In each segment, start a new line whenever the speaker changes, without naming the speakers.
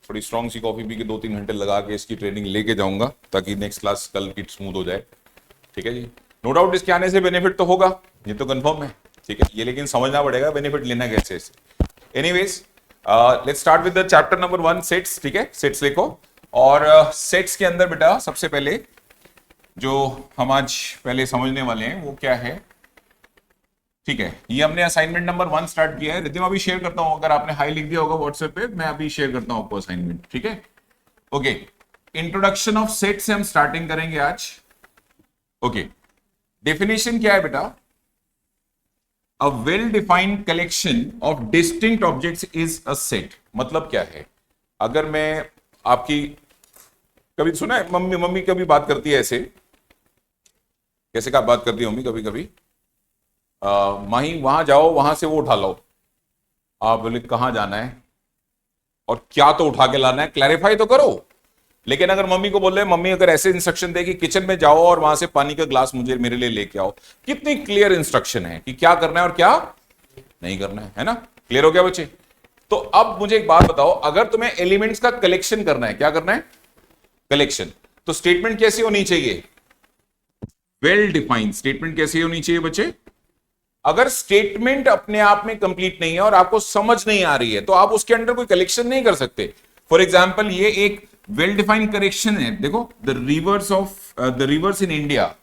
थोड़ी स्ट्रॉन्ग सी coffee P के 2-3 घंटे लगा के इसकी ट्रेनिंग लेके जाऊंगा ताकि नेक्स्ट क्लास कल की स्मूथ हो जाए। ठीक है जी, नो डाउट इसके आने से बेनिफिट तो होगा, ये तो कंफर्म है। ठीक है, ये लेकिन समझना पड़ेगा बेनिफिट लेना कैसे है। Anyways let's start with the chapter number 1 sets. ठीक है, सेट्स लिखो। और सेट्स के अंदर बेटा सबसे पहले जो हम आज पहले समझने वाले हैं वो क्या है। ठीक है, ये हमने असाइनमेंट नंबर 1 स्टार्ट किया है। रिद्धिमा अभी शेयर करता हूं, अगर आपने हाई लिख दिया होगा व्हाट्सएप पे, मैं अभी शेयर करता हूं आपको असाइनमेंट। ठीक है, ओके। इंट्रोडक्शन ऑफ सेट से हम स्टार्टिंग करेंगे आज। ओके, डेफिनेशन क्या है बेटा? A well defined collection of distinct objects is a set. मतलब क्या है? अगर मैं आपकी कभी सुना है मम्मी कभी बात करती है ऐसे, कैसे का बात करती है मम्मी कभी कभी, माही वहां जाओ, वहां से वो उठा लो। आप बोले कहां जाना है और क्या तो उठा के लाना है, क्लैरिफाई तो करो। लेकिन अगर मम्मी को बोल रहे, मम्मी अगर ऐसे इंस्ट्रक्शन दे कि किचन में जाओ और वहां से पानी का ग्लास मुझे मेरे लिए लेके आओ, कितनी क्लियर इंस्ट्रक्शन है कि क्या करना है और क्या नहीं करना है ना? क्लियर हो गया बच्चे? तो अब मुझे एक बात बताओ, अगर तुम्हें एलिमेंट्स का कलेक्शन करना है, क्या करना है? कलेक्शन। तो स्टेटमेंट कैसी होनी चाहिए? Well defined. स्टेटमेंट कैसी होनी चाहिए बच्चे? अगर स्टेटमेंट अपने आप में कंप्लीट नहीं है और आपको समझ नहीं आ रही है तो आप उसके अंदर कोई कलेक्शन नहीं कर सकते। फॉर एग्जाम्पल, ये एक वेल डिफाइंड करेक्शन है। देखो, द रिवर्स इन इंडिया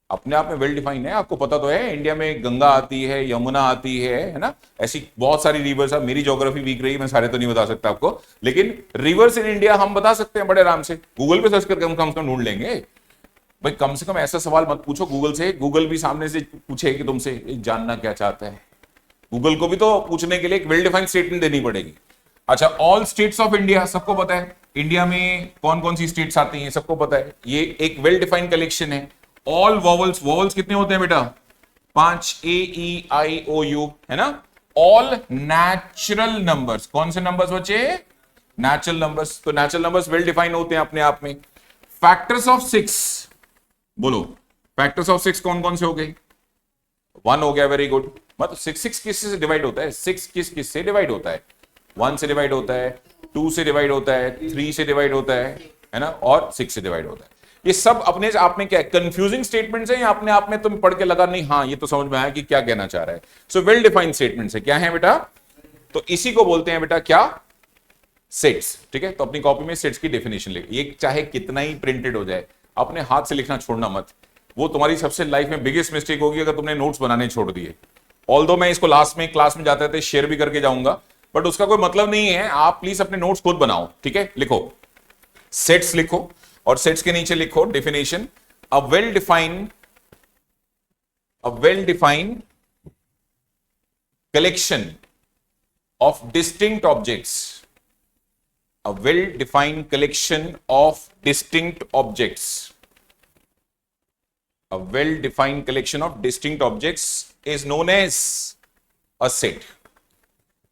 अपने आप में वेल डिफाइंड है। आपको पता तो है इंडिया में गंगा आती है, यमुना आती है ना? ऐसी बहुत सारी रिवर्स। अब मेरी ज्योग्राफी वीक रही, मैं सारे तो नहीं बता सकता आपको, लेकिन रिवर्स इन इंडिया हम बता सकते हैं बड़े आराम से। गूगल पे सर्च करके हम कम से कम ढूंढ लेंगे। भाई कम से कम ऐसा सवाल मत पूछो गूगल से, गूगल भी सामने से पूछे कि तुमसे जानना क्या चाहता है। गूगल को भी तो पूछने के लिए एक वेल डिफाइंड स्टेटमेंट देनी पड़ेगी। अच्छा, ऑल स्टेट्स ऑफ इंडिया सबको पता है, इंडिया में कौन कौन सी स्टेट्स आती हैं सबको पता है। ये एक वेल डिफाइंड कलेक्शन है। ऑल वॉवल्स, वॉवल्स कितने होते हैं बेटा? 5, ए ई आई ओ यू, है ना? ऑल नेचुरल नंबर्स, कौन से नंबर्स बचे? Natural numbers. तो नेचुरल नंबर्स वेल डिफाइंड होते हैं अपने आप में। फैक्टर्स ऑफ 6, बोलो फैक्टर्स ऑफ 6 कौन कौन से हो गए? 1 हो गया, वेरी गुड। मतलब 6 किससे डिवाइड होता है? 6 किस से डिवाइड होता है? 1 से डिवाइड होता है, 2 से डिवाइड होता है, 3 से डिवाइड होता है ना? और 6 से डिवाइड होता है। ये सब अपने आप में क्या है? कंफ्यूजिंग स्टेटमेंट्स हैं या अपने आप में तुम पढ़ के लगा नहीं हाँ ये तो समझ में आया कि क्या कहना चाह रहा है? सो वेल डिफाइंड स्टेटमेंट्स है। क्या है बेटा? तो इसी को बोलते हैं बेटा क्या? सेट्स। ठीक है, तो अपनी कॉपी में सेट्स की डेफिनेशन लिख। ये चाहे कितना ही प्रिंटेड हो जाए, अपने हाथ से लिखना छोड़ना मत। वो तुम्हारी सबसे लाइफ में बिगेस्ट मिस्टेक होगी अगर तुमने नोट्स बनाने छोड़ दिए। ऑल्दो मैं इसको लास्ट में क्लास में जाते थे शेयर भी करके जाऊंगा, बट उसका कोई मतलब नहीं है। आप प्लीज अपने नोट्स खुद बनाओ। ठीक है, लिखो सेट्स लिखो और सेट्स के नीचे लिखो definition. A well defined collection of distinct objects, a well defined collection of distinct objects, a well defined collection of distinct objects is known as a set।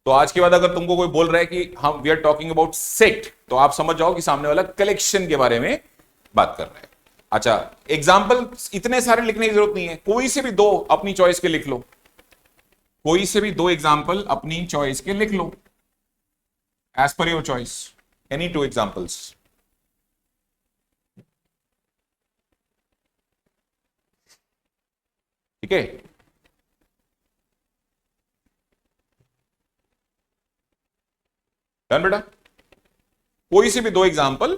तो आज के बाद अगर तुमको कोई बोल रहा है कि हम we are talking about set, तो आप समझ जाओ कि सामने वाला कलेक्शन के बारे में बात कर रहा है। अच्छा, एग्जाम्पल इतने सारे लिखने की जरूरत नहीं है, कोई से भी 2 अपनी चॉइस के लिख लो। कोई से भी 2 एग्जाम्पल अपनी चॉइस के लिख लो, as per your choice. Any 2 examples? ठीक है, डन बेटा? कोई से भी 2 example,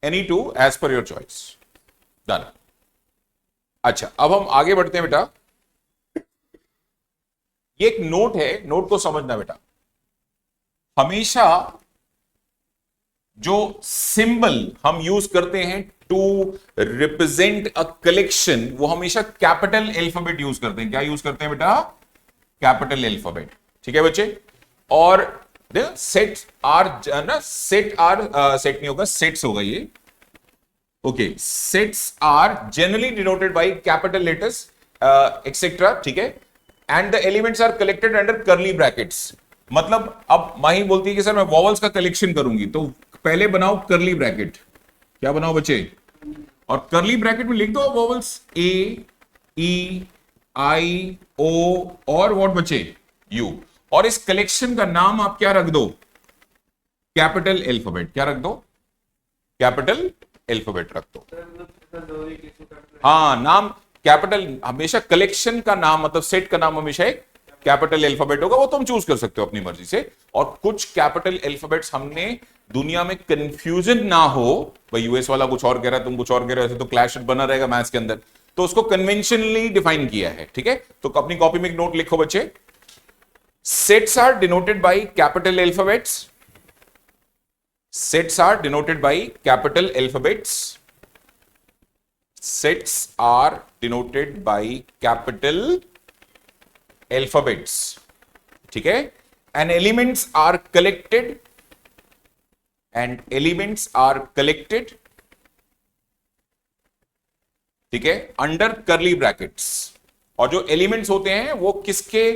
any 2 as per your choice, done. अच्छा, अब हम आगे बढ़ते हैं बेटा। ये एक नोट है, नोट को समझना बेटा। हमेशा जो सिंबल हम यूज करते हैं टू रिप्रेजेंट अ कलेक्शन, वो हमेशा कैपिटल अल्फाबेट यूज करते हैं। क्या यूज करते हैं बेटा? Capital alphabet. ठीक है बच्चे? और सेट आर ना, सेट नहीं होगा, सेट्स होगा ये। Okay, sets are generally denoted by capital letters etcetera. ठीक है, and the elements are collected under curly brackets. मतलब अब माही बोलती है कि सर मैं वॉवल्स का कलेक्शन करूंगी, तो पहले बनाओ कर्ली ब्रैकेट। क्या बनाओ बच्चे? और कर्ली ब्रैकेट में लिख दो वॉवल्स ए, ई, आई, ओ और व्हाट बच्चे? यू। और इस कलेक्शन का नाम आप क्या रख दो? कैपिटल अल्फाबेट क्या रख दो, कैपिटल अल्फाबेट रख दो। हाँ, नाम कैपिटल हमेशा, कलेक्शन का नाम मतलब सेट का नाम हमेशा एक कैपिटल अल्फाबेट होगा, वो तुम चूज कर सकते हो अपनी मर्जी से। और कुछ कैपिटल अल्फाबेट्स हमने दुनिया में कंफ्यूजन ना हो, भाई यूएस वाला कुछ और कह रहा है तुम कुछ और कह रहे हो, ऐसे तो क्लैश बना रहेगा मैथ्स के अंदर, तो उसको कन्वेंशनली डिफाइन किया है। ठीक है, तो अपनी कॉपी में एक नोट लिखो बच्चे, sets are denoted by capital alphabets, sets are denoted by capital alphabets, sets are denoted by capital alphabets, ठीक है, and elements are collected, ठीक है, अंडर कर्ली ब्रैकेट्स। और जो एलिमेंट्स होते हैं वो किसके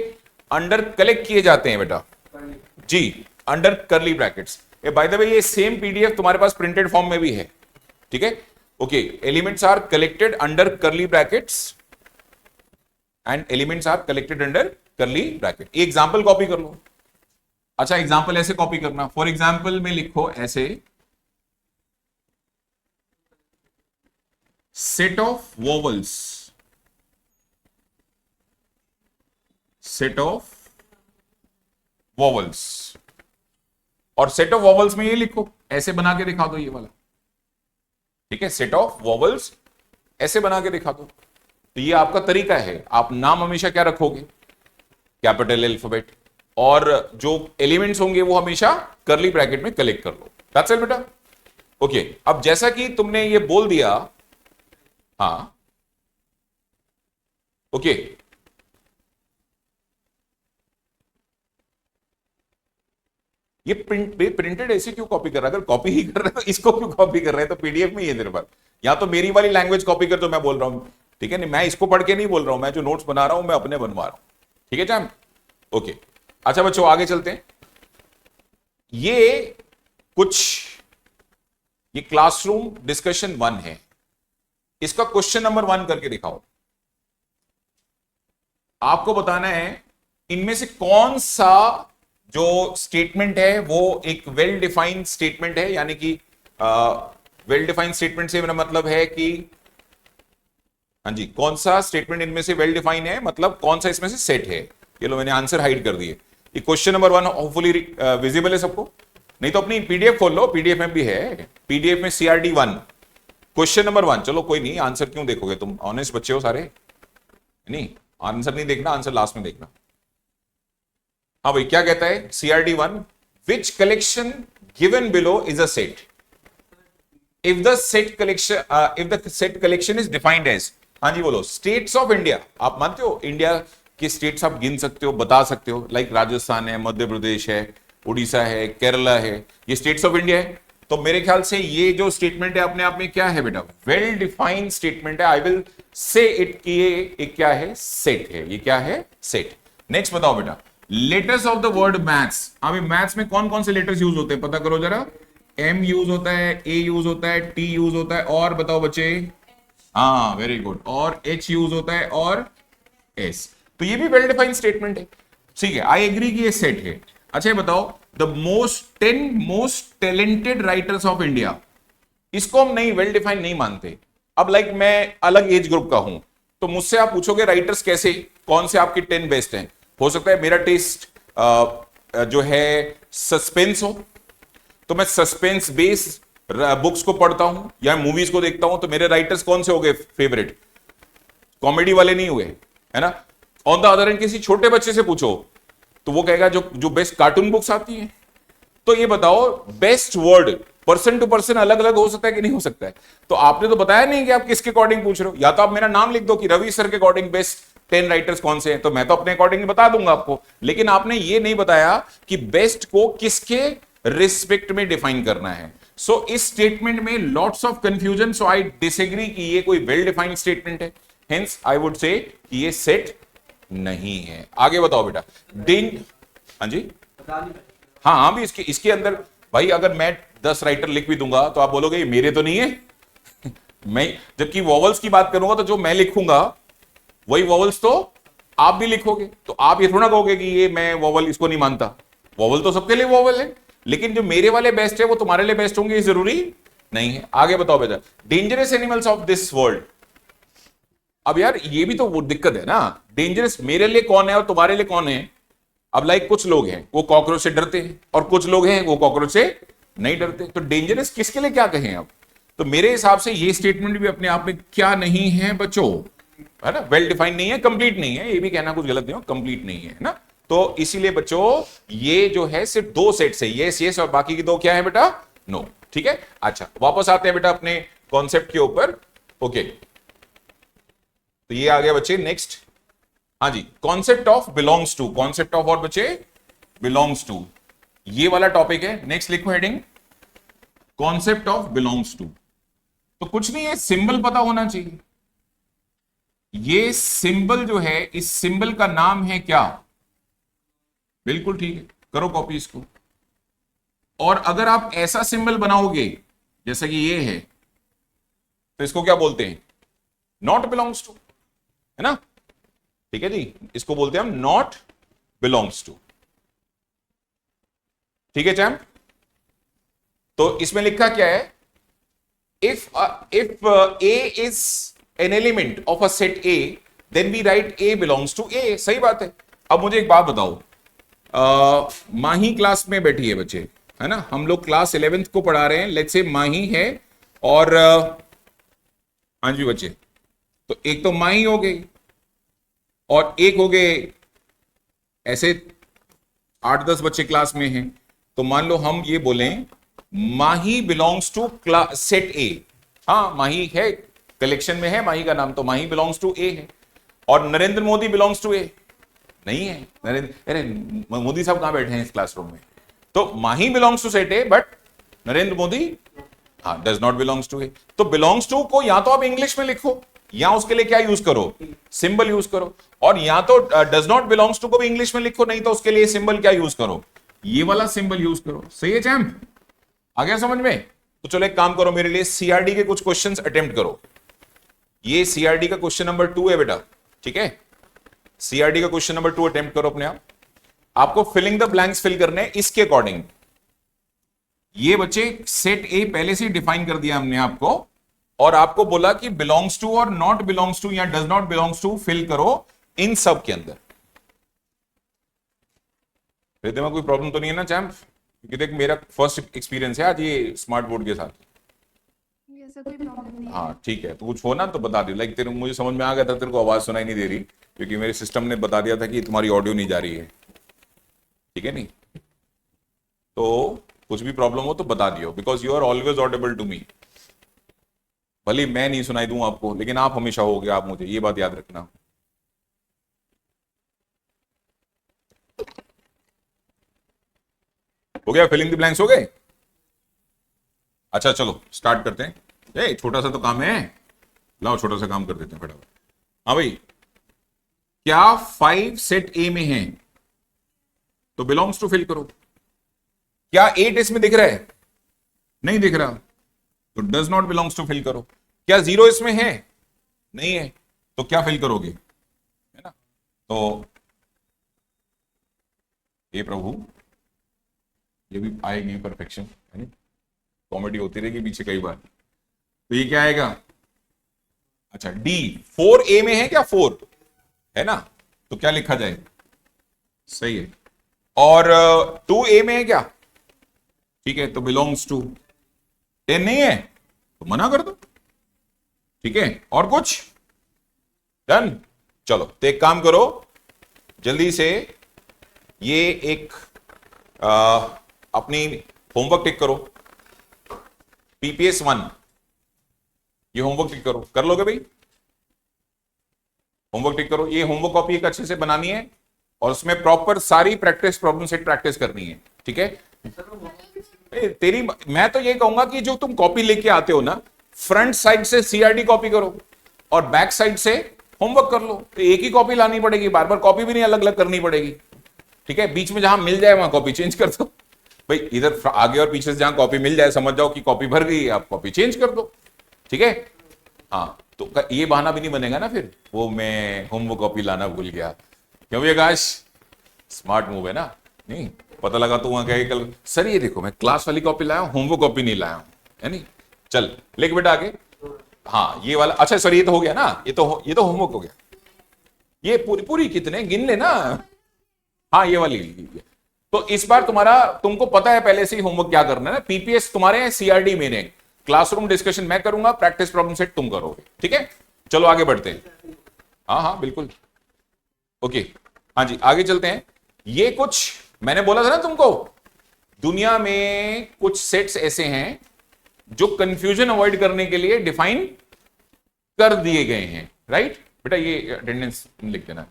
अंडर कलेक्ट किए जाते हैं बेटा जी, under curly brackets. By the way ये सेम पीडीएफ तुम्हारे पास प्रिंटेड फॉर्म में भी है। ठीक है, okay, elements are collected under curly brackets and elements are collected under curly bracket. ये एग्जांपल कॉपी कर लो। अच्छा, एग्जांपल ऐसे कॉपी करना, फॉर एग्जांपल में लिखो ऐसे, set of vowels, set of vowels, और सेट ऑफ वोवल्स में ये लिखो, ऐसे बना के दिखा दो ये वाला। ठीक है, सेट ऑफ वोवल्स ऐसे बना के दिखा दो। तो ये आपका तरीका है, आप नाम हमेशा क्या रखोगे, कैपिटल अल्फाबेट, और जो एलिमेंट्स होंगे वो हमेशा कर्ली ब्रैकेट में कलेक्ट कर लो। दैट्स इट बेटा। ओके, अब जैसा कि तुमने ये बोल दिया, हाँ ओके, ये प्रिंटेड ऐसे क्यों कॉपी कर रहा है? अगर कॉपी ही कर रहे हो तो इसको क्यों कॉपी कर रहे हैं? तो पीडीएफ में ही है तेरे पास, या तो मेरी वाली लैंग्वेज कॉपी कर, तो मैं बोल रहा हूं, ठीक है, नहीं मैं इसको पढ़ के नहीं बोल रहा हूं, मैं जो नोट्स बना रहा हूं मैं अपने बनवा रहा हूं। ठीक है चैम, ओके। अच्छा बच्चों आगे चलते हैं। ये कुछ, ये क्लासरूम डिस्कशन 1 है, इसका क्वेश्चन नंबर 1 करके दिखाओ। आपको बताना है इनमें से कौन सा जो स्टेटमेंट है वो एक वेल डिफाइंड स्टेटमेंट है, यानी कि वेल डिफाइंड स्टेटमेंट से मेरा मतलब है कि, हाँ जी, कौन सा स्टेटमेंट इनमें से वेल डिफाइन है, मतलब कौन सा इसमें से सेट है। ये लो मैंने आंसर हाइड कर दिए। ये क्वेश्चन नंबर 1 होपफुली विजिबल है सबको, नहीं तो अपनी पीडीएफ खोल लो, पीडीएफ में भी है, पीडीएफ में CRD 1 क्वेश्चन नंबर 1। चलो कोई नहीं, आंसर क्यों देखोगे तुम, ऑनेस्ट बच्चे हो सारे, नहीं आंसर नहीं देखना, आंसर लास्ट में देखना। हाँ भाई क्या कहता है CRD 1, which collection given below is a set if the set collection is defined as, हाँ जी बोलो, स्टेट्स ऑफ इंडिया। आप मानते हो इंडिया के स्टेट्स आप गिन सकते हो, बता सकते हो, लाइक राजस्थान है, मध्य प्रदेश है, उड़ीसा है, केरला है, ये स्टेट्स ऑफ इंडिया है। तो मेरे ख्याल से ये जो स्टेटमेंट है अपने आप में क्या है बेटा, वेल डिफाइंड स्टेटमेंट है। आई विल से इट कि ये एक क्या है, सेट है, ये क्या है, सेट। नेक्स्ट बताओ बेटा, letters of the word maths. अभी मैथ्स में कौन कौन से लेटर्स यूज होते हैं पता करो जरा। M यूज होता है, A यूज होता है, T यूज होता है, और बताओ बच्चे, हाँ वेरी गुड, और H यूज होता है, और S। तो ये भी वेल डिफाइंड स्टेटमेंट है, ठीक है, आई एग्री कि ये सेट है। अच्छा ये बताओ, the 10 most talented writers of India, इसको हम नहीं वेल डिफाइंड नहीं मानते। अब लाइक मैं अलग एज ग्रुप का हूं, तो मुझसे आप पूछोगे राइटर्स कैसे, कौन से आपके 10 बेस्ट हैं। हो सकता है मेरा टेस्ट जो है सस्पेंस हो, तो मैं सस्पेंस बेस्ड बुक्स को पढ़ता हूं या मूवीज को देखता हूं, तो मेरे राइटर्स कौन से हो गए फेवरेट, कॉमेडी वाले नहीं हुए, है ना। ऑन द अदर हैंड किसी छोटे बच्चे से पूछो तो वो कहेगा जो बेस्ट कार्टून बुक्स आती हैं। तो ये बताओ best word person to person अलग अलग हो सकता है कि नहीं हो सकता है। तो आपने तो बताया नहीं कि आप किसके अकॉर्डिंग पूछ रहे हो, या तो आप मेरा नाम लिख दो कि रवि सर के अकॉर्डिंग बेस्ट 10 राइटर्स कौन से हैं, तो मैं तो अपने अकॉर्डिंग बता दूंगा आपको। लेकिन आपने ये नहीं बताया कि बेस्ट को किसके रिस्पेक्ट में डिफाइन करना है। सो इस स्टेटमेंट में lots of confusion, so I disagree कि ये कोई वेल डिफाइंड स्टेटमेंट है, हेंस आई वुड से कि ये सेट नहीं है। आगे बताओ बेटा, डिंग, हाँ जी, हाँ भी इसके अंदर भाई अगर मैं 10 राइटर लिख भी दूंगा तो आप बोलोगे ये मेरे तो नहीं है मैं जबकि वॉवल्स की बात करूंगा तो जो मैं लिखूंगा वही वॉवल्स तो आप भी लिखोगे, तो आप ये थोड़ा कहोगे कि ये मैं वॉवल इसको नहीं मानता। वॉवल तो सबके लिए वॉवल है, लेकिन जो मेरे वाले बेस्ट है वो तुम्हारे लिए बेस्ट होंगे, जरूरी नहीं है। आगे बताओ बेटा, dangerous animals of this world. अब यार ये भी तो वो दिक्कत है ना, डेंजरस मेरे लिए कौन है और तुम्हारे लिए कौन है। अब लाइक कुछ लोग हैं वो कॉकरोच से डरते हैं और कुछ लोग हैं वो कॉकरोच से नहीं डरते, तो डेंजरस किसके लिए क्या कहें अब। तो मेरे हिसाब से ये स्टेटमेंट भी अपने आप में क्या नहीं है बच्चों, है ना, वेल डिफाइंड नहीं है, कंप्लीट नहीं है, ये भी कहना कुछ गलत नहीं हो, कंप्लीट नहीं है ना। तो इसीलिए बच्चों ये जो है सिर्फ दो सेट से, यस यस और बाकी की दो क्या है बेटा, नो। ठीक है, अच्छा वापस आते हैं बेटा अपने कॉन्सेप्ट के ऊपर। ओके, तो ये आ गया बच्चे नेक्स्ट। हाँ जी, concept of belongs to, concept of और बच्चे बिलोंग्स टू, ये वाला टॉपिक है। नेक्स्ट लिखो heading, concept of belongs to. तो कुछ नहीं है, सिंबल पता होना चाहिए। ये सिंबल जो है, इस सिंबल का नाम है क्या, बिल्कुल ठीक है, करो कॉपी इसको। और अगर आप ऐसा सिंबल बनाओगे जैसा कि ये है, तो इसको क्या बोलते हैं, नॉट बिलोंग्स टू, है ना। ठीक है जी, इसको बोलते हैं हम नॉट बिलोंग्स टू। ठीक है चैम्प, तो इसमें लिखा क्या है, if A is an element of a set A then we write A belongs to A. सही बात है। अब मुझे एक बात बताओ, माही क्लास में बैठी है बच्चे, है ना, हम लोग क्लास 11th को पढ़ा रहे हैं, लेट्स से माही है और हाँ जी बच्चे, तो एक तो माही हो गई और एक हो गए ऐसे 8-10 बच्चे क्लास में हैं। तो मान लो हम ये बोलें माही बिलोंग्स टू सेट ए, हाँ माही है, कलेक्शन में है माही का नाम, तो माही बिलोंग्स टू ए है। और नरेंद्र मोदी बिलोंग्स टू ए नहीं है, नरेंद्र, अरे मोदी साहब कहां बैठे हैं इस क्लासरूम में। तो Mahi belongs to set A but Narendra Modi हाँ does not belongs to A. तो बिलोंग्स टू को या तो आप इंग्लिश में लिखो या उसके लिए क्या यूज करो, सिंबल यूज करो, और या तो डज नॉट बिलोंग्स टू को भी इंग्लिश में लिखो, नहीं तो उसके लिए सिंबल क्या यूज करो, ये वाला सिंबल यूज करो। सही है चैम्प, आ गया समझ में। तो चलो एक काम करो, मेरे लिए सीआरडी के कुछ क्वेश्चंस अटेम्प्ट करो। ये सीआरडी का क्वेश्चन नंबर 2 है बेटा, ठीक है, सीआरडी का क्वेश्चन नंबर 2 अटेम्प्ट करो अपने आप। आपको फिलिंग द ब्लैंक्स फिल करने हैं इसके अकॉर्डिंग। ये बच्चे सेट ए पहले से डिफाइन कर दिया हमने आपको, और आपको बोला कि बिलोंग्स टू और नॉट बिलोंग्स टू या does not belongs to fill करो इन सब के अंदर। हृदय में कोई प्रॉब्लम तो नहीं है ना चैम्प, क्योंकि देख मेरा फर्स्ट एक्सपीरियंस है आज ये स्मार्ट बोर्ड के साथ।
ऐसा कोई प्रॉब्लम नहीं है।
हाँ ठीक है, तो कुछ हो ना तो बता दियो, लाइक तेरे मुझे समझ में आ गया था, तेरे को आवाज सुनाई नहीं दे रही क्योंकि मेरे सिस्टम ने बता दिया था कि तुम्हारी ऑडियो नहीं जा रही है, ठीक है नहीं, तो कुछ भी प्रॉब्लम हो तो बता दियो, because you are always audible to me. भले मैं नहीं सुनाई दूं आपको, लेकिन आप हमेशा होगे, आप मुझे, ये बात याद रखना। हो गया, फिलिंग द ब्लैंक्स हो गए। अच्छा चलो स्टार्ट करते हैं। ए छोटा सा तो काम है, लाओ छोटा सा काम कर देते हैं फटाफट। हाँ भाई, क्या 5 सेट ए में है तो बिलोंग्स टू फिल करो। क्या 8 इसमें दिख रहा है, नहीं दिख रहा, तो does not belongs to fill करो। क्या 0 इसमें है, नहीं है, तो क्या फिल करोगे, है ना। तो हे प्रभु, ये भी आएगी परफेक्शन, है ना, कॉमेडी होती रहेगी पीछे कई बार। तो ये क्या आएगा, अच्छा डी 4A में है क्या, 4 है ना, तो क्या लिखा जाए, सही है। और 2A में है क्या, ठीक है, तो बिलोंग्स टू। 10 नहीं है तो मना कर दो, ठीक है। और कुछ डन, चलो तो एक काम करो जल्दी से, ये एक अपनी होमवर्क टिक करो, PPS 1, ये होमवर्क टिक करो, कर लोगे भाई, होमवर्क टिक करो। ये होमवर्क कॉपी एक अच्छे से बनानी है और उसमें प्रॉपर सारी प्रैक्टिस, प्रॉब्लम सेट प्रैक्टिस करनी है, ठीक है। तेरी, मैं तो ये कहूंगा कि जो तुम कॉपी लेके आते हो ना, फ्रंट साइड से सीआरडी कॉपी करो और बैक साइड से होमवर्क कर लो, तो एक ही कॉपी लानी पड़ेगी, बार बार कॉपी भी नहीं अलग अलग करनी पड़ेगी, ठीक है। बीच में जहां मिल जाए वहां कॉपी चेंज कर दो भाई, इधर आगे और पीछे से जहां कॉपी मिल जाए, समझ जाओ कि कॉपी भर गई है, आप कॉपी चेंज कर दो, ठीक है। हाँ, तो ये बहाना भी नहीं बनेगा ना फिर, वो मैं होमवर्क कॉपी लाना भूल गया, क्यों भी आकाश, स्मार्ट मूव है ना, नहीं पता लगा तो वहां कहे कल सर ये देखो मैं क्लास वाली कॉपी लाया हूं, होमवर्क कॉपी नहीं लाया हूं, है नहीं। चल लेके बेटा आगे। हाँ ये वाला, अच्छा सर ये तो हो गया ना, ये तो होमवर्क हो गया। ये पूरी पूरी कितने गिन लेना। हाँ ये वाली। तो इस बार तुम्हारा, तुमको पता है पहले से ही होमवर्क क्या करना है ना। पीपीएस तुम्हारे हैं, सीआरडी मेरे हैं। क्लासरूम डिस्कशन मैं करूंगा, प्रैक्टिस प्रॉब्लम सेट तुम करोगे, ठीक है। चलो आगे बढ़ते हैं। हाँ हाँ बिल्कुल, ओके। हाँ जी आगे चलते हैं। ये कुछ मैंने बोला था ना तुमको, दुनिया में कुछ सेट्स ऐसे हैं जो कंफ्यूजन अवॉइड करने के लिए डिफाइन कर दिए गए हैं, राइट। बेटा ये अटेंडेंस लिख देना।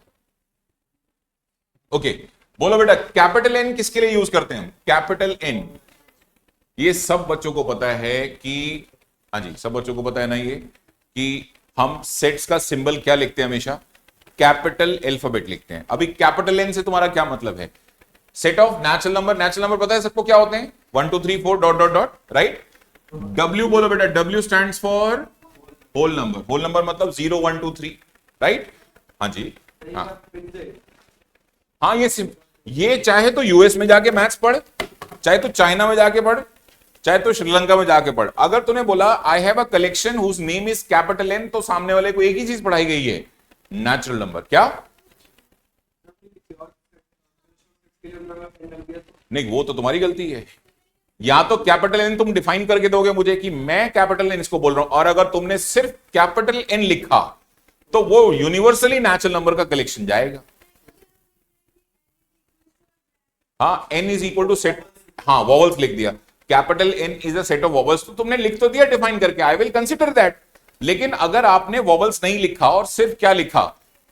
ओके बोलो बेटा, कैपिटल एन किसके लिए यूज करते हैं? कैपिटल एन, ये सब बच्चों को पता है कि, हाँ जी सब बच्चों को पता है ना ये, कि हम सेट्स का सिंबल क्या लिखते हैं? हमेशा कैपिटल अल्फाबेट लिखते हैं। अभी कैपिटल एन से तुम्हारा क्या मतलब है? Set of natural number. Natural number पता है सबको क्या होते हैं? 1 2 3 4 dot dot dot, right. W बोलो बेटा, W stands for whole number. Whole number मतलब 0 1 2 3, राइट। हाँ जी हाँ हाँ, ये चाहे तो यूएस में जाके मैथ्स पढ़, चाहे तो चाइना में जाके पढ़, चाहे तो श्रीलंका में जाके पढ़। अगर तूने बोला I have a collection whose name is capital N, तो सामने वाले को एक ही चीज पढ़ाई गई है, नेचुरल नंबर। क्या नहीं, वो तो तुम्हारी गलती है। या तो कैपिटल एन तुम डिफाइन करके दोगे मुझे कि मैं कैपिटल एन इसको बोल रहा हूं, और अगर तुमने सिर्फ कैपिटल एन लिखा तो वो यूनिवर्सली नेचुरल नंबर का कलेक्शन जाएगा। हाँ N is equal to set, हाँ वॉवल्स लिख दिया, capital N is a set of vowels, तो तुमने लिख तो दिया डिफाइन करके, आई विल कंसिडर दैट। लेकिन अगर आपने वॉवल्स नहीं लिखा और सिर्फ क्या लिखा,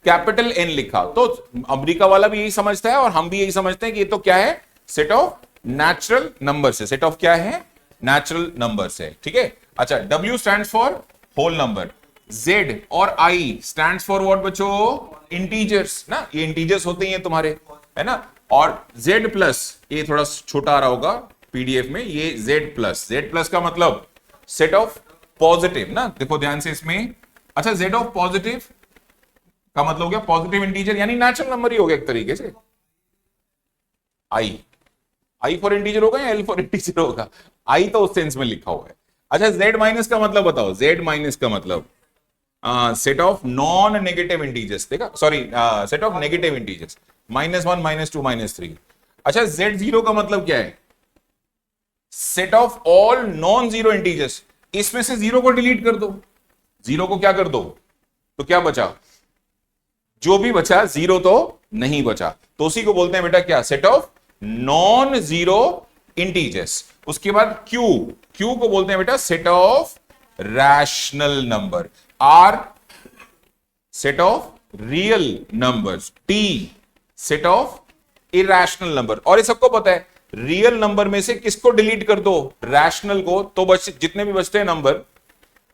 कैपिटल एन लिखा, तो अमेरिका वाला भी यही समझता है और हम भी यही समझते हैं कि ये तो क्या है, सेट ऑफ नेचुरल नंबर से। सेट ऑफ क्या है? नेचुरल नंबर से, ठीक है। अच्छा, W stands for whole number, Z और I स्टैंड्स फॉर व्हाट बच्चों? इंटीजर्स ना, ये इंटीजर्स होते हैं तुम्हारे, है ना। और Z प्लस, ये थोड़ा छोटा आ रहा होगा पीडीएफ में, ये Z प्लस का मतलब सेट ऑफ पॉजिटिव ना, देखो ध्यान से इसमें। अच्छा, Z ऑफ पॉजिटिव का मतलब हो गया पॉजिटिव इंटीजर, यानी नेचुरल नंबर ही हो गया एक तरीके से। आई फॉर इंटीजर होगा या एल फॉर इंटीजर होगा? आई तो उस सेंस में लिखा हुआ है। अच्छा, Z माइनस का मतलब बताओ। Z माइनस का मतलब set of non negative integers, देखा, sorry set of negative integers, -1 -2 -3। अच्छा, Z0 का मतलब क्या है? Set of all non zero integers. इसमें से जीरो को डिलीट कर दो, जीरो को क्या कर दो, तो क्या बचा? जो भी बचा, जीरो तो नहीं बचा, तो उसी को बोलते हैं बेटा क्या? Set of non zero integers. उसके बाद क्यू को बोलते हैं बेटा set of rational number. R set of real numbers. T set of irrational number. और ये सबको पता है, रियल नंबर में से किसको डिलीट कर दो? रैशनल को, तो बच जितने भी बचते हैं नंबर।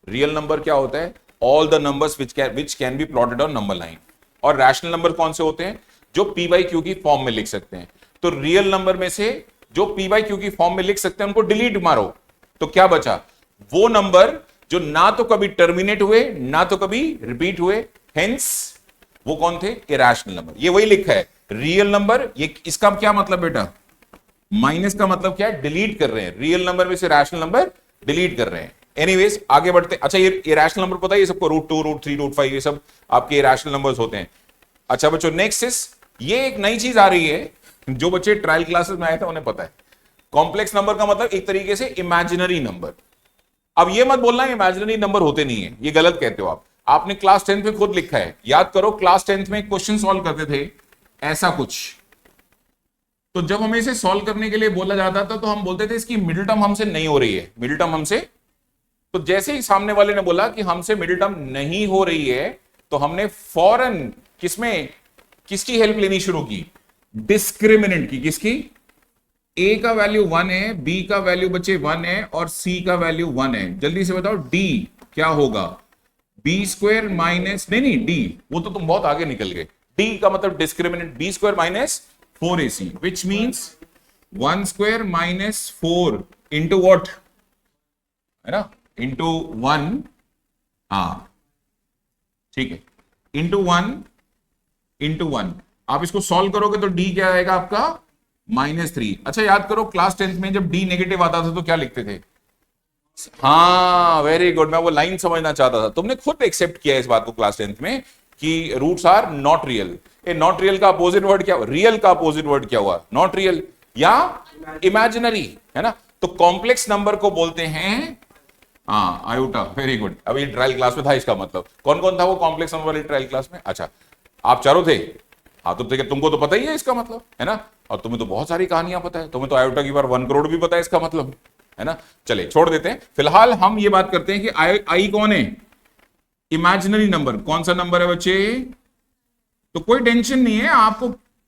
रियल नंबर क्या होता है? All the numbers which can be plotted on number line. और रैशनल नंबर कौन से होते हैं? जो पी बाई क्यू की फॉर्म में लिख सकते हैं। तो रियल नंबर में से जो पी बाई क्यू की फॉर्म में लिख सकते हैं उनको डिलीट मारो, तो क्या बचा? वो नंबर जो ना तो कभी टर्मिनेट हुए ना तो कभी रिपीट हुए, हेंस वो कौन थे? Irrational number. ये वही लिखा है रियल नंबर। ये इसका क्या मतलब बेटा? माइनस का मतलब क्या है? डिलीट कर रहे हैं, रियल नंबर में से रैशनल नंबर डिलीट कर रहे हैं। एनीवेज आगे बढ़ते। अच्छा, ये इरेशनल नंबर पता है ये सबको, √2 √3 √5 ये सब आपके इरेशनल नंबर्स होते हैं। अच्छा बच्चों, नेक्स्ट इज, ये एक नई चीज आ रही है, जो बच्चे ट्रायल क्लासेस में आए थे उन्हें पता है। कॉम्प्लेक्स नंबर का मतलब एक तरीके से इमेजिनरी नंबर। अब ये मत बोलना इमेजिनरी नंबर होते नहीं है, ये गलत कहते हो आप। आपने क्लास 10th में खुद लिखा है, याद करो, क्लास 10th में क्वेश्चन सॉल्व करते थे ऐसा कुछ। तो जब हमें इसे सॉल्व करने के लिए बोला जाता था तो हम बोलते थे इसकी मिडिल टर्म हमसे नहीं हो रही है, मिडिल टर्म हमसे। तो जैसे ही सामने वाले ने बोला कि हमसे मिडिल टर्म नहीं हो रही है, तो हमने फौरन किसकी हेल्प लेनी शुरू की? डिस्क्रिमिनेंट की। किसकी? ए का वैल्यू 1 है, बी का वैल्यू बच्चे 1 है और सी का वैल्यू 1 है। जल्दी से बताओ डी क्या होगा? b² माइनस, नहीं डी, वो तो तुम बहुत आगे निकल गए। डी का मतलब discriminant, b² minus 4ac, which means 1² minus 4 into what, है ना, इंटू 1, हाँ ठीक है, इंटू 1 इंटू 1। आप इसको सॉल्व करोगे तो डी क्या आएगा आपका? -3। अच्छा याद करो क्लास 10th में जब डी नेगेटिव आता था तो क्या लिखते थे? हाँ वेरी गुड, मैं वो लाइन समझना चाहता था। तुमने खुद एक्सेप्ट किया इस बात को क्लास 10th में कि roots are not real. A not real का अपोजिट वर्ड क्या हुआ? रियल का अपोजिट वर्ड क्या हुआ? नॉट रियल या इमेजिनरी, है ना? तो कॉम्प्लेक्स नंबर को बोलते हैं हाँ आयोटा। वेरी गुड, अभी ट्रायल क्लास में था इसका मतलब। कौन कौन था वो कॉम्प्लेक्स नंबर वाली ट्रायल क्लास में? अच्छा आप चारों थे। हाँ तो तुमको तो पता ही है इसका मतलब, है ना? और तुम्हें तो बहुत सारी कहानियां पता है, तुम्हें तो आयोटा की बार 1 करोड़ भी पता है इसका मतलब, है ना? चले छोड़ देते हैं, फिलहाल हम ये बात करते हैं कि आई कौन है? Imaginary number. कौन सा नंबर है बच्चे? तो कोई टेंशन नहीं है,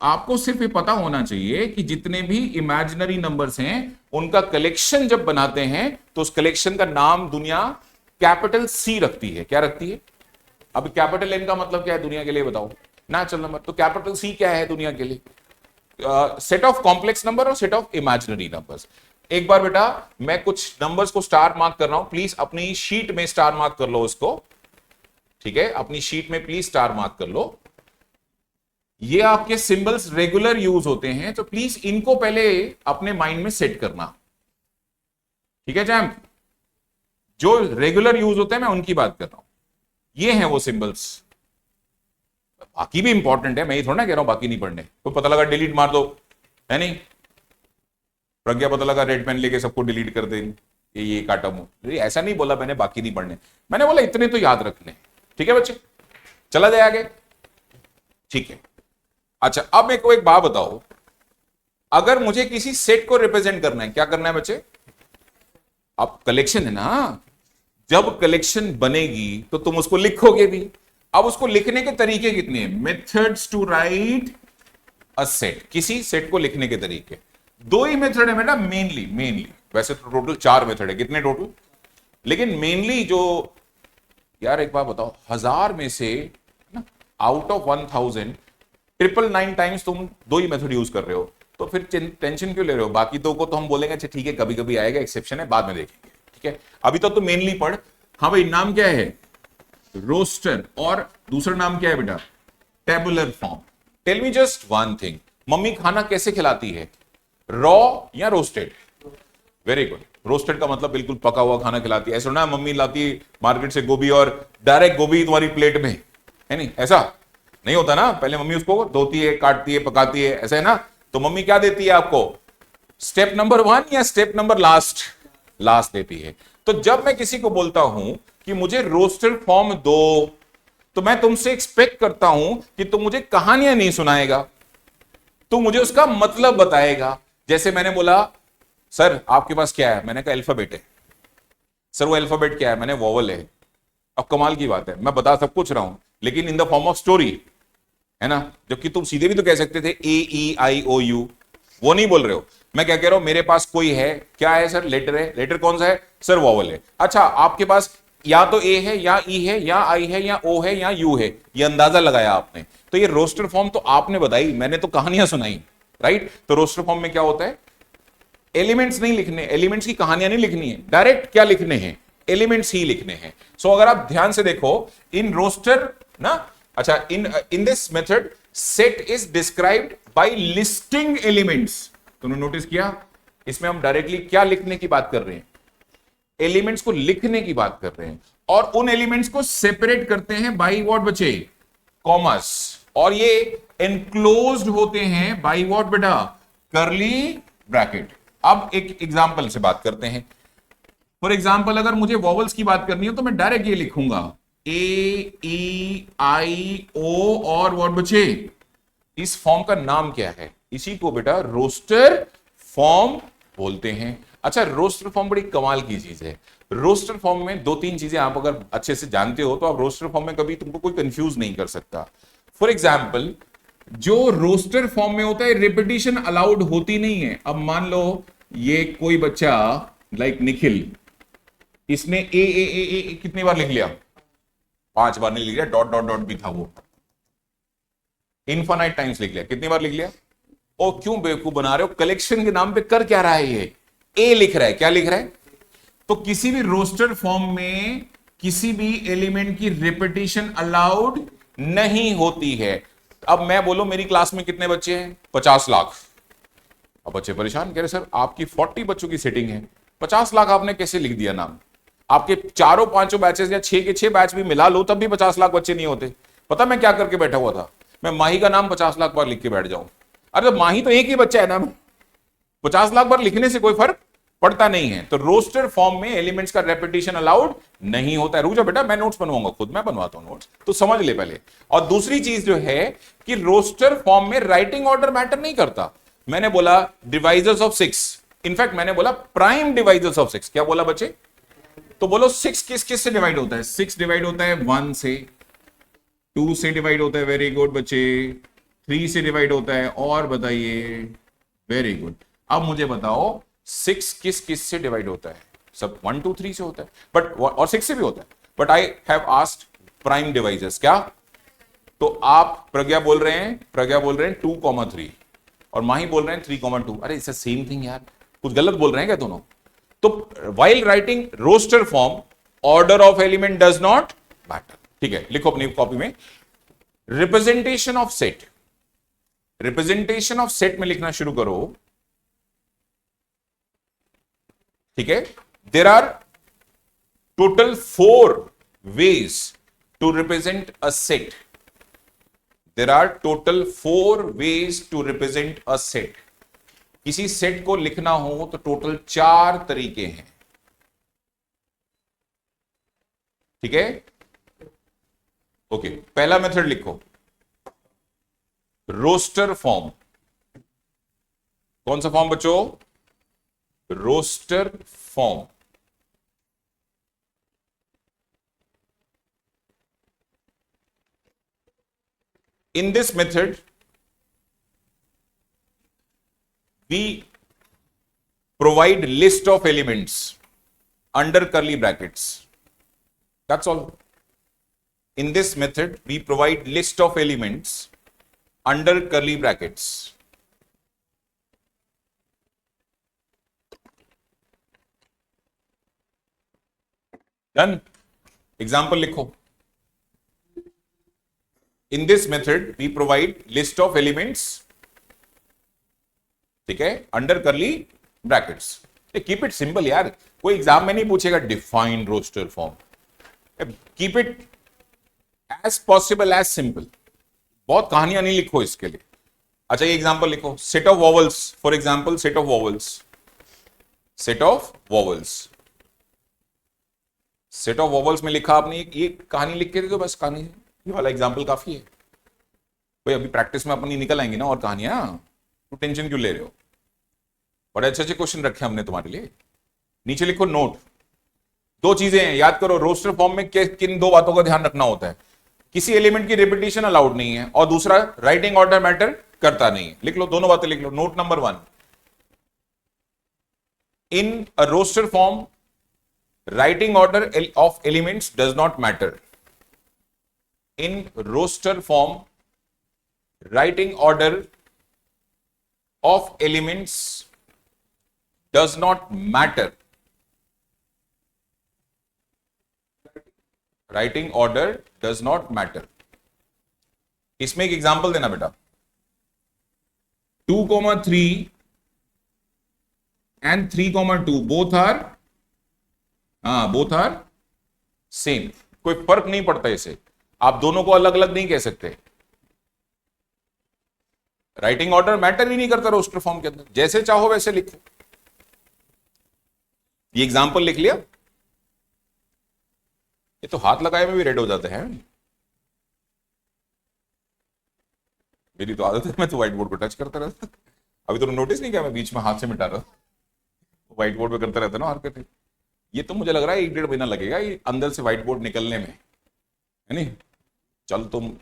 आपको सिर्फ ये पता होना चाहिए कि जितने भी इमेजिनरी नंबर्स हैं उनका कलेक्शन जब बनाते हैं तो उस कलेक्शन का नाम दुनिया कैपिटल सी रखती है। क्या रखती है? अब कैपिटल एन का मतलब क्या है दुनिया के लिए बताओ? Natural number. तो कैपिटल सी क्या है दुनिया के लिए? सेट ऑफ कॉम्प्लेक्स नंबर और सेट ऑफ इमेजिनरी नंबर्स। एक बार बेटा मैं कुछ नंबर्स को स्टार मार्क कर रहा हूं, प्लीज अपनी शीट में स्टार मार्क कर लो उसको, ठीक है? अपनी शीट में प्लीज स्टार मार्क कर लो। ये आपके सिंबल्स रेगुलर यूज होते हैं तो प्लीज इनको पहले अपने माइंड में सेट करना, ठीक है चैम्प? जो रेगुलर यूज होते हैं मैं उनकी बात कर रहा हूं। ये हैं वो सिंबल्स, बाकी भी इंपॉर्टेंट है, मैं ये थोड़ा ना कह रहा हूं बाकी नहीं पढ़ने। तो पता लगा डिलीट मार दो, है नहीं? प्रज्ञा पता लगा रेड पेन लेके सबको डिलीट कर दे, ये काटा मुंह। ऐसा नहीं बोला मैंने बाकी नहीं पढ़ने, मैंने बोला इतने तो याद रखने। ठीक है बच्चे, चला जाए आगे, ठीक है? अच्छा अब मेरे को एक बात बताओ, अगर मुझे किसी सेट को रिप्रेजेंट करना है, क्या करना है बच्चे? अब कलेक्शन है ना, जब कलेक्शन बनेगी तो तुम उसको लिखोगे भी। अब उसको लिखने के तरीके कितने हैं? Methods to write a set. किसी सेट को लिखने के तरीके दो ही मेथड है बेटा, मेनली वैसे तो टोटल 4 मेथड है। कितने टोटल? लेकिन मेनली जो, यार एक बात बताओ, 1000 में से ना, आउट ऑफ 1000 999 टाइम्स तुम 2 ही मेथड यूज कर रहे हो, तो फिर टेंशन क्यों ले रहे हो? बाकी 2 को तो हम बोलेंगे अच्छा ठीक है कभी कभी आएगा, एक्सेप्शन है, बाद में देखेंगे, ठीक है? अभी तो तुम मेनली पढ़। हाँ भाई, नाम क्या है? रोस्टर। और दूसरा नाम क्या है बेटा? Tabular form. Tell me just one thing, mummy खाना कैसे खिलाती है? रॉ या रोस्टेड? वेरी गुड, रोस्टेड का मतलब बिल्कुल पका हुआ खाना खिलाती है। ऐसा ना मम्मी लाती है मार्केट से गोभी और डायरेक्ट गोभी तुम्हारी प्लेट में, है नहीं? ऐसा नहीं होता ना, पहले मम्मी उसको धोती है, काटती है, पकाती है, ऐसा है ना? तो मम्मी क्या देती है आपको? स्टेप नंबर 1 या स्टेप नंबर लास्ट देती है। तो जब मैं किसी को बोलता हूं कि मुझे रोस्टेड फॉर्म दो, तो मैं तुमसे एक्सपेक्ट करता हूं कि तुम मुझे कहानियां नहीं सुनाएगा, तो मुझे उसका मतलब बताएगा। जैसे मैंने बोला सर आपके पास क्या है? मैंने कहा अल्फाबेट है। सर वो अल्फाबेट क्या है? मैंने वोवल है। अब कमाल की बात है, मैं बता सब कुछ रहा हूं लेकिन in the form of story, है ना? जबकि तुम सीधे भी तो कह सकते थे AEIOU, वो नहीं बोल रहे हो। मैं क्या कह रहा हूं, मेरे पास कोई है, क्या है सर? लेटर है। लेटर कौन सा है? सर वोवल है। अच्छा आपके पास या तो ए है या ई है या आई है या ओ है या यू है, ये अंदाजा लगाया आपने। तो ये रोस्टर फॉर्म तो आपने बताई, मैंने तो कहानियां सुनाई, राइट? तो रोस्टर फॉर्म में क्या होता है? एलिमेंट्स नहीं लिखने, एलिमेंट्स की कहानियां नहीं लिखनी है, डायरेक्ट क्या लिखने हैं? एलिमेंट्स ही लिखने हैं। सो अगर आप ध्यान से देखो इन रोस्टर ना, अच्छा इन this method set is described bye listing elements. तुमने नोटिस किया इसमें हम डायरेक्टली क्या लिखने की बात कर रहे हैं? एलिमेंट्स को लिखने की बात कर रहे हैं। और उन एलिमेंट्स को सेपरेट करते हैं बाय व्हाट बचे? कॉमर्स। और ये एनक्लोज्ड होते हैं बाय व्हाट बेटा? करली ब्रैकेट। अब एक एग्जांपल से बात करते हैं। फॉर एग्जांपल अगर मुझे वॉवल्स की बात करनी हो तो मैं डायरेक्ट ये लिखूंगा AEIO और व्हाट बचे? इस फॉर्म का नाम क्या है? इसी को बेटा रोस्टर फॉर्म बोलते हैं। अच्छा रोस्टर फॉर्म बड़ी कमाल की चीज है। रोस्टर फॉर्म में 2-3 चीजें आप अगर अच्छे से जानते हो तो आप रोस्टर फॉर्म में कभी तुमको कोई कंफ्यूज नहीं कर सकता। फॉर एग्जाम्पल जो रोस्टर फॉर्म में होता है रिपीटिशन अलाउड होती नहीं है। अब मान लो ये कोई बच्चा लाइक निखिल, इसने ए कितनी बार लिख लिया? 5 बार नहीं लिख लिया, डॉट डॉट डॉट भी था वो, इनफाइनाइट टाइम्स लिख लिया। कितनी बार लिख लिया? ओ क्यों बेवकूफ बना रहे हो? कलेक्शन के नाम पे कर क्या रहा है? ये ए लिख रहा है। क्या लिख रहा है? तो किसी भी रोस्टर फॉर्म में किसी भी एलिमेंट की रिपीटिशन अलाउड नहीं होती है। अब मैं बोलूं मेरी क्लास में कितने बच्चे हैं? 50 लाख। अब बच्चे परेशान, कह रहे सर आपकी 40 बच्चों की सेटिंग है, 50 लाख आपने कैसे लिख दिया नाम? आपके चारों पांचों बैचेस या 6 के 6 बैच भी मिला लो तब भी 50 लाख बच्चे नहीं होते। पता मैं क्या करके बैठा हुआ था? मैं माही का नाम 50 लाख बार लिख के बैठ जाऊं। अरे तो माही तो एक ही बच्चा है ना, 50 लाख बार लिखने से कोई फर्क पड़ता नहीं है। तो रोस्टर फॉर्म में एलिमेंट्स का रेपिटेशन अलाउड नहीं होता है। रुक जा बेटा, मैं नोट्स बनवाऊंगा, खुद मैं बनवाता हूं नोट्स, तो समझ ले पहले। और दूसरी चीज जो है कि रोस्टर फॉर्म में राइटिंग ऑर्डर मैटर नहीं करता। मैंने बोला डिवाइजर्स ऑफ 6, इनफैक्ट मैंने बोला प्राइम डिवाइजर्स ऑफ 6। क्या बोला बच्चे? तो बोलो 6 किस किस से डिवाइड होता है? 6 डिवाइड होता है 1 से, 2 से डिवाइड होता है, वेरी गुड बच्चे, 3 से डिवाइड होता है, और बताइए, वेरी गुड। अब मुझे बताओ 6 किस किस से डिवाइड होता है? सब 1 2 3 से होता है, बट और 6 से भी होता है, but I have asked prime divisors. क्या? तो आप प्रज्ञा बोल रहे हैं 2,3 और माही बोल रहे हैं 3,2। अरे इट्स सेम थिंग यार, कुछ गलत बोल रहे हैं क्या दोनों? तो while writing roster form, order of element does not matter। ठीक है, लिखो अपनी कॉपी में, representation of set, representation of set में लिखना शुरू करो। ठीक है, there are total 4 ways to represent a set। There are total 4 ways to represent a set। किसी सेट को लिखना हो तो टोटल 4 तरीके हैं। ठीक है, ओके। पहला मेथड लिखो, रोस्टर फॉर्म। कौन सा फॉर्म बच्चों? Roster form. In this method we provide list of elements under curly brackets, that's all। in this method we provide list of elements under curly brackets। done। example लिखो, in this method we provide list of elements, ठीक है, under करली brackets. Keep it simple यार, कोई exam में नहीं पूछेगा define roster form. Keep it as possible as simple, बहुत कहानियां नहीं लिखो इसके लिए। अच्छा ये एग्जांपल लिखो, set of vowels, for example set of vowels, set of vowels, set of vowels में लिखा आपने, ये कहानी लिख के दे दो बस, कहानी, ये वाला एग्जांपल काफी है भाई। अभी प्रैक्टिस में अपनी निकल आएंगी ना और कहानियां, तो टेंशन क्यों ले रहे हो? बड़े अच्छे अच्छे क्वेश्चन रखे हमने तुम्हारे लिए। नीचे लिखो नोट, 2 चीजें हैं याद करो, रोस्टर फॉर्म में किन 2 बातों का ध्यान रखना होता है? किसी एलिमेंट की रिपीटिशन अलाउड नहीं है, और दूसरा राइटिंग ऑर्डर मैटर करता नहीं है। लिख लो, दोनों बातें लिख लो। Note number 1, in a roster form writing order of elements does not matter. In roster form writing order of elements does not matter। writing order does not matter। इसमें एक एग्जांपल देना बेटा, 2,3 and 3,2 both are same। कोई फर्क नहीं पड़ता इसे, आप दोनों को अलग अलग नहीं कह सकते। राइटिंग ऑर्डर मैटर ही नहीं करता रोस्टर फॉर्म के अंदर, जैसे चाहो वैसे लिखो। ये एग्जांपल लिख लिया, ये तो हाथ लगाए में भी रेड हो जाते हैं। मेरी तो आदत है, मैं तो व्हाइट बोर्ड पर टच करता रहता। अभी तो नोटिस नहीं किया मैं बीच में हाथ से मिटा रहा, व्हाइट बोर्ड पे करता रहता ना हरकत। ये तो मुझे लग रहा है 1-1.5 महीना लगेगा ये अंदर से व्हाइट बोर्ड निकलने में, है नहीं? चल तुम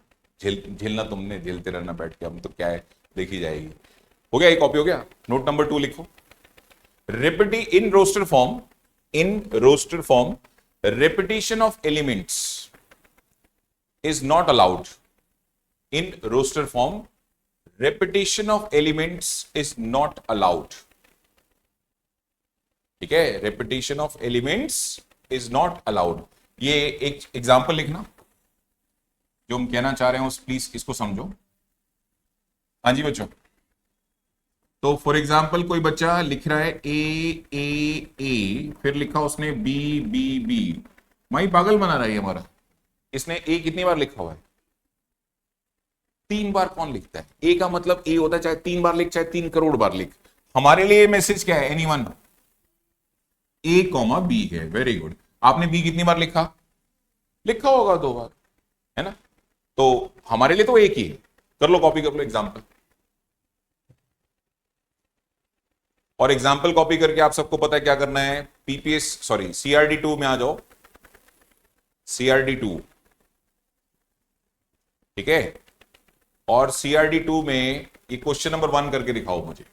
झेलना, तुमने झेलते रहना बैठ के, हम तो क्या है, देखी जाएगी। हो गया, एक कॉपी हो गया। नोट नंबर 2 लिखो, in roster form repetition of elements is not allowed। in roster form repetition of elements is not allowed। ठीक है, repetition of elements is not allowed। ये एक एग्जांपल लिखना, जो हम कहना चाह रहे हैं प्लीज इसको समझो। हाँ जी बच्चों, तो फॉर एग्जाम्पल कोई बच्चा लिख रहा है ए, फिर लिखा उसने बी बी बी, माई पागल बना रहा है हमारा। इसने ए कितनी बार लिखा हुआ है? 3 बार। कौन लिखता है? ए का मतलब ए होता है, चाहे 3 बार लिख चाहे 3 करोड़ बार लिख। हमारे लिए मैसेज क्या है? एनीवन? ए कॉमा बी है। Very good. आपने बी कितनी बार लिखा? लिखा होगा 2 बार, है ना? तो हमारे लिए तो एक ही है। कर लो, कॉपी कर लो एग्जाम्पल। और एग्जाम्पल कॉपी करके आप सबको पता है क्या करना है? पीपीएस सॉरी CRD2 में आ जाओ। CRD2, ठीक है? और CRD2 में ये क्वेश्चन नंबर 1 करके दिखाओ मुझे।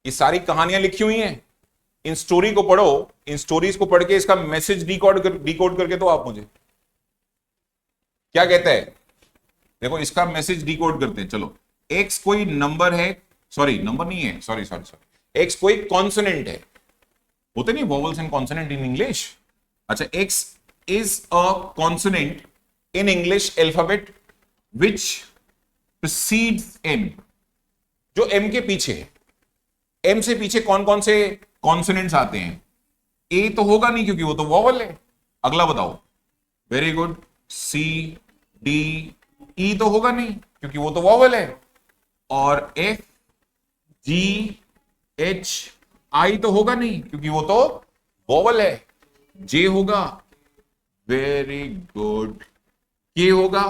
ये सारी कहानियां लिखी हुई हैं, इन स्टोरी को पढ़ो। इन स्टोरीज को पढ़ के इसका मैसेज डिकोड करके दो आप मुझे। क्या कहता है? देखो, इसका मैसेज डिकोड करते हैं। चलो, एक्स कोई नंबर है, सॉरी नंबर नहीं है, सॉरी सॉरी सॉरी, एक्स कोई कॉन्सोनेंट है। होते नहीं vowels and consonant in English? अच्छा, X is a consonant in English alphabet which precedes M. जो एम के पीछे है। एम से पीछे कौन कौन से कॉन्सोनेंट्स आते हैं? ए तो होगा नहीं क्योंकि वो तो वोवल है। अगला बताओ। Very good. C, D, E तो होगा नहीं क्योंकि वो तो वोवल है। और एफ, जी, एच, आई तो होगा नहीं क्योंकि वो तो वोवल है। जे होगा। Very good. के होगा।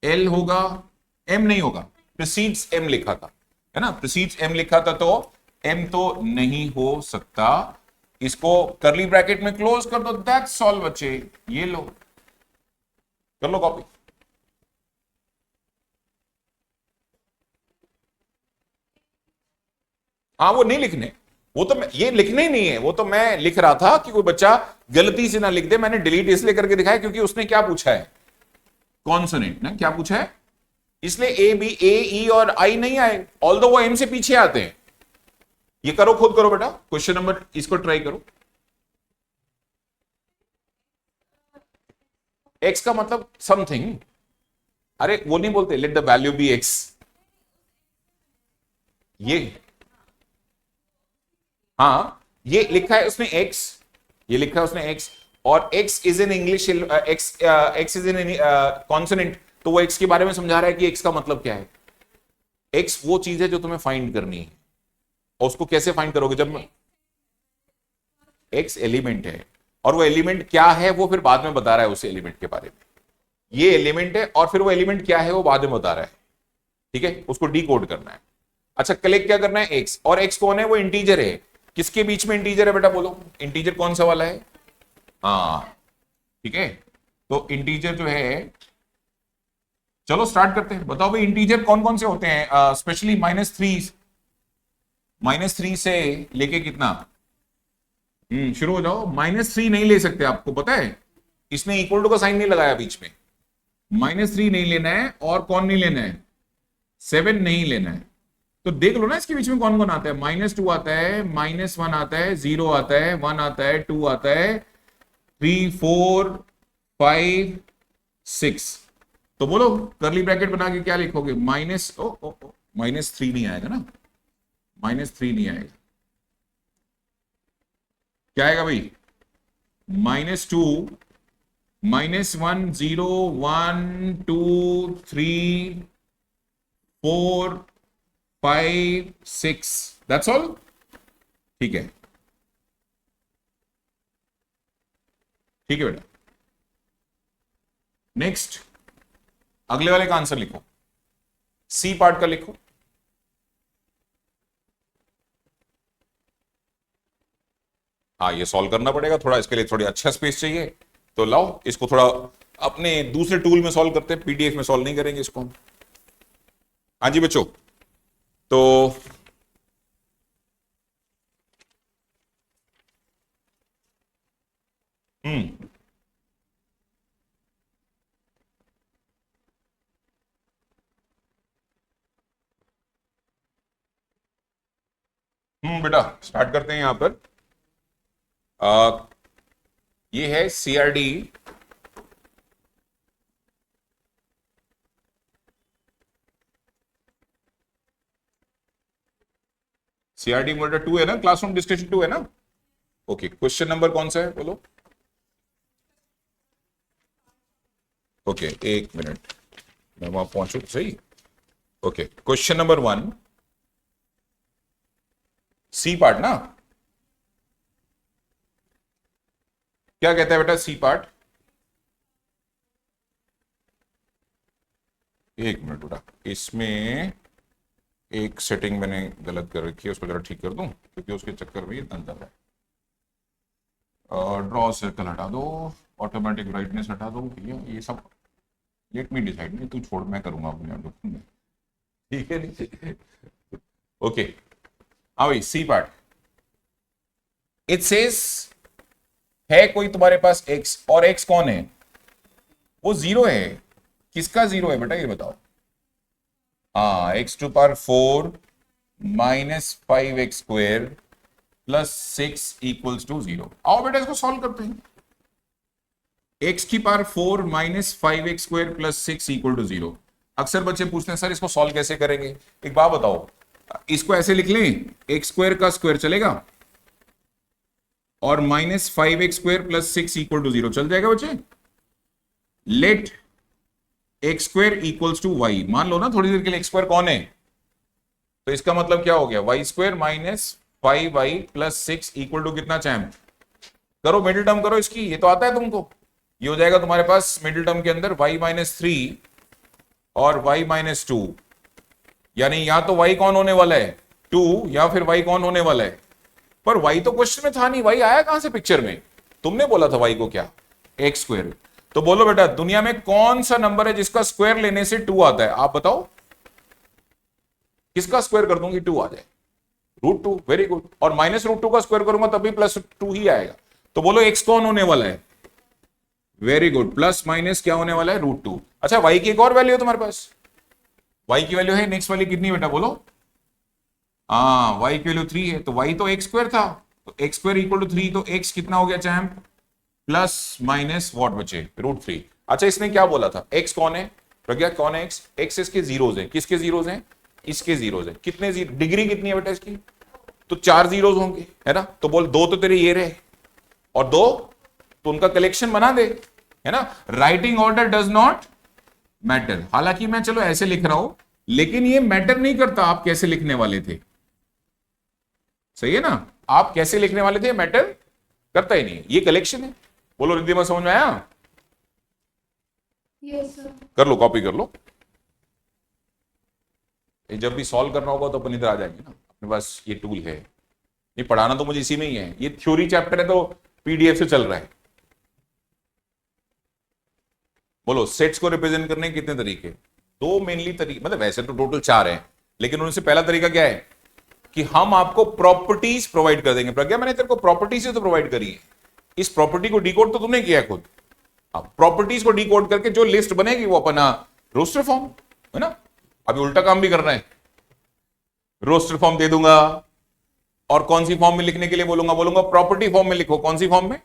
एल होगा। एम नहीं होगा। प्रीसीड्स एम लिखा था, है ना? प्रीसीड्स एम लिखा था, तो एम तो नहीं हो सकता। इसको करली ब्रैकेट में क्लोज कर दो। दैट्स ऑल बच्चे। ये लो, कर लो कॉपी। हाँ, वो नहीं लिखने, वो तो ये लिखने ही नहीं है। वो तो मैं लिख रहा था कि कोई बच्चा गलती से ना लिख दे। मैंने डिलीट इसलिए करके दिखाया क्योंकि उसने क्या पूछा है? कॉन्सोनेंट ना, क्या पूछा है? इसलिए ए बी, ए ई और आई नहीं आए, ऑल्दो वो एम से पीछे आते हैं। ये करो, खुद करो बेटा। क्वेश्चन नंबर, इसको ट्राई करो। एक्स का मतलब समथिंग। अरे वो नहीं बोलते let the value be X. ये, हाँ, ये लिखा है उसने एक्स, ये लिखा है उसने एक्स। और x is in English, x is in consonant. तो वो एक्स के बारे में समझा रहा है कि एक्स का मतलब क्या है। एक्स वो चीज है जो तुम्हें फाइंड करनी है। और उसको कैसे फाइंड करोगे? जब एक्स एलिमेंट है, और वो एलिमेंट क्या है वो फिर बाद में बता रहा है उस एलिमेंट के बारे में। ये एलिमेंट है और फिर वो एलिमेंट क्या है वो बाद में बता रहा है। ठीक है, उसको डी कोड करना है। अच्छा, कलेक्ट क्या करना है? एक्स। और एक्स कौन है? वो इंटीजर है। किसके बीच में इंटीजर है बेटा? बोलो, इंटीजर कौन सा वाला है? हाँ, ठीक है। तो इंटीजर जो है, चलो स्टार्ट करते हैं। बताओ भाई, इंटीजर कौन कौन से होते हैं? स्पेशली -3, -3 से लेके कितना? शुरू हो जाओ। -3 नहीं ले सकते, आपको पता है। इसने इक्वल टू का साइन नहीं लगाया बीच में। -3 नहीं लेना है। और कौन नहीं लेना है? 7 नहीं लेना है। तो देख लो ना इसके बीच में कौन कौन आता है। -2 आता है, -1 आता है, 0 आता है, 1 आता है, 2 आता है, 3, 4, 5, 6। तो बोलो, करली ब्रैकेट बना के क्या लिखोगे? -3 नहीं आएगा ना, -3 नहीं आएगा। क्या आएगा भाई? -2, -1, 0, 1, 2, 3, 4, 5, 6। That's all. ठीक है, ठीक है बेटा। नेक्स्ट, अगले वाले का आंसर लिखो। सी पार्ट का लिखो। हाँ, ये सॉल्व करना पड़ेगा थोड़ा, इसके लिए थोड़ी अच्छा स्पेस चाहिए। तो लाओ इसको थोड़ा अपने दूसरे टूल में सॉल्व करते हैं, पीडीएफ में सॉल्व नहीं करेंगे इसको हम। हाँ जी बच्चों, तो बेटा स्टार्ट करते हैं यहां पर। ये है CRD CRT मॉनिटर 2 है ना, क्लासरूम डिस्कशन 2 है ना। ओके, क्वेश्चन नंबर कौन सा है बोलो। ओके, एक मिनट मैं वहां पहुंचू सही। Okay, question number 1 C part ना, क्या कहता है बेटा सी पार्ट। एक मिनट बेटा, इसमें एक सेटिंग मैंने गलत कर रखी है, उसको जरा ठीक कर दूं क्योंकि उसके चक्कर में ये तंग कर रहा है। ड्रॉ सर्कल हटा दो, ऑटोमेटिक ब्राइटनेस हटा दो, ये सब लेट मी डिसाइड, नहीं तू छोड़, मैं करूंगा अपने आप में, ठीक है नहीं। ओके, हाँ भाई सी पार्ट, इट सेज है कोई तुम्हारे पास x, और x कौन है, वो 0 है। किसका 0 है बेटा ये बताओ। हाँ, x⁴ minus 5x² plus 6 equals to 0। आओ बेटा इसको सॉल्व करते हैं। x⁴ minus 5x² plus 6 equal to 0। अक्सर बच्चे पूछते हैं सर इसको सॉल्व कैसे करेंगे। एक बात बताओ, इसको ऐसे लिख लें, x² का स्क्वायर चलेगा और minus 5x² plus 6 equal to 0 चल जाएगा बच्चे। Late x² equals to y, मान लो ना थोड़ी देर के लिए x² कौन है, तो इसका मतलब क्या हो गया, y² minus 5y plus 6 equal to कितना चैम्प, करो मिडिल टर्म करो इसकी, ये तो आता है तुमको। ये हो जाएगा तुम्हारे पास मिडिल टर्म के अंदर y माइनस 3 और y माइनस 2, यानी या तो y कौन होने वाला है 2 या फिर y कौन होने वाला है, पर y तो क्वेश्चन में था नहीं, y आया कहां से पिक्चर में, तुमने बोला था y को क्या, x²। तो बोलो बेटा दुनिया में कौन सा नंबर है जिसका स्क्वायर लेने से 2 आता है, आप बताओ। किसका स्क्वायर कर दूंगी 2 आ जाए, √2, वेरी गुड। और माइनस √2 का स्क्वायर करूंगा तभी प्लस 2 ही आएगा। तो बोलो x कौन होने वाला है, वेरी गुड, प्लस माइनस क्या होने वाला है √2। अच्छा, y की एक और वैल्यू है तुम्हारे पास, y की वैल्यू है नेक्स्ट वाली कितनी बेटा बोलो। हाँ, y की वैल्यू 3 है, तो y तो x² था, तो x² इक्वल टू 3, तो x कितना हो गया चैम्प, प्लस माइनस वॉट बचे √3। अच्छा, इसने क्या बोला था, x कौन है प्रज्ञा, कौन है x, x इसके जीरोज हैं, किसके जीरोज हैं, इसके जीरोज हैं। कितने जीरो, डिग्री कितनी है बेटा इसकी, तो 4 जीरोज होंगे है ना। तो बोल 2 तो तेरे ये रहे और 2 तो उनका कलेक्शन बना दे, है ना। Writing order does not matter, हालांकि मैं चलो ऐसे लिख रहा हूं, लेकिन ये मैटर नहीं करता आप कैसे लिखने वाले थे, सही है ना, आप कैसे लिखने वाले थे मैटर करता ही नहीं, ये कलेक्शन है। बोलो रिद्धिमा समझ में आया,
यस सर।
कर लो कॉपी कर लो, ये जब भी सॉल्व करना होगा तो अपन इधर आ जाएंगे ना, अपने पास ये टूल है। ये पढ़ाना तो मुझे इसी में ही है, ये थ्योरी चैप्टर है तो पीडीएफ से चल रहा है। बोलो सेट्स को रिप्रेजेंट करने के कितने तरीके, 2 मेनली तरीके, मतलब वैसे तो टोटल 4 हैं, लेकिन उनसे पहला तरीका क्या है कि हम आपको प्रॉपर्टीज प्रोवाइड कर देंगे। प्रज्ञा मैंने तेरे को प्रॉपर्टीज तो प्रोवाइड करी है, इस प्रॉपर्टी को डिकोड तो तूने किया है खुद। प्रॉपर्टीज को डिकोड करके जो लिस्ट बनेगी वो अपना रोस्टर फॉर्म है ना। अभी उल्टा काम भी करना है, रोस्टर फॉर्म दे दूंगा और कौन सी फॉर्म में लिखने के लिए बोलूंगा, बोलूंगा प्रॉपर्टी फॉर्म में लिखो। कौन सी फॉर्म में,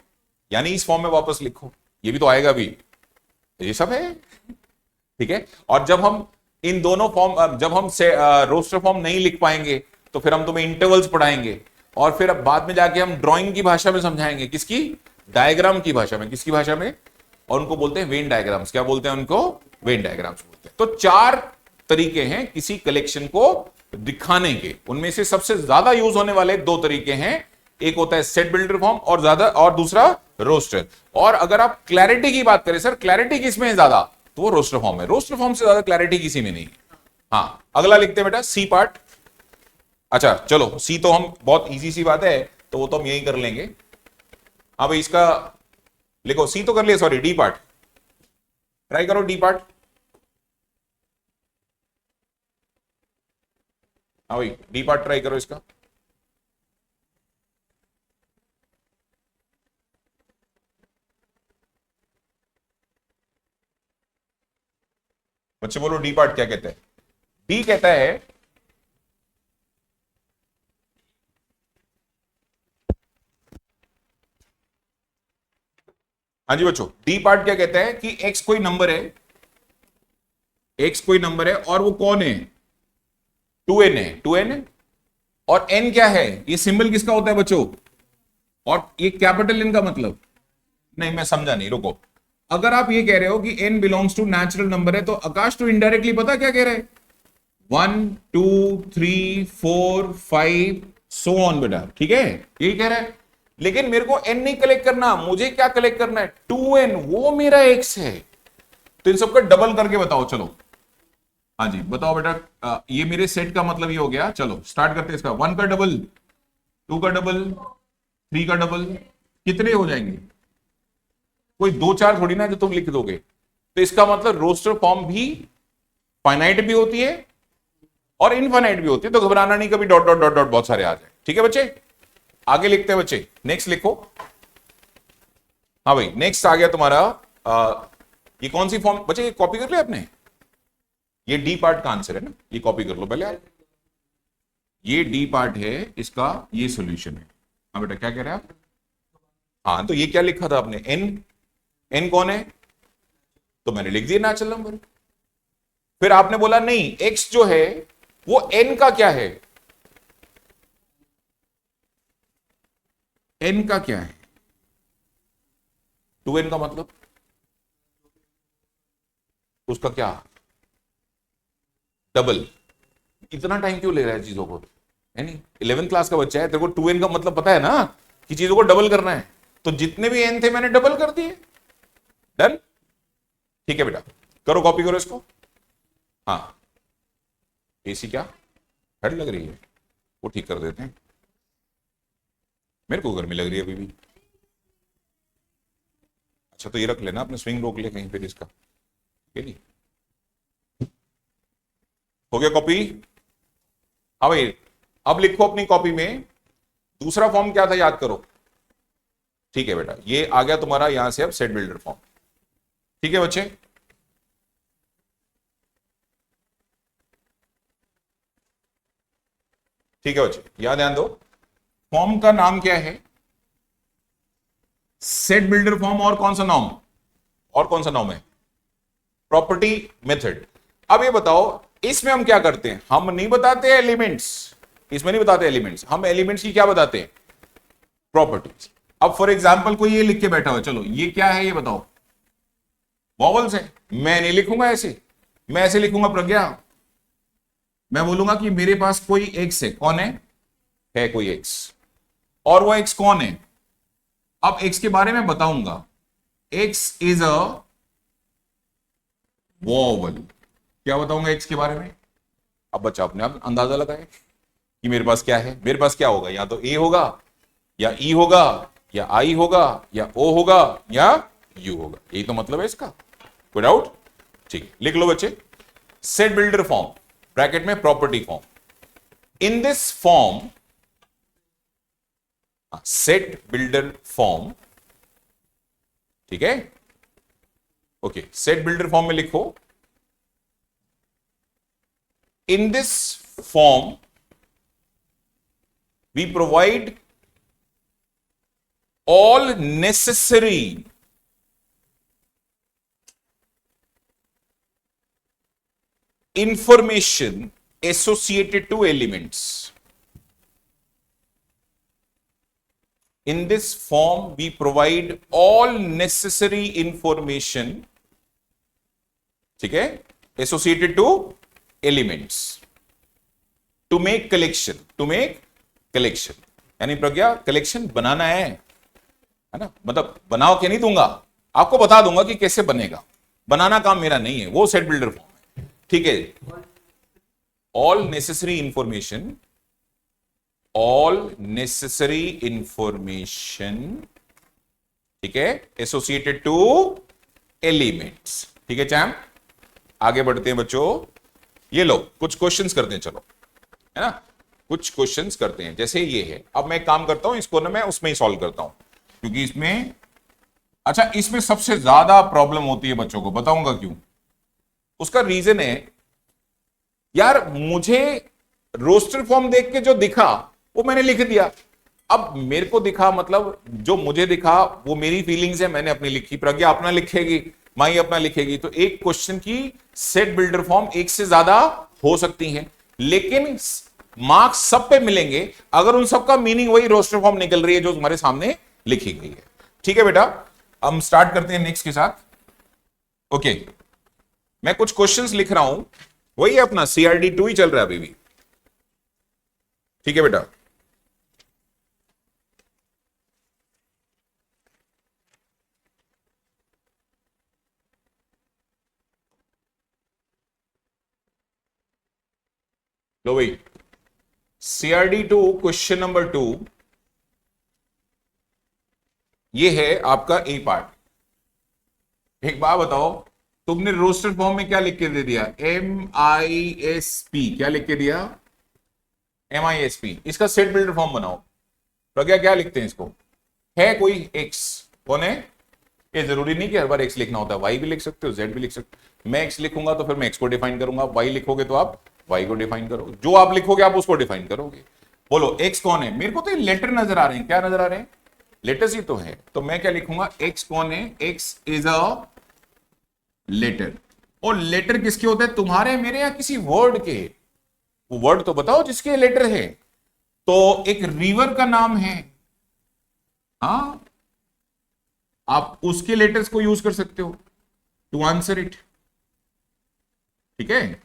यानी इस फॉर्म में वापस लिखो, ये भी तो आएगा भी, ये सब है, ठीक है। और जब हम इन दोनों फॉर्म, जब हम रोस्टर फॉर्म नहीं लिख पाएंगे तो फिर हम तुम्हें इंटरवल्स पढ़ाएंगे और फिर अब बाद में जाके हम ड्राइंग की भाषा में समझाएंगे, किसकी, डायग्राम की भाषा में, किसकी भाषा में, और उनको बोलते हैं वेन डायग्राम्स। क्या बोलते हैं उनको, वेन डायग्राम्स बोलते हैं। तो 4 तरीके हैं किसी कलेक्शन को दिखाने के, उनमें से सबसे ज्यादा यूज होने वाले 2 तरीके हैं, एक होता है सेट बिल्डर फॉर्म और दूसरा रोस्टर। और अगर आप क्लैरिटी की बात करें, सर क्लैरिटी किसमें है ज्यादा, तो वो रोस्टर फॉर्म है, रोस्टर फॉर्म से ज्यादा क्लैरिटी किसी में नहीं है। हाँ, अगला लिखते हैं बेटा सी पार्ट। अच्छा चलो, सी तो हम बहुत इजी सी बात है, तो वो तो हम यही कर लेंगे। हाँ भाई, इसका लिखो, सी तो कर लिया, सॉरी डी पार्ट ट्राई करो, डी पार्ट। हाँ भाई, डी पार्ट ट्राई करो इसका। बच्चे बोलो डी पार्ट क्या कहता है। डी कहता है हाँ जी बच्चों, डी पार्ट क्या कहता है कि एक्स कोई नंबर है, एक्स कोई नंबर है और वो कौन है, 2n है, 2n है, और एन क्या है, ये सिंबल किसका होता है बच्चों, और ये कैपिटल एन का मतलब, नहीं मैं समझा नहीं, रुको। अगर आप ये कह रहे हो कि n belongs to natural number है, तो आकाश तो इनडायरेक्टली पता क्या कह रहे हैं, 1 2 3 4 5 सो ऑन बेटा, ठीक है, यही कह रहा है। लेकिन मेरे को n नहीं कलेक्ट करना, मुझे क्या कलेक्ट करना है, 2n, वो मेरा x है। तो इन सबका डबल करके बताओ, चलो। हाँ जी बताओ बेटा, ये मेरे सेट का मतलब ये हो गया। चलो स्टार्ट करते हैं इसका। 1 का डबल, 2 का डबल, 3 का डबल, कितने हो जाएंगे, कोई 2-4 थोड़ी ना जो तुम लिख दोगे। तो इसका मतलब रोस्टर फॉर्म भी फाइनाइट भी होती है और इनफाइनाइट भी होती है, तो घबराना नहीं, कभी डॉट डॉट डॉट डॉट बहुत सारे आ जाए। ठीक है बच्चे, आगे लिखते हैं बच्चे, नेक्स्ट लिखो। हाँ भाई नेक्स्ट आ गया तुम्हारा, ये कौन सी फॉर्म बच्चे, ये कॉपी कर लिया आपने, ये डी पार्ट का आंसर है ना, ये कॉपी कर लो पहले आप। ये डी पार्ट है इसका, ये सॉल्यूशन है। हाँ बेटा क्या कह रहे हैं आप, हाँ तो ये क्या लिखा था आपने, एन, एन कौन है, तो मैंने लिख दिया नेचुरल नंबर। फिर आपने बोला नहीं, एक्स जो है वो एन का क्या है, एन का क्या है, 2n का मतलब उसका क्या, डबल। इतना टाइम क्यों ले रहा है चीजों को, है नहीं, 11th क्लास का बच्चा है, तेरे को 2n का मतलब पता है ना, कि चीजों को डबल करना है। तो जितने भी n थे मैंने डबल कर दिए, डन। ठीक है बेटा, करो कॉपी करो इसको। हाँ एसी क्या हेड लग रही है, वो ठीक कर देते हैं, मेरे को गर्मी लग रही है अभी भी। अच्छा तो ये रख लेना, अपने स्विंग रोक ले कहीं पे इसका, ठीक है नहीं, हो गया कॉपी। हाँ भाई अब लिखो अपनी कॉपी में, दूसरा फॉर्म क्या था याद करो। ठीक है बेटा, ये आ गया तुम्हारा यहां से अब सेट बिल्डर फॉर्म। ठीक है बच्चे, ठीक है बच्चे, याद ध्यान दो, फॉर्म का नाम क्या है, सेट बिल्डर फॉर्म, और कौन सा नाम, और कौन सा नाम है, प्रॉपर्टी मेथड। अब ये बताओ इसमें हम क्या करते हैं, हम नहीं बताते एलिमेंट्स, इसमें नहीं बताते एलिमेंट्स, हम एलिमेंट्स की क्या बताते हैं, प्रॉपर्टीज। अब फॉर एग्जांपल कोई ये लिख के बैठा हुआ, चलो ये क्या है ये बताओ, वॉवल्स है, मैं नहीं लिखूंगा ऐसे, मैं ऐसे लिखूंगा प्रज्ञा, मैं बोलूंगा कि मेरे पास कोई एक्स है, कौन है कोई एक्स, और वो एक्स कौन है, अब एक्स के बारे में बताऊंगा, एक्स इज अ वॉवल। क्या बताऊंगा एक्स के बारे में, अब बच्चा अपने आप अंदाजा लगाए कि मेरे पास क्या है, मेरे पास क्या होगा, या तो ए होगा, या ई होगा, या आई होगा, या ओ होगा, या यू होगा, यही तो मतलब है इसका, कोई डाउट। ठीक, लिख लो बच्चे, सेट बिल्डर फॉर्म ब्रैकेट में property form, in this form, set builder form, ठीक है, ओके, सेट बिल्डर फॉर्म में लिखो, in this form we provide all necessary information associated to elements. In this form we provide all necessary information, ठीक है, associated to elements to make collection, यानी प्रज्ञा collection बनाना है ना, मतलब बनाओ के नहीं दूंगा, आपको बता दूंगा कि कैसे बनेगा, बनाना काम मेरा नहीं है, वो सेट बिल्डर फॉर्म है। ठीक है, ऑल नेसेसरी इंफॉर्मेशन, ठीक है, एसोसिएटेड टू एलिमेंट्स। ठीक है चैम, आगे बढ़ते हैं बच्चों, ये लो कुछ क्वेश्चंस करते हैं, चलो है ना, कुछ क्वेश्चंस करते हैं, जैसे ये है। अब मैं एक काम करता हूं, इसको ना मैं उसमें ही सॉल्व करता हूं, क्योंकि इसमें, अच्छा इसमें सबसे ज्यादा प्रॉब्लम होती है बच्चों को, बताऊंगा क्यों। उसका रीजन है यार, मुझे रोस्टर फॉर्म देख के जो दिखा वो मैंने लिख दिया, अब मेरे को दिखा मतलब जो मुझे दिखा वो मेरी फीलिंग्स है, मैंने अपनी लिखी, प्रज्ञा अपना लिखेगी, माई अपना लिखेगी, तो एक क्वेश्चन की सेट बिल्डर फॉर्म एक से ज्यादा हो सकती है, लेकिन मार्क्स सब पे मिलेंगे अगर उन सबका मीनिंग वही रोस्टर फॉर्म निकल रही है जो तुम्हारे सामने लिखी गई है। ठीक है बेटा, हम स्टार्ट करते हैं नेक्स्ट के साथ। ओके, मैं कुछ क्वेश्चंस लिख रहा हूं, वही अपना सीआरडी 2 ही चल रहा है अभी भी। ठीक है बेटा, लो भाई, सीआरडी 2 क्वेश्चन नंबर 2, ये है आपका ए पार्ट। एक बात बताओ, तुमने रोस्टर फॉर्म में क्या लिख के दे दिया? MISP, क्या लिख के दिया? MISP। इसका सेट बिल्डर फॉर्म बनाओ। प्रज्ञा क्या लिखते हैं इसको? है कोई एक्स? कौन है? ये जरूरी नहीं कि हर बार एक्स लिखना होता है, वाई भी लिख सकते हो, जेड भी लिख सकते हो। मैं एक्स लिखूंगा तो फिर मैं एक्स को डिफाइन करूंगा, वाई लिखोगे तो आप वाई को डिफाइन करोगे, जो आप लिखोगे आप उसको डिफाइन करोगे। बोलो एक्स कौन है? मेरे को तो ये लेटर नजर आ रहे हैं। क्या नजर आ रहे हैं? लेटर्स ही तो है। तो मैं क्या लिखूंगा? एक्स कौन है? X is a letter. और लेटर किसके होते हैं? तुम्हारे, मेरे, या किसी वर्ड के? वो वर्ड तो बताओ जिसके लेटर है। तो एक रिवर का नाम है, हाँ, आप उसके लेटर्स को यूज कर सकते हो टू आंसर इट। ठीक है,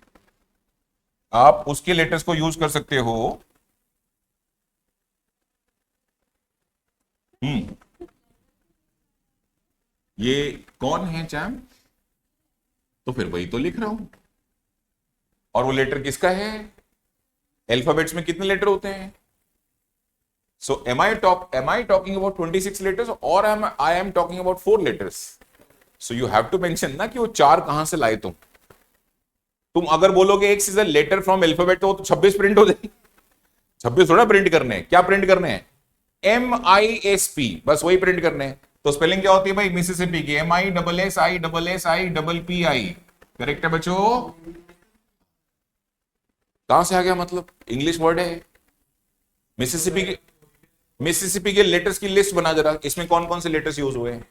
आप उसके लेटर्स को यूज कर सकते हो। ये कौन है चैम? तो फिर वही तो लिख रहा हूं। और वो लेटर किसका है? अल्फाबेट्स में कितने लेटर होते हैं? So am I talking about 26 letters or I am talking about 4 letters? So you have to mention ना कि वो 4 कहां से लाए तुम अगर बोलोगे X is a letter from alphabet तो 26 प्रिंट हो जाएगी। 26 थोड़ा प्रिंट करने हैं। क्या प्रिंट करने हैं? MISP, बस वही प्रिंट करने हैं। तो स्पेलिंग क्या होती है भाई? मिसिसिपी की MISSISSIPPI। करेक्ट है बच्चों? कहां से आ गया? मतलब इंग्लिश वर्ड है। मिसिसिपी के लेटर्स की लिस्ट बना जरा, इसमें कौन कौन से लेटर्स यूज हुए हैं?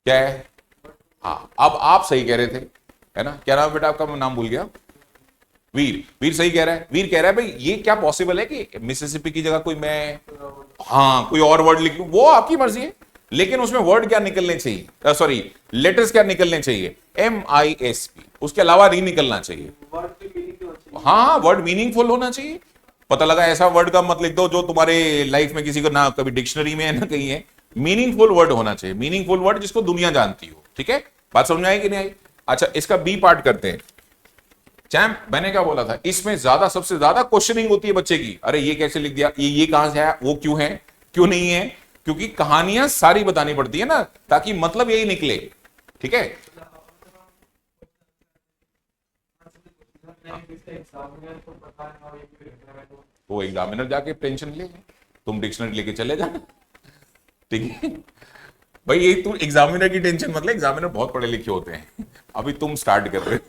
क्या है? हाँ, अब आप सही कह रहे थे, है ना? क्या नाम बेटा आपका? मैं नाम भूल गया। वीर। वीर सही कह रहा है। वीर कह रहा है भाई ये क्या पॉसिबल है कि मिसिसिपी की जगह कोई मैं, हाँ, कोई और वर्ड लिख लूं? वो आपकी मर्जी है, लेकिन उसमें वर्ड क्या निकलने चाहिए? सॉरी, लेटर्स क्या निकलने चाहिए? MISP। उसके अलावा नहीं निकलना चाहिए। हाँ, वर्ड मीनिंगफुल होना चाहिए। पता लगा ऐसा वर्ड का मत लिख दो जो तुम्हारे लाइफ में किसी को ना कभी डिक्शनरी में है ना कहीं है। मीनिंगफुल वर्ड होना चाहिए, मीनिंगफुल वर्ड जिसको दुनिया जानती हो। ठीक है, बात समझ में आई कि नहीं आई? अच्छा, इसका बी पार्ट करते हैं। चैम्प, मैंने क्या बोला था? इसमें सबसे ज्यादा क्वेश्चनिंग होती है बच्चे की। अरे ये कैसे लिख दिया, ये कहां से है, वो क्यों है, क्यों नहीं है? क्योंकि कहानियां सारी बतानी पड़ती है ना, ताकि मतलब यही निकले। ठीक है, वो एग्जामिनर जाके टेंशन ले, तुम डिक्शनरी लेके चले जाना। ठीक है भाई, ये तू एग्जामिनर की टेंशन मतलब, एग्जामिनर बहुत पढ़े लिखे होते हैं, अभी तुम स्टार्ट कर रहे हो।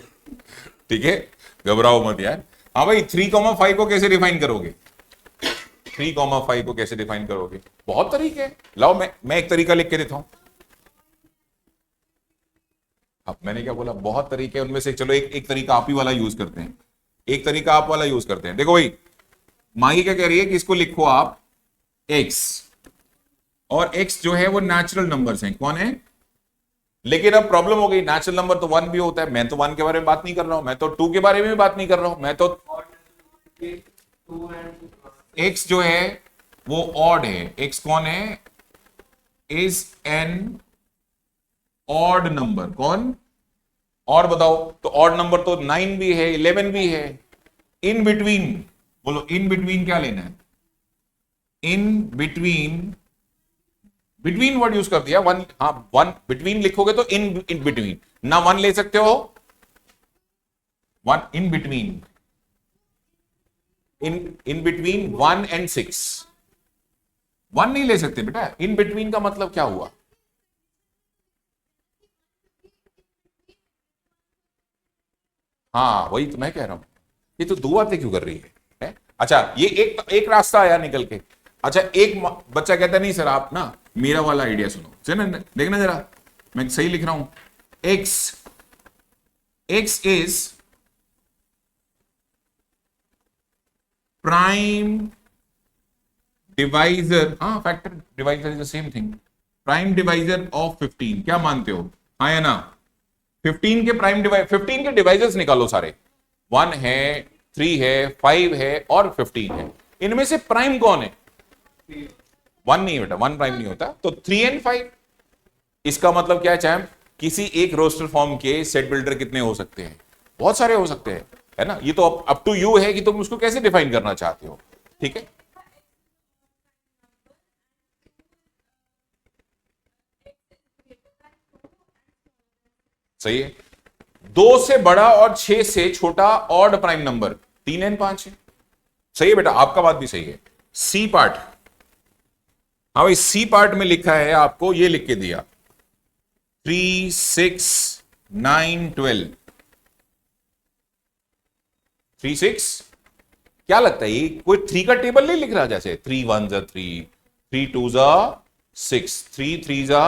ठीक है, घबराओ मत यार। हाँ भाई, 3,5 को कैसे डिफाइन करोगे? 3,5 को कैसे डिफाइन करोगे? बहुत तरीके हैं। लाओ मैं एक तरीका लिख के देता हूं। अब मैंने क्या बोला? बहुत तरीके, उनमें से चलो एक तरीका आप ही वाला यूज करते हैं। एक तरीका आप वाला यूज करते हैं। देखो भाई, माही क्या कह रही है कि इसको लिखो आप x, और x जो है वो नेचुरल नंबर्स हैं। कौन है? लेकिन अब प्रॉब्लम हो गई, नेचुरल नंबर तो 1 भी होता है। मैं तो 1 के बारे में बात नहीं कर रहा हूं, मैं तो 2 के बारे में भी बात नहीं कर रहा हूं। मैं तो x जो है वो ऑड है। x कौन है? Is an odd number. कौन? और बताओ तो ऑड नंबर तो 9 भी है, 11 भी है। इन बिटवीन, बोलो इन बिटवीन क्या लेना है? In between, between word use कर दिया। 1, हाँ, 1 बिटवीन लिखोगे तो इन बिटवीन ना 1 ले सकते हो। 1 in between, in between 1 and 6। 1 नहीं ले सकते बेटा। इन बिटवीन का मतलब क्या हुआ? हाँ, वही तो मैं कह रहा हूं। ये तो दो बातें क्यों कर रही है? अच्छा, ये एक रास्ता आया निकल के। अच्छा, एक बच्चा कहता नहीं सर आप ना मेरा वाला आइडिया सुनो। चलो देखना जरा, मैं सही लिख रहा हूं। x इज प्राइम डिवाइजर, हाँ factor divisor is the same thing, prime divisor of 15, क्या मानते हो, हाँ या ना? 15 के प्राइम डिवाइज, 15 के डिवाइजर्स निकालो सारे, 1 है, 3 है, 5 है और 15 है, इनमें से प्राइम कौन है? 1 नहीं बेटा, 1 प्राइम नहीं होता, तो 3 एंड 5। इसका मतलब क्या है चैम्प, किसी एक रोस्टर फॉर्म के सेट बिल्डर कितने हो सकते हैं? बहुत सारे हो सकते हैं, है ना? ये तो अप टू यू है कि तुम उसको कैसे डिफाइन करना चाहते हो, ठीक है? सही है। 2 से बड़ा और 6 से छोटा ऑड प्राइम नंबर 3 एंड 5 है। सही है बेटा, आपका बात भी सही है। सी पार्ट, हाँ भाई सी पार्ट में लिखा है, आपको ये लिख के दिया 3, 6, 9, 12, 3, 6, क्या लगता है ये कोई 3 का टेबल नहीं लिख रहा? जैसे 3 1 जा 3, 3 2 जा 6, 3 3 जा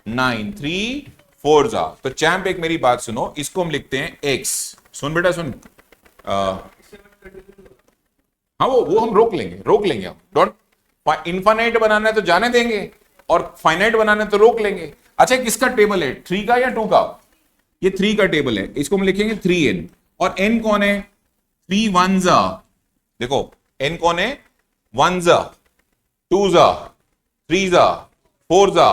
9, 3 4 जा। तो चैंप एक मेरी बात सुनो, इसको हम लिखते हैं x। सुन बेटा सुन, हाँ वो हम रोक लेंगे हम, डोंट, इनफाइनाइट बनाना है तो जाने देंगे और फाइनाइट बनाना है तो रोक लेंगे। अच्छा किसका टेबल है, 3 का या 2 का? ये 3 का टेबल है, इसको हम लिखेंगे 3n। और n कौन है? 3 1 जा, देखो n कौन है? 1 जा, 2 जा, 3 जा, 4 जा,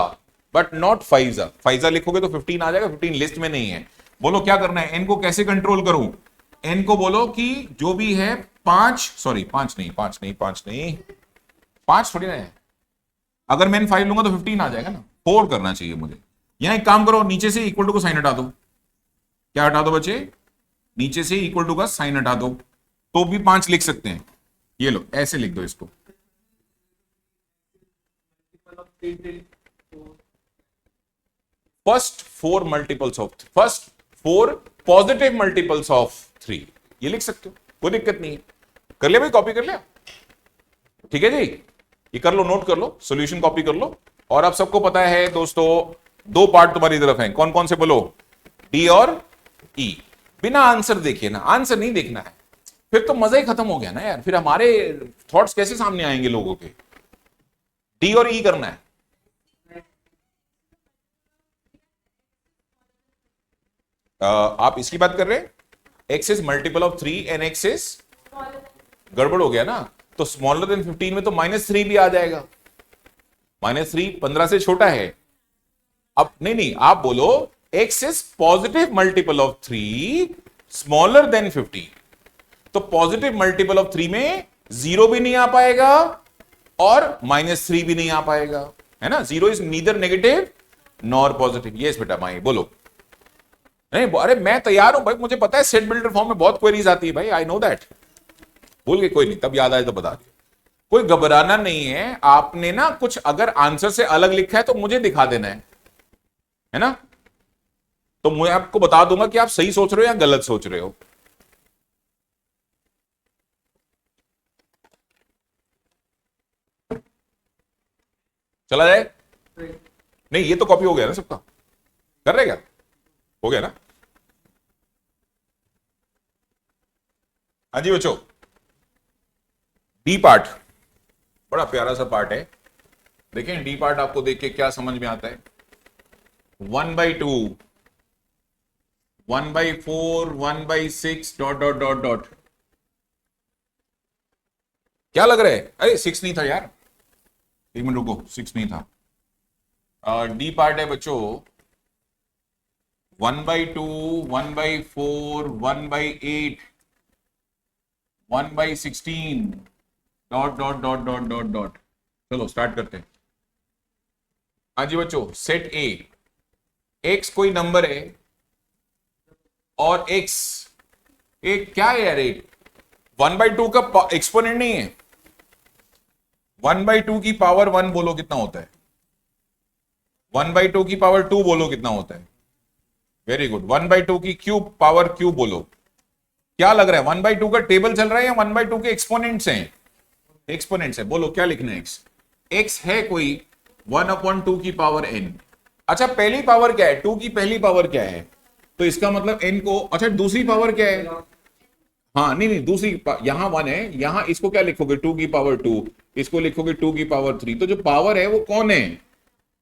बट नॉट 5 जा। 5 जा लिखोगे तो 15 आ जाएगा, 15 लिस्ट में नहीं है। बोलो क्या करना है, n को कैसे कंट्रोल करूं? n को बोलो कि जो भी है 5 थोड़ी ना है, अगर मैं 5 लूंगा तो 15 आ जाएगा ना, 4 करना चाहिए मुझे। यहां एक काम करो, नीचे से इक्वल टू को साइन हटा दो। क्या हटा दो बच्चे? नीचे से इक्वल टू का साइन हटा दो, तो भी 5 लिख सकते हैं। ये लो ऐसे लिख दो इसको, first 4 multiples of, first 4 positive multiples of 3, ये लिख सकते हो, कोई दिक्कत नहीं है। कर लिया भाई, कॉपी कर लिया? ठीक है जी, ये कर लो, नोट कर लो, सॉल्यूशन कॉपी कर लो। और आप सबको पता है दोस्तों, 2 पार्ट तुम्हारी तरफ हैं, कौन कौन से बोलो? डी और ई। बिना आंसर देखिए ना, आंसर नहीं देखना है, फिर तो मजा ही खत्म हो गया ना यार, फिर हमारे थॉट्स कैसे सामने आएंगे लोगों के? डी और ई करना है। आप इसकी बात कर रहे हैं, x is multiple of 3 and x is, गड़बड़ हो गया ना, तो स्मॉलर देन 15 में तो -3 भी आ जाएगा। -3 15 से छोटा है। अब नहीं, आप बोलो x is positive multiple of 3 smaller than 15, तो पॉजिटिव मल्टीपल ऑफ 3 में 0 भी नहीं आ पाएगा और -3 भी नहीं आ पाएगा, है ना? 0 is neither negative nor positive. Yes बेटा माई बोलो। नहीं अरे मैं तैयार हूं भाई, मुझे पता है सेट बिल्डर फॉर्म में बहुत क्वेरीज आती है भाई, आई नो दैट। भूल गए? कोई नहीं, तब याद आए तो बता दिया, कोई घबराना नहीं है। आपने ना कुछ अगर आंसर से अलग लिखा है तो मुझे दिखा देना है ना? तो मैं आपको बता दूंगा कि आप सही सोच रहे हो या गलत सोच रहे हो। चला जाए? नहीं ये तो कॉपी हो गया ना सबका, कर रहे क्या? हो गया ना? हाँ जी बच्चों, डी पार्ट बड़ा प्यारा सा पार्ट है। देखें डी पार्ट आपको देख के क्या समझ में आता है? 1/2, 1/4, 1/6 डॉट डॉट डॉट डॉट। क्या लग रहा है? अरे 6 नहीं था यार, एक मिनट रुको, 6 नहीं था। डी पार्ट है बच्चों 1/2, 1/4, 1/8, 1/16 dot dot dot dot dot dot. चलो स्टार्ट करते हैं। हाँ जी बच्चों, सेट ए, एक्स कोई नंबर है और एक्स एक क्या है यार? 1/2 का एक्सपोनेंट नहीं है। 1/2 की पावर 1 बोलो कितना होता है? 1/2 की पावर 2 बोलो कितना होता है? Very good. 1/2 की क्यूब पावर क्यूब बोलो। क्या लग रहा है? 1/2 का टेबल चल रहा है या 1/2 के एक्सपोनेंट्स हैं? एक्सपोनेंट्स है। बोलो क्या लिखना है? एक्स, एक्स है कोई 1/2 की पावर n। अच्छा पहली पावर क्या है? 2 की पहली पावर क्या है? तो इसका मतलब n को, अच्छा दूसरी पावर क्या है? हाँ नहीं नहीं, यहां 1 है, यहां इसको क्या लिखोगे 2 की पावर 2, इसको लिखोगे 2 की पावर 3। तो जो पावर है वो कौन है,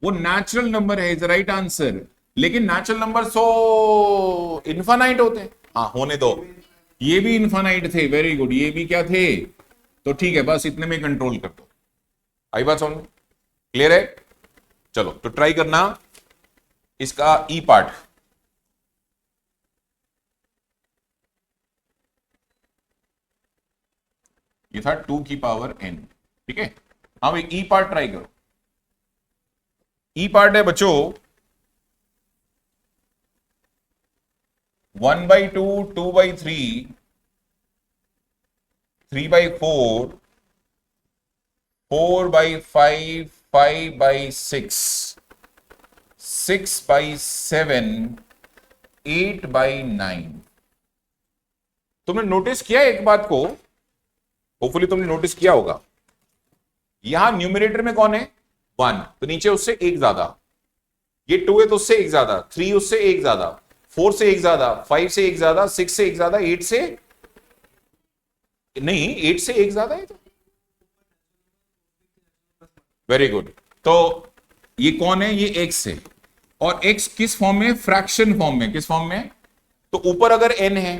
वो नेचुरल नंबर है, इज राइट आंसर। लेकिन नेचुरल नंबर सो इन्फानाइट होते हैं, हाँ होने दो, ये भी इन्फानाइट थे, वेरी गुड, ये भी क्या थे, तो ठीक है, बस इतने में कंट्रोल कर दो। आई बात समझ, क्लियर है। चलो तो ट्राई करना इसका ई पार्ट। ये था 2 की पावर n, ठीक है। हाँ भाई ई पार्ट ट्राई करो। ई पार्ट है बच्चों 1/2, 2/3, 3/4, 4/5, 5/6, 6/7, 8/9। तुमने नोटिस किया एक बात को, होपफुली तुमने नोटिस किया होगा, यहां न्यूमरेटर में कौन है 1, तो नीचे उससे एक ज्यादा, ये 2 है तो उससे एक ज्यादा, 3 उससे एक ज्यादा, 4 से एक ज्यादा, 5 से एक ज्यादा, 6 से एक ज्यादा, 8 से नहीं, 8 से एक ज्यादा है। तो वेरी गुड, तो ये कौन है, ये x है, और x किस फॉर्म में, फ्रैक्शन फॉर्म में, किस फॉर्म में, तो ऊपर अगर n है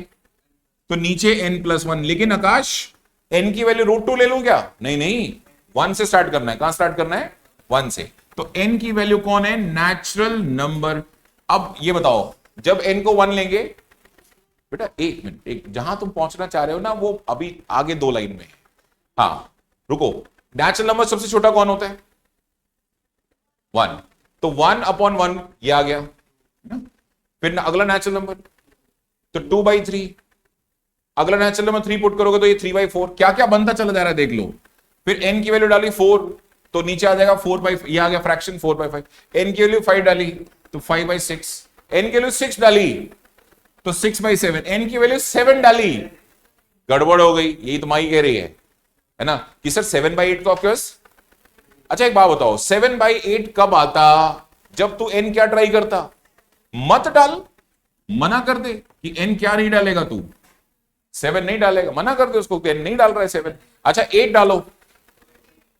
तो नीचे n+1, लेकिन आकाश n की वैल्यू √2 ले लूं क्या, नहीं नहीं, 1 से स्टार्ट करना है, कहां स्टार्ट करना है 1 से, तो n की वैल्यू कौन है, नेचुरल नंबर। अब ये बताओ जब n को 1 लेंगे, बेटा एक मिनट, एक जहां तुम पहुंचना चाह रहे हो ना वो अभी आगे 2 लाइन में है, हाँ रुको, नेचुरल नंबर सबसे छोटा कौन होता है 1, तो 1/1 ये आ गया ना? फिर अगला नेचुरल नंबर तो 2/3, अगला नेचुरल नंबर 3 पुट करोगे तो ये 3/4, क्या क्या बनता चला जा रहा है देख लो। फिर n की वैल्यू डाली 4 तो नीचे आ जाएगा 4/5, ये आ गया फ्रैक्शन 4/5, n की वैल्यू 5 डाली तो 5/6, n की वैल्यू 6 डाली तो 6/7, n की वैल्यू 7 डाली, गड़बड़ हो गई, यही तो माई कह रही है ना कि सर 7/8 तो आपके पास। अच्छा एक बात बताओ, 7/8 कब आता, जब तू n क्या ट्राई करता, मत डाल, मना कर दे कि n क्या नहीं डालेगा, तू 7 नहीं डालेगा, मना कर दे उसको कि n नहीं डाल रहा है 7। अच्छा 8 डालो,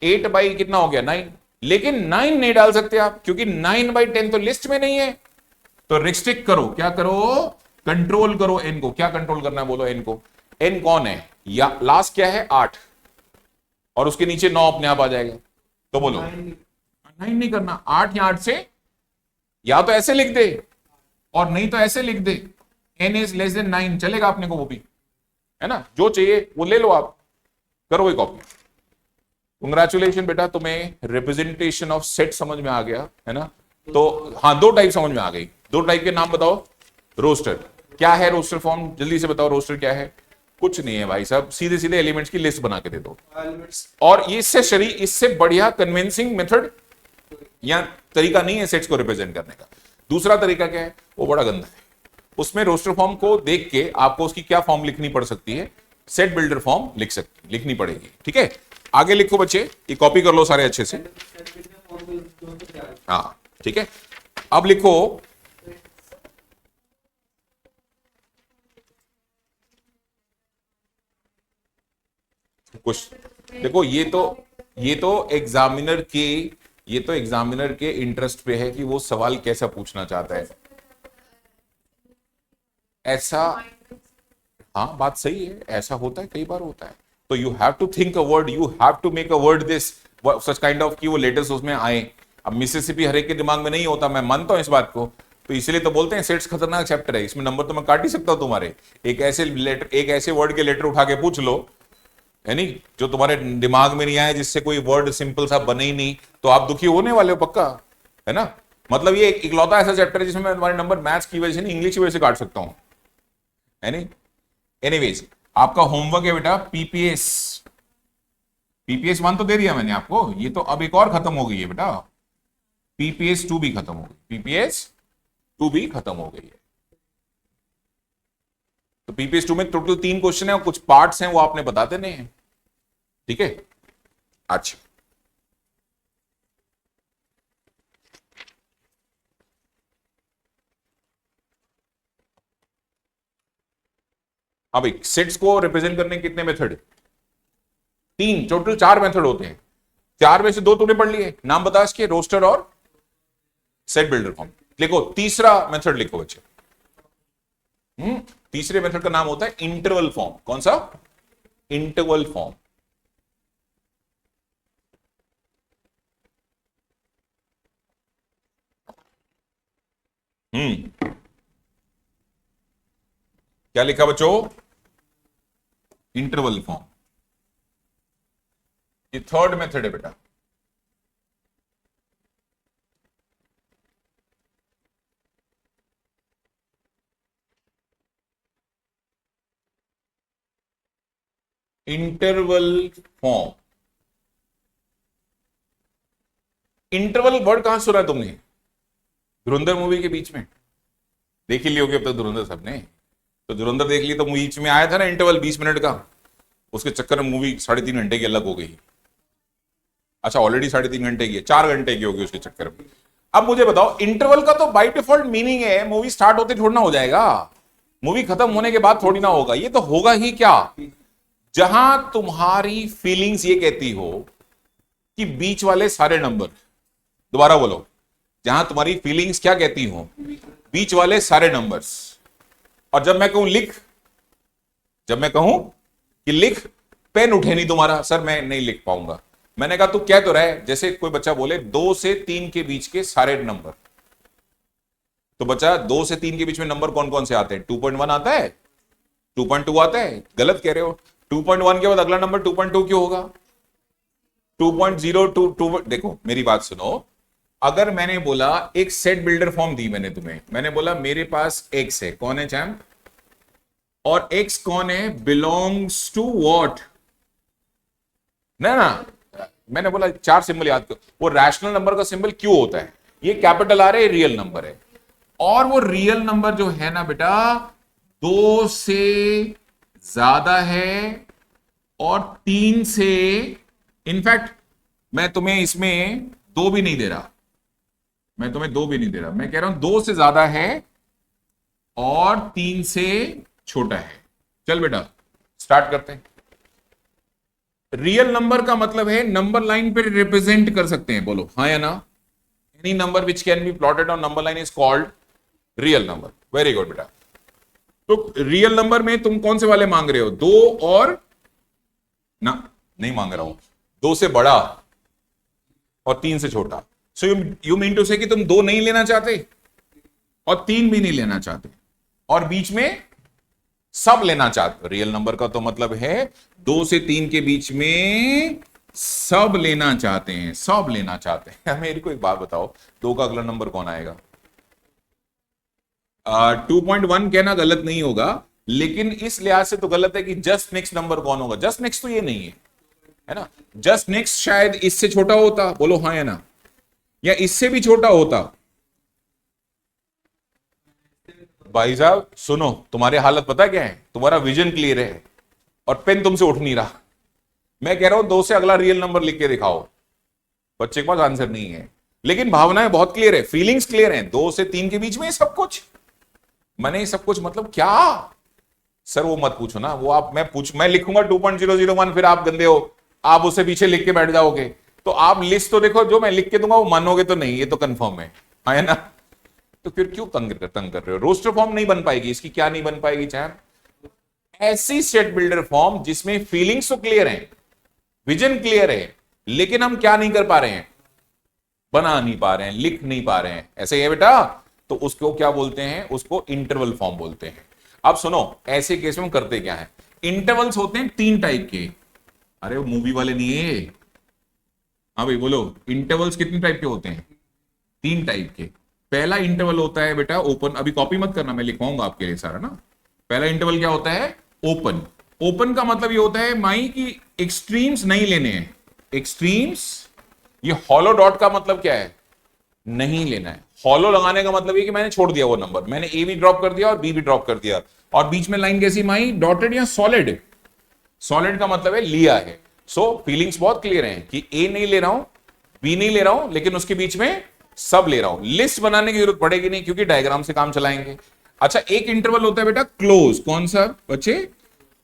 8 कितना हो गया 9, लेकिन 9 नहीं डाल सकते आप क्योंकि 9/10 तो लिस्ट में नहीं है, तो रिस्ट्रिक्ट करो, क्या करो, कंट्रोल करो n को, क्या कंट्रोल करना है बोलो n को, n कौन है, या लास्ट क्या है 8 और उसके नीचे 9 अपने आप आ जाएगा, तो बोलो 9 नहीं करना, 8 या 8 से या तो ऐसे लिख दे और नहीं तो ऐसे लिख दे, n इज लेस देन 9 चलेगा अपने को, वो भी है ना, जो चाहिए वो ले लो आप, करो वही कॉपी। कंग्रेचुलेशन बेटा, तुम्हें रिप्रेजेंटेशन ऑफ सेट समझ में आ गया है ना, तो हाँ 2 टाइप समझ में आ गई, 2 टाइप के नाम बताओ। रोस्टर क्या है, रोस्टर फॉर्म जल्दी से बताओ, रोस्टर क्या है, कुछ नहीं है भाई साहब, सीधे सीधे एलिमेंट्स की लिस्ट बना के दे दो, और इससे बढ़िया कन्विंसिंग मेथड या तरीका नहीं है सेट्स को रिप्रेजेंट करने का। दूसरा तरीका क्या है, वो बड़ा गंदा है, उसमें रोस्टर फॉर्म को देख के आपको उसकी क्या फॉर्म लिखनी पड़ सकती है, सेट बिल्डर फॉर्म लिखनी पड़ेगी, ठीक है। आगे लिखो बच्चे, ये कॉपी कर लो सारे अच्छे से, हाँ ठीक है। अब लिखो कुछ, देखो ये तो एग्जामिनर के इंटरेस्ट पे है कि वो सवाल कैसा पूछना चाहता है, ऐसा, हाँ बात सही है, ऐसा होता है, कई बार होता है, तो you have to think a word, you have to make a word this such kind of कि वो लेटर्स उसमें आए। अब मिसिसिपी हर एक के दिमाग में नहीं होता, मैं मानता हूं इस बात को, तो इसलिए तो बोलते हैं सेट्स खतरनाक चैप्टर है, इसमें नंबर तो मैं काट ही सकता हूं तुम्हारे, एक ऐसे वर्ड के लेटर उठा के पूछ लो, है नहीं, जो तुम्हारे दिमाग में नहीं आया, जिससे कोई वर्ड सिंपल सा बने ही नहीं, तो आप दुखी होने वाले हो पक्का, है ना। मतलब ये इकलौता ऐसा चैप्टर है जिसमें मैं तुम्हारे नंबर मैथ्स की वजह से नहीं, इंग्लिश की वजह से काट सकता हूं, है नहीं। एनीवेज आपका होमवर्क है बेटा पीपीएस, पीपीएस 1 तो दे दिया मैंने आपको, ये तो अब एक और खत्म हो गई है बेटा, पीपीएस 2 भी खत्म हो गई, पीपीएस 2 भी खत्म हो गई है। तो पीपीएस 2 में टोटल 3 क्वेश्चन है और कुछ पार्ट्स हैं वो आपने बता देने हैं, ठीक है। अच्छा अब एक सेट्स को रिप्रेजेंट करने के कितने मेथड? तीन, टोटल 4 मेथड होते हैं। 4 में से 2 तूने पढ़ लिए, नाम बता इसके, रोस्टर और सेट बिल्डर फॉर्म। लिखो तीसरा मेथड, लिखो बच्चे। तीसरे मेथड का नाम होता है इंटरवल फॉर्म। कौन सा? Interval form. क्या लिखा बच्चों? Interval form. ये थर्ड मेथड है बेटा। Interval form. इंटरवल वर्ड कहां सुना तुमने? धुरंधर मूवी के बीच में देख ही ली होगी अब तक धुरंधर सबने। तो धुरंधर देख ली तो बीच में आया था ना इंटरवल 20 मिनट का, उसके चक्कर में मूवी 3.5 घंटे की अलग हो गई। अच्छा ऑलरेडी 3.5 घंटे की है, 4 घंटे की होगी उसके चक्कर में। अब मुझे बताओ, इंटरवल का तो बाय डिफॉल्ट मीनिंग है मूवी स्टार्ट होते थोड़ी ना हो जाएगा, मूवी खत्म होने के बाद थोड़ी ना होगा। ये तो होगा ही क्या, जहां तुम्हारी फीलिंग्स ये कहती हो कि बीच वाले सारे नंबर, दोबारा बोलो, जहां तुम्हारी फीलिंग्स क्या कहती हो, बीच वाले सारे नंबर्स। और जब मैं कहूं लिख, जब मैं कहूं कि लिख, पेन उठे नहीं तुम्हारा, सर मैं नहीं लिख पाऊंगा। मैंने कहा तू कह तो रहे, जैसे कोई बच्चा बोले 2 से 3 के बीच के सारे नंबर। तो बच्चा 2 से 3 के बीच में नंबर कौन कौन से आते हैं? 2.1 आता है, 2.2 आता है। गलत कह रहे हो, 2.1 के बाद अगला नंबर 2.2 क्यों होगा? 2.022। देखो मेरी बात सुनो, अगर मैंने बोला एक सेट बिल्डर फॉर्म दी मैंने तुम्हें, मैंने बोला मेरे पास x है, कौन है चैंप? और x कौन है? Belongs to what? ना मैंने बोला 4 सिंबल याद करो। वो रैशनल नंबर का सिंबल क्यों होता है? ये कैपिटल आर है, रियल नंबर है। और वो रियल नंबर जो है ना बेटा, 2 से ज्यादा है और 3 से, इनफैक्ट मैं तुम्हें इसमें 2 भी नहीं दे रहा, मैं तुम्हें 2 भी नहीं दे रहा, मैं कह रहा हूं 2 से ज्यादा है और 3 से छोटा है। चल बेटा स्टार्ट करते हैं। रियल नंबर का मतलब है नंबर लाइन पे रिप्रेजेंट कर सकते हैं, बोलो हाँ या ना? Any number which can be plotted on number line is called real number. Very good बेटा। तो रियल नंबर में तुम कौन से वाले मांग रहे हो? 2 और ना, नहीं मांग रहा हूं, 2 से बड़ा और 3 से छोटा। सो यू मीन टू से कि तुम 2 नहीं लेना चाहते और 3 भी नहीं लेना चाहते और बीच में सब लेना चाहते हो। रियल नंबर का तो मतलब है 2 से 3 के बीच में सब लेना चाहते हैं, सब लेना चाहते हैं। मेरी को एक बात बताओ, 2 का अगला नंबर कौन आएगा? 2.1 कहना गलत नहीं होगा, लेकिन इस लिहाज से तो गलत है कि जस्ट नेक्स्ट नंबर कौन होगा। जस्ट नेक्स्ट तो ये नहीं है ना? जस्ट नेक्स्ट शायद इससे छोटा होता, बोलो हाँ या ना? या इससे भी छोटा होता। भाई साहब सुनो, तुम्हारी हालत पता क्या है? तुम्हारा विजन क्लियर है और पेन तुमसे उठ नहीं रहा। मैं कह रहा हूं 2 से अगला रियल नंबर लिख के दिखाओ, बच्चे के पास आंसर नहीं है, लेकिन भावनाएं बहुत क्लियर है, फीलिंग्स क्लियर हैं। 2 से 3 के बीच में सब कुछ, मैंने सब कुछ मतलब क्या? सर वो मत पूछो ना, वो आप मैं लिखूंगा 2.001, फिर आप गंदे हो, आप उसे पीछे लिख के बैठ जाओगे। तो आप लिस्ट तो देखो, जो मैं लिख के दूंगा वो मानोगे तो नहीं, ये तो कंफर्म है ना? तो फिर क्यों तंग कर रहे हो? रोस्टर फॉर्म नहीं बन पाएगी। इसकी क्या नहीं बन पाएगी चैंप? ऐसी सेट बिल्डर फॉर्म जिसमें फीलिंग्स तो क्लियर है, विजन क्लियर है, लेकिन हम क्या नहीं कर पा रहे हैं? बना नहीं पा रहे हैं, लिख नहीं पा रहे हैं। ऐसे ही है बेटा, तो उसको क्या बोलते हैं? उसको इंटरवल फॉर्म बोलते हैं। अब सुनो, ऐसे केस में हम करते क्या है? इंटरवल्स होते हैं 3 टाइप के। अरे वो मूवी वाले नहीं है। हाँ भाई बोलो, इंटरवल्स कितने टाइप के होते हैं? 3 टाइप के। पहला इंटरवल होता है बेटा ओपन। अभी कॉपी मत करना, मैं लिखवाऊंगा आपके लिए सारा ना। पहला इंटरवल क्या होता है? ओपन। ओपन का मतलब ये होता है माई की एक्सट्रीम्स नहीं लेने हैं। एक्सट्रीम्स, ये हॉलो डॉट का मतलब क्या है? नहीं लेना है। हॉलो लगाने का मतलब ये कि मैंने छोड़ दिया वो नंबर, मैंने ए भी ड्रॉप कर दिया और बी भी ड्रॉप कर दिया, और बीच में लाइन कैसी माई? डॉटेड या सॉलिड? सॉलिड का मतलब है लिया है। सो फीलिंग्स बहुत क्लियर हैं कि ए नहीं ले रहा हूं, बी नहीं ले रहा हूं, लेकिन उसके बीच में सब ले रहा हूं। लिस्ट बनाने की जरूरत पड़ेगी नहीं, क्योंकि डायग्राम से काम चलाएंगे। अच्छा, एक इंटरवल होता है बेटा क्लोज। कौन सा बच्चे?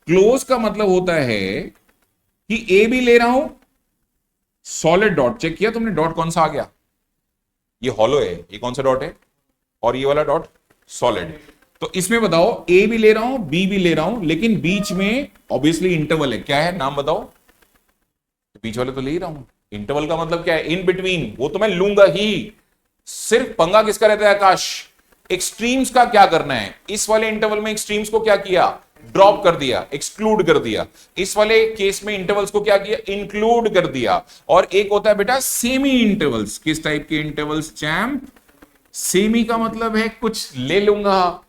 क्लोज का मतलब होता है कि ए भी ले रहा हूं, सॉलिड डॉट, चेक किया तुमने डॉट कौन सा आ गया, ये हॉलो है, ये कौन सा डॉट है, और ये वाला डॉट सॉलिड। तो इसमें बताओ ए भी ले रहा हूं, बी भी ले रहा हूं, लेकिन बीच में ऑब्वियसली इंटरवल है, क्या है नाम बताओ, बीच वाले तो ले ही रहा हूं, इंटरवल का मतलब क्या है, इन बिटवीन, वो तो मैं लूंगा ही। सिर्फ पंगा किसका रहता है आकाश, एक्सट्रीम्स का क्या करना है, इस वाले इंटरवल में एक्सट्रीम्स को क्या किया, ड्रॉप कर दिया, एक्सक्लूड कर दिया। इस वाले केस में इंटरवल्स को क्या किया, इंक्लूड कर दिया। और एक होता है बेटा सेमी इंटरवल्स, किस टाइप के इंटरवल्स चैंप, सेमी का मतलब है कुछ ले लूंगा,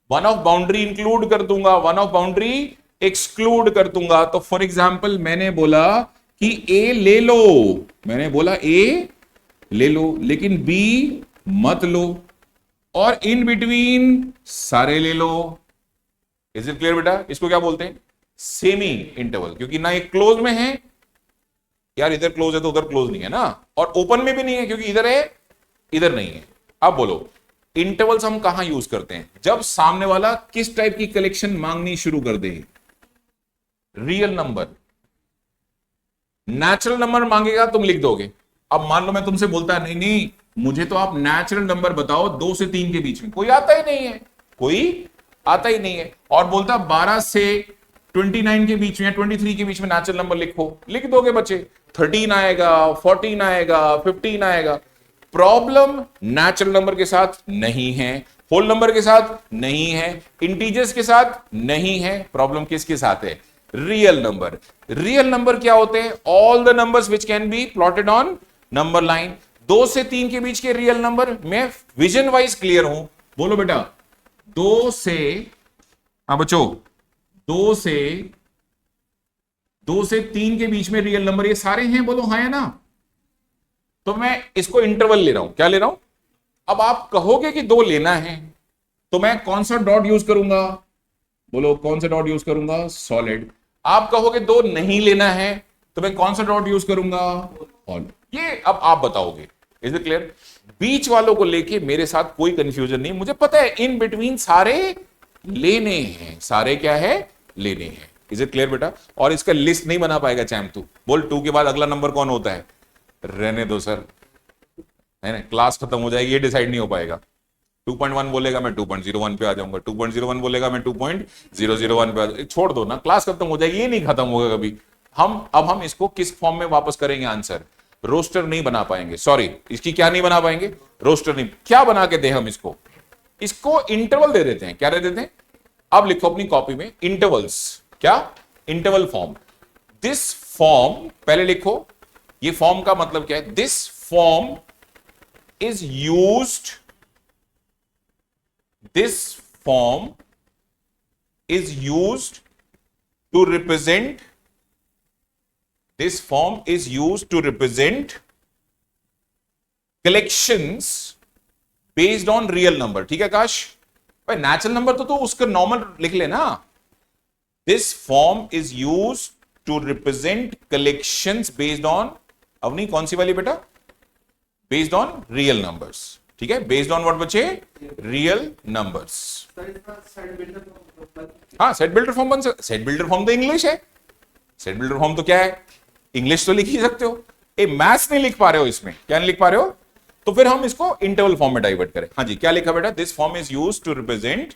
वन ऑफ बाउंड्री इंक्लूड कर दूंगा, वन ऑफ बाउंड्री एक्सक्लूड कर दूंगा। तो फॉर एग्जाम्पल मैंने बोला कि ए ले लो, मैंने बोला ए ले लो, लेकिन बी मत लो, और इन बिटवीन सारे ले लो। इज इट क्लियर बेटा, इसको क्या बोलते हैं, सेमी इंटरवल, क्योंकि ना एक क्लोज में है, यार इधर क्लोज है तो उधर क्लोज नहीं है ना, और ओपन में भी नहीं है क्योंकि इधर है इधर नहीं है। अब बोलो इंटरवल्स हम कहां यूज करते हैं, जब सामने वाला किस टाइप की कलेक्शन मांगनी शुरू कर दे, रियल नंबर, नेचुरल नंबर मांगेगा तुम लिख दोगे। अब मान लो मैं तुमसे बोलता है नहीं नहीं मुझे तो आप नेचुरल नंबर बताओ 2 से 3 के बीच में, कोई आता ही नहीं है, कोई आता ही नहीं है, और बोलता 12 से 29 के बीच में, 23 के बीच में नेचुरल नंबर लिखो, लिख दोगे बच्चे, 13 आएगा, 14 आएगा, 15 आएगा। प्रॉब्लम नेचुरल नंबर के साथ नहीं है, होल नंबर के साथ नहीं है, इंटीजर्स के साथ नहीं है, प्रॉब्लम किसके साथ है, रियल नंबर। रियल नंबर क्या होते हैं, all the numbers which can be plotted on number line. 2 से 3 के बीच के रियल नंबर, मैं विजन वाइज क्लियर हूं, बोलो बेटा 2 से, हाँ बच्चों 2 से 3 के बीच में रियल नंबर ये सारे हैं, बोलो हाँ है ना। तो मैं इसको इंटरवल ले रहा हूं, क्या ले रहा हूं, अब आप कहोगे कि 2 लेना है तो मैं कौन सा डॉट यूज करूंगा, बोलो कौन सा डॉट यूज करूंगा, सॉलिड। आप कहोगे 2 नहीं लेना है तो मैं कौन सा डॉट यूज करूंगा, हॉलो। ये अब आप बताओगे, इज इट क्लियर। बीच वालों को लेके मेरे साथ कोई कंफ्यूजन नहीं, मुझे पता है इन बिटवीन सारे लेने हैं, सारे क्या है, लेने हैं। इज इट क्लियर बेटा, और इसका लिस्ट नहीं बना पाएगा चैम्प तू, बोल 2 के बाद अगला नंबर कौन होता है, रहने दो सर, है ना, क्लास खत्म हो जाएगी, ये डिसाइड नहीं हो पाएगा। 2.1 बोलेगा मैं 2.01 पे आ जाऊंगा, 2.01 बोलेगा मैं 2.001 पे आ जाऊंगा, छोड़ दो ना, क्लास खत्म हो जाएगी, ये नहीं खत्म होगा कभी। हम इसको किस फॉर्म में वापस करेंगे आंसर, रोस्टर नहीं बना पाएंगे, सॉरी इसकी क्या नहीं बना पाएंगे, रोस्टर नहीं, क्या बना के दे हम इसको, इसको इंटरवल दे देते हैं, क्या दे देते हैं, अब लिखो अपनी कॉपी में इंटरवल्स, क्या, इंटरवल फॉर्म। दिस फॉर्म पहले लिखो, ये फॉर्म का मतलब क्या है, this form is used, this form is used to represent, this form is used to represent collections based on real number। ठीक है आकाश भाई, नेचुरल नंबर तो उसका नॉर्मल लिख लेना। this form is used to represent collections based on, Avani कौन सी वाली बेटा, based on real numbers, ठीक है, बेस्ड ऑन व्हाट बच्चे, रियल नंबर्स। हाँ सेट बिल्डर फॉर्म बन सकता, सेट बिल्डर फॉर्म तो इंग्लिश है, सेट बिल्डर फॉर्म तो क्या है, इंग्लिश तो लिख ही सकते हो, ए मैथ्स नहीं लिख पा रहे हो, इसमें क्या नहीं लिख पा रहे हो, तो फिर हम इसको इंटरवल फॉर्म में डाइवर्ट करें। हाँ जी क्या लिखा बेटा, this form is used to represent,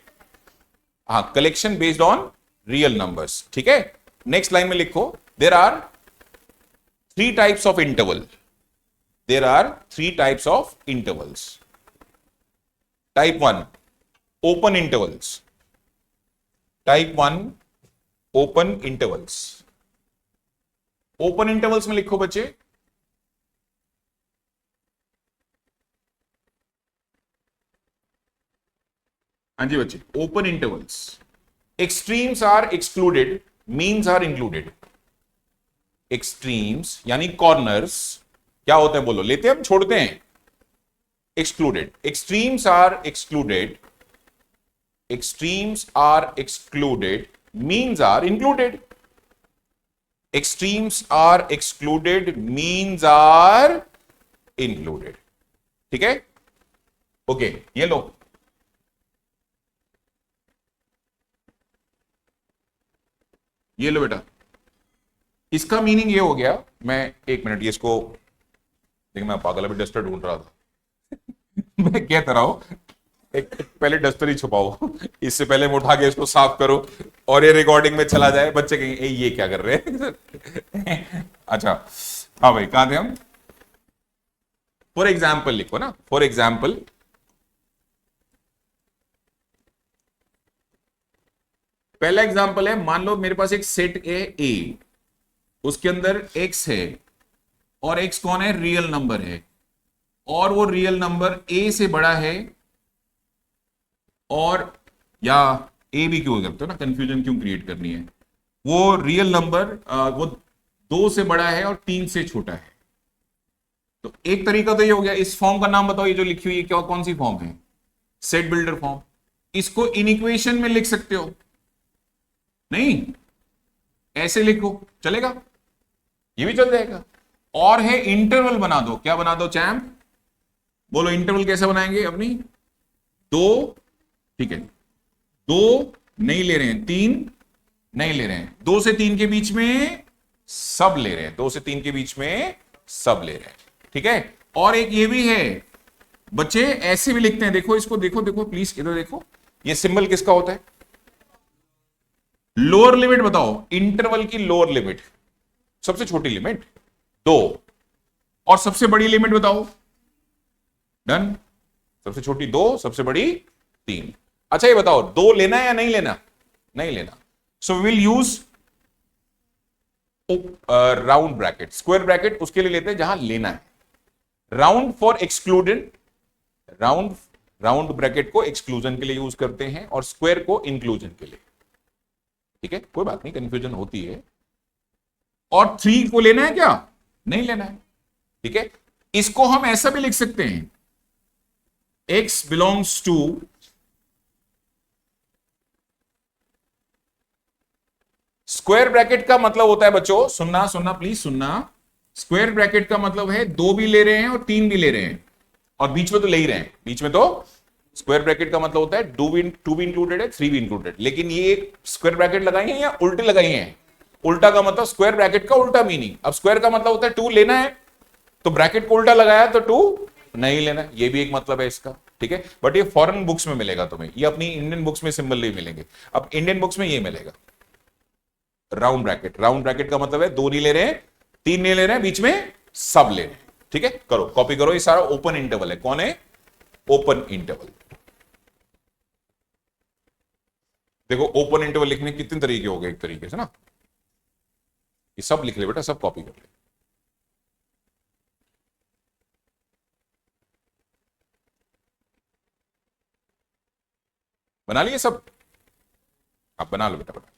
हाँ collection based on real numbers, ठीक है। नेक्स्ट लाइन में लिखो, there are 3 types of interval, there are 3 types of intervals. Type 1 open intervals, type 1 open intervals. Open intervals में लिखो बच्चे, हाँ जी बच्चे, open intervals, extremes are excluded, means are included. Extremes यानी कॉर्नर्स क्या होते हैं, बोलो लेते हैं हम, छोड़ते हैं, excluded, extremes are excluded, extremes are excluded, means are included, extremes are excluded, means are included, ठीक है, ओके ये लो, ये लो बेटा, इसका मीनिंग ये हो गया, मैं एक मिनट ये इसको देखिए, मैं पागल अभी डस्टर ढूंढ रहा था मैं कहता रहा हूं एक पहले डस्टर ही छुपाओ इससे पहले मैं उठा के इसको साफ करो और ये रिकॉर्डिंग में चला जाए, बच्चे कहेंगे "ए, ये क्या कर रहे हैं अच्छा हाँ भाई, कहां थे हम? फॉर एग्जाम्पल लिखो ना, फॉर एग्जाम्पल पहला एग्जाम्पल है, मान लो मेरे पास एक सेट है ए, उसके अंदर एक्स है और एक्स कौन है? रियल नंबर है, और वो रियल नंबर ए से बड़ा है, और या ए भी क्यों करते हो ना, कंफ्यूजन क्यों क्रिएट करनी है? वो रियल नंबर वो 2 से बड़ा है और 3 से छोटा है। तो एक तरीका तो ये हो गया, इस फॉर्म का नाम बताओ, ये जो लिखी हुई है क्या, कौन सी फॉर्म है? Set builder form. इसको इन इक्वेशन में लिख सकते हो, नहीं ऐसे लिखो चलेगा, ये भी चल जाएगा। और है इंटरवल बना दो, क्या बना दो चैम्प? बोलो इंटरवल कैसे बनाएंगे अपनी? 2, ठीक है, 2 नहीं ले रहे हैं, 3 नहीं ले रहे हैं, 2 से 3 के बीच में सब ले रहे हैं, 2 से 3 के बीच में सब ले रहे हैं, ठीक है। और एक ये भी है, बच्चे ऐसे भी लिखते हैं, देखो इसको, देखो देखो प्लीज इधर देखो, ये सिंबल किसका होता है? लोअर लिमिट बताओ, इंटरवल की लोअर लिमिट, सबसे छोटी लिमिट 2, और सबसे बड़ी लिमिट बताओ। डन, सबसे छोटी 2, सबसे बड़ी 3। अच्छा ये बताओ 2 लेना है या नहीं लेना? नहीं लेना। So will use round bracket, square bracket उसके लिए लेते हैं जहां लेना है, round for excluded, round bracket को एक्सक्लूजन के लिए यूज करते हैं और स्क्वायर को इंक्लूजन के लिए, ठीक है, कोई बात नहीं, कंफ्यूजन होती है। और 3 को लेना है क्या? नहीं लेना है, ठीक है। इसको हम ऐसा भी लिख सकते हैं, x belongs to square bracket का मतलब होता है बच्चों, सुनना सुनना प्लीज सुनना, स्क्वायर ब्रैकेट का मतलब है 2 भी ले रहे हैं और 3 भी ले रहे हैं, और बीच में तो ले ही रहे हैं, बीच में तो स्क्वायर ब्रैकेट का मतलब होता है 2 भी इंक्लूडेड है, 3 भी इंक्लूडेड। लेकिन ये स्क्वायर ब्रैकेट लगाई है या उल्टे लगाई है? उल्टा का मतलब स्क्वायर ब्रैकेट का उल्टा मीनिंग। अब स्क्वायर का मतलब होता है 2 लेना है, तो ब्रैकेट को उल्टा लगाया तो 2 नहीं लेना है, ये भी एक मतलब है इसका, ठीक है। बट ये फॉरेन बुक्स में मिलेगा तुम्हें, ये अपनी इंडियन बुक्स में सिंबल नहीं मिलेंगे। अब इंडियन बुक्स में ये मिलेगा राउंड ब्रैकेट, राउंड ब्रैकेट का मतलब है 2 नहीं ले रहे हैं, 3 नहीं ले रहे हैं, बीच में सब ले रहे हैं, ठीक है। करो, कॉपी करो, ये सारा ओपन इंटरवल है। कौन है? Open interval. देखो ओपन इंटरवल लिखने के कितने तरीके हो गए, एक तरीके से ना, ये सब लिख ले बेटा, सब कॉपी कर ले। बना लिए सब? आप बना लो बेटा, बना।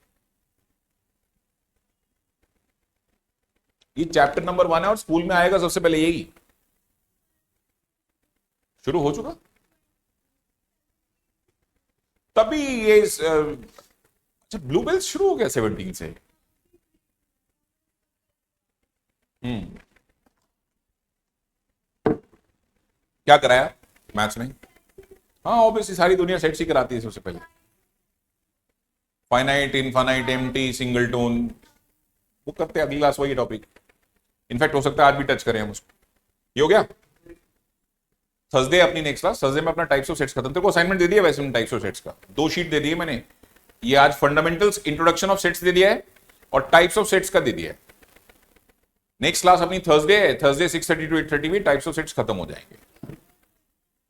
ये चैप्टर नंबर 1 है और स्कूल में आएगा सबसे पहले यही, शुरू हो चुका तभी ये अच्छा ब्लू बेल्स शुरू हो गया 17 से। क्या कराया मैथ्स में? हाँ ऑब्वियसली सारी दुनिया सेट्स ही कराती है सबसे पहले, फाइनाइट, इनफाइनाइट, एम्प्टी, सिंगलटोन, वो करते हैं अगली क्लास वही टॉपिक। इनफैक्ट हो सकता है आज भी टच करें हम उसको। ये हो गया थर्सडे अपनी नेक्स्ट क्लास, थर्सडे में अपना टाइप्स ऑफ सेट्स खत्म। तेरे को असाइनमेंट दे दिया वैसे मैंने टाइप्स ऑफ सेट्स का, 2 शीट दे दिए मैंने। ये आज फंडामेंटल्स इंट्रोडक्शन ऑफ सेट्स दे दिया है और टाइप्स ऑफ सेट्स का दे दिया है। नेक्स्ट क्लास अपनी थर्सडे है, थर्सडे 6:30 to 8:30 में टाइप्स ऑफ सेट्स खत्म हो जाएंगे।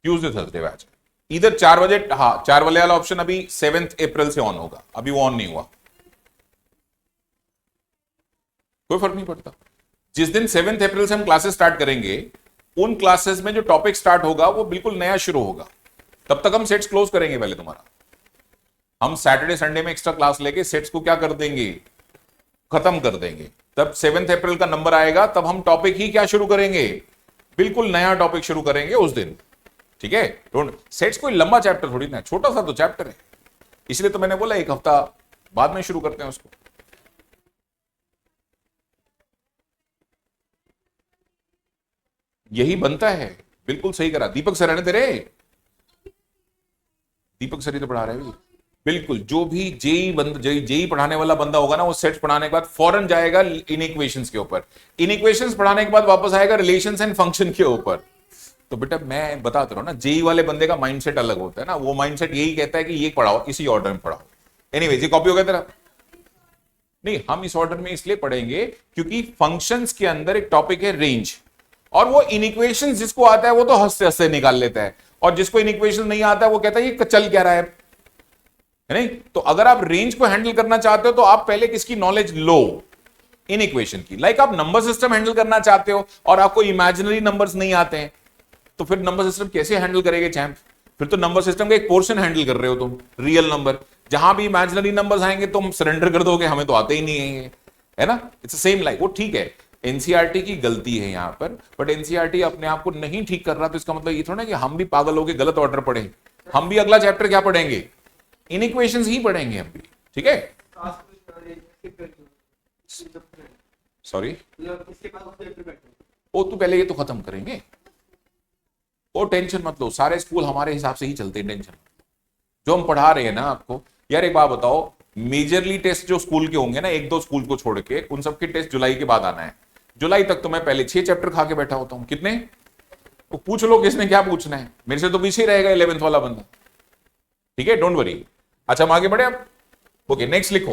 ट्यूसडे थर्सडे बैच इधर 4 बजे, हाँ 4 बजे वाला ऑप्शन अभी 7 अप्रैल से ऑन होगा, अभी वो ऑन नहीं हुआ, कोई फर्क नहीं पड़ता। जिस दिन 7 अप्रैल से हम क्लासेस स्टार्ट करेंगे, उन क्लासेस में जो टॉपिक स्टार्ट होगा वो बिल्कुल नया शुरू होगा। तब तक हम सेट्स क्लोज करेंगे पहले तुम्हारा। हम सैटरडे संडे में एक्स्ट्रा क्लास लेके सेट्स को क्या कर देंगे, खत्म कर देंगे। तब 7 अप्रैल का नंबर आएगा, तब हम टॉपिक ही क्या शुरू करेंगे, बिल्कुल नया टॉपिक शुरू करेंगे उस दिन, ठीक है। डोंट, सेट्स कोई लंबा चैप्टर थोड़ी ना, छोटा सा तो चैप्टर है, इसलिए तो मैंने बोला 1 हफ्ता बाद में शुरू करते हैं उसको। यही बनता है, बिल्कुल सही करा। दीपक सर है ना तेरे, दीपक सर ही तो पढ़ा रहे हैं। बिल्कुल, जो भी जेई पढ़ाने वाला बंदा होगा ना, वो सेट्स पढ़ाने के बाद फौरन जाएगा इनइक्वेशंस के ऊपर, इनइक्वेशंस पढ़ाने के बाद वापस आएगा रिलेशंस एंड फंक्शन के ऊपर। तो बेटा मैं बताता रहा हूं ना, जेई वाले बंदे का माइंडसेट अलग होता है ना, वो माइंडसेट यही कहता है कि ये पढ़ाओ, इसी ऑर्डर में पढ़ाओ। एनीवेज, ये कॉपी हो गया तेरा? नहीं, हम इस ऑर्डर में इसलिए पढ़ेंगे क्योंकि फंक्शंस के अंदर एक टॉपिक है रेंज, और वो इनइक्वेशन जिसको आता है वो तो हंसते हंसते निकाल लेता है, और जिसको इनइक्वेशन नहीं आता है वो कहता है ये चल क्या रहा है नहीं? तो अगर आप रेंज को हैंडल करना चाहते हो तो आप पहले किसकी नॉलेज लो? इनइक्वेशन की। लाइक आप नंबर सिस्टम हैंडल करना चाहते हो और आपको इमेजिनरी नंबर्स नहीं आते हैं, तो फिर नंबर सिस्टम कैसे हैंडल करेंगे चैंप? फिर तो नंबर सिस्टम का एक पोर्शन हैंडल कर रहे हो तुम, रियल नंबर। जहां भी इमेजिनरी नंबर्स आएंगे तुम सरेंडर कर दोगे, हमें तो आते ही नहीं है, है ना? इट्स सेम लाइक, वो ठीक है, एनसीईआरटी की गलती है यहां पर, बट एनसीईआरटी अपने आप को नहीं ठीक कर रहा, तो इसका मतलब ये थोड़ा ना कि हम भी पागल होकर गलत ऑर्डर पढ़े। हम भी अगला चैप्टर क्या पढ़ेंगे? इनइक्वेशंस ही पढ़ेंगे हम भी, ठीक है? सॉरी, ओ तू पहले ये तो खत्म करेंगे, ओ टेंशन मत लो, सारे स्कूल हमारे हिसाब से ही चलते हैं, टेंशन जो हम पढ़ा रहे हैं ना आपको। यार एक बात बताओ, मेजरली टेस्ट जो स्कूल के होंगे ना, एक दो स्कूल को छोड़ के, उन सबके टेस्ट जुलाई के बाद आना है। जुलाई तक तो मैं पहले 6 चैप्टर खा के बैठा होता हूं। कितने? वो पूछ लो किसने क्या पूछना है, मेरे से तो पीछे ही रहेगा 11th वाला बंदा, ठीक है? Don't worry. अच्छा हम आगे बढ़े अब। ओके, नेक्स्ट लिखो।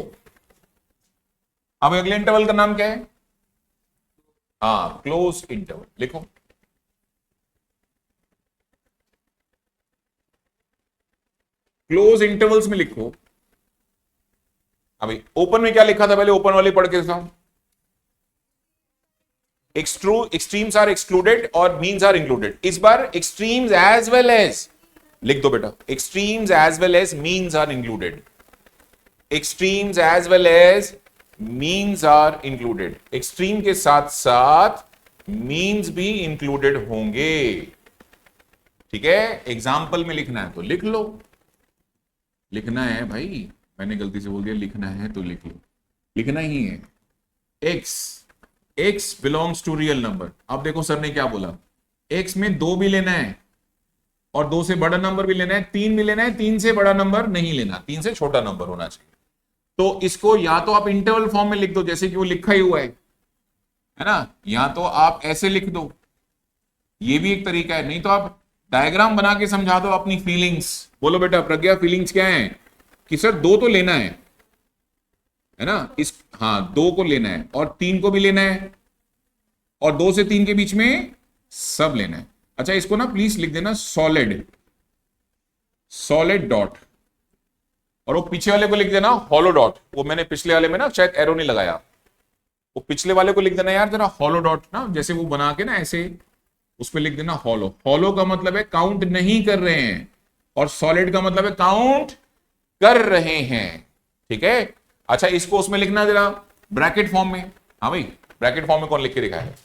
अब अगले इंटरवल का नाम क्या है? हाँ, क्लोज इंटरवल लिखो। क्लोज इंटरवल्स में लिखो। अभी ओपन में क्या लिखा था? पहले ओपन वाले पढ़ के दिखाओ। एक्सट्रीम्स आर एक्सक्लूडेड और मीन्स आर इंक्लूडेड। इस बार एक्सट्रीम्स एज वेल एज लिख दो बेटा, extremes as well as means are included. Extremes as well as means are included. Extreme के साथ साथ मीन्स भी इंक्लूडेड होंगे, ठीक है? एग्जाम्पल में लिखना है तो लिख लो, लिखना है भाई, मैंने गलती से बोल दिया लिखना है तो लिख लो, लिखना ही है। x belongs to real number. अब देखो सर ने क्या बोला, x में 2 भी लेना है और 2 से बड़ा नंबर भी लेना है, 3 भी लेना है, 3 से बड़ा नंबर नहीं लेना, 3 से छोटा नंबर होना चाहिए। तो इसको या तो आप इंटरवल फॉर्म में लिख दो जैसे कि वो लिखा ही हुआ है ना, या तो आप ऐसे लिख दो, ये भी एक तरीका है, नहीं तो आप डायग्राम बना के समझा दो अपनी फीलिंग्स। बोलो बेटा प्रज्ञा, फीलिंग्स क्या है? कि सर 2 तो लेना है ना, इस हाँ 2 को लेना है और 3 को भी लेना है, और 2 से 3 के बीच में सब लेना है। अच्छा इसको ना प्लीज लिख देना सॉलिड, सॉलिड डॉट, और वो पीछे वाले को लिख देना हॉलो डॉट। वो मैंने पिछले वाले में ना शायद एरो नहीं लगाया, वो पिछले वाले को लिख देना यार जरा हॉलो डॉट ना, जैसे वो बना के ना ऐसे उस पर लिख देना हॉलो। हॉलो का मतलब है काउंट नहीं कर रहे हैं, और सॉलिड का मतलब है काउंट कर रहे हैं, ठीक है? अच्छा इसको उसमें लिखना जरा ब्रैकेट फॉर्म में। हाँ भाई, ब्रैकेट फॉर्म में कौन लिख के दिखाया है?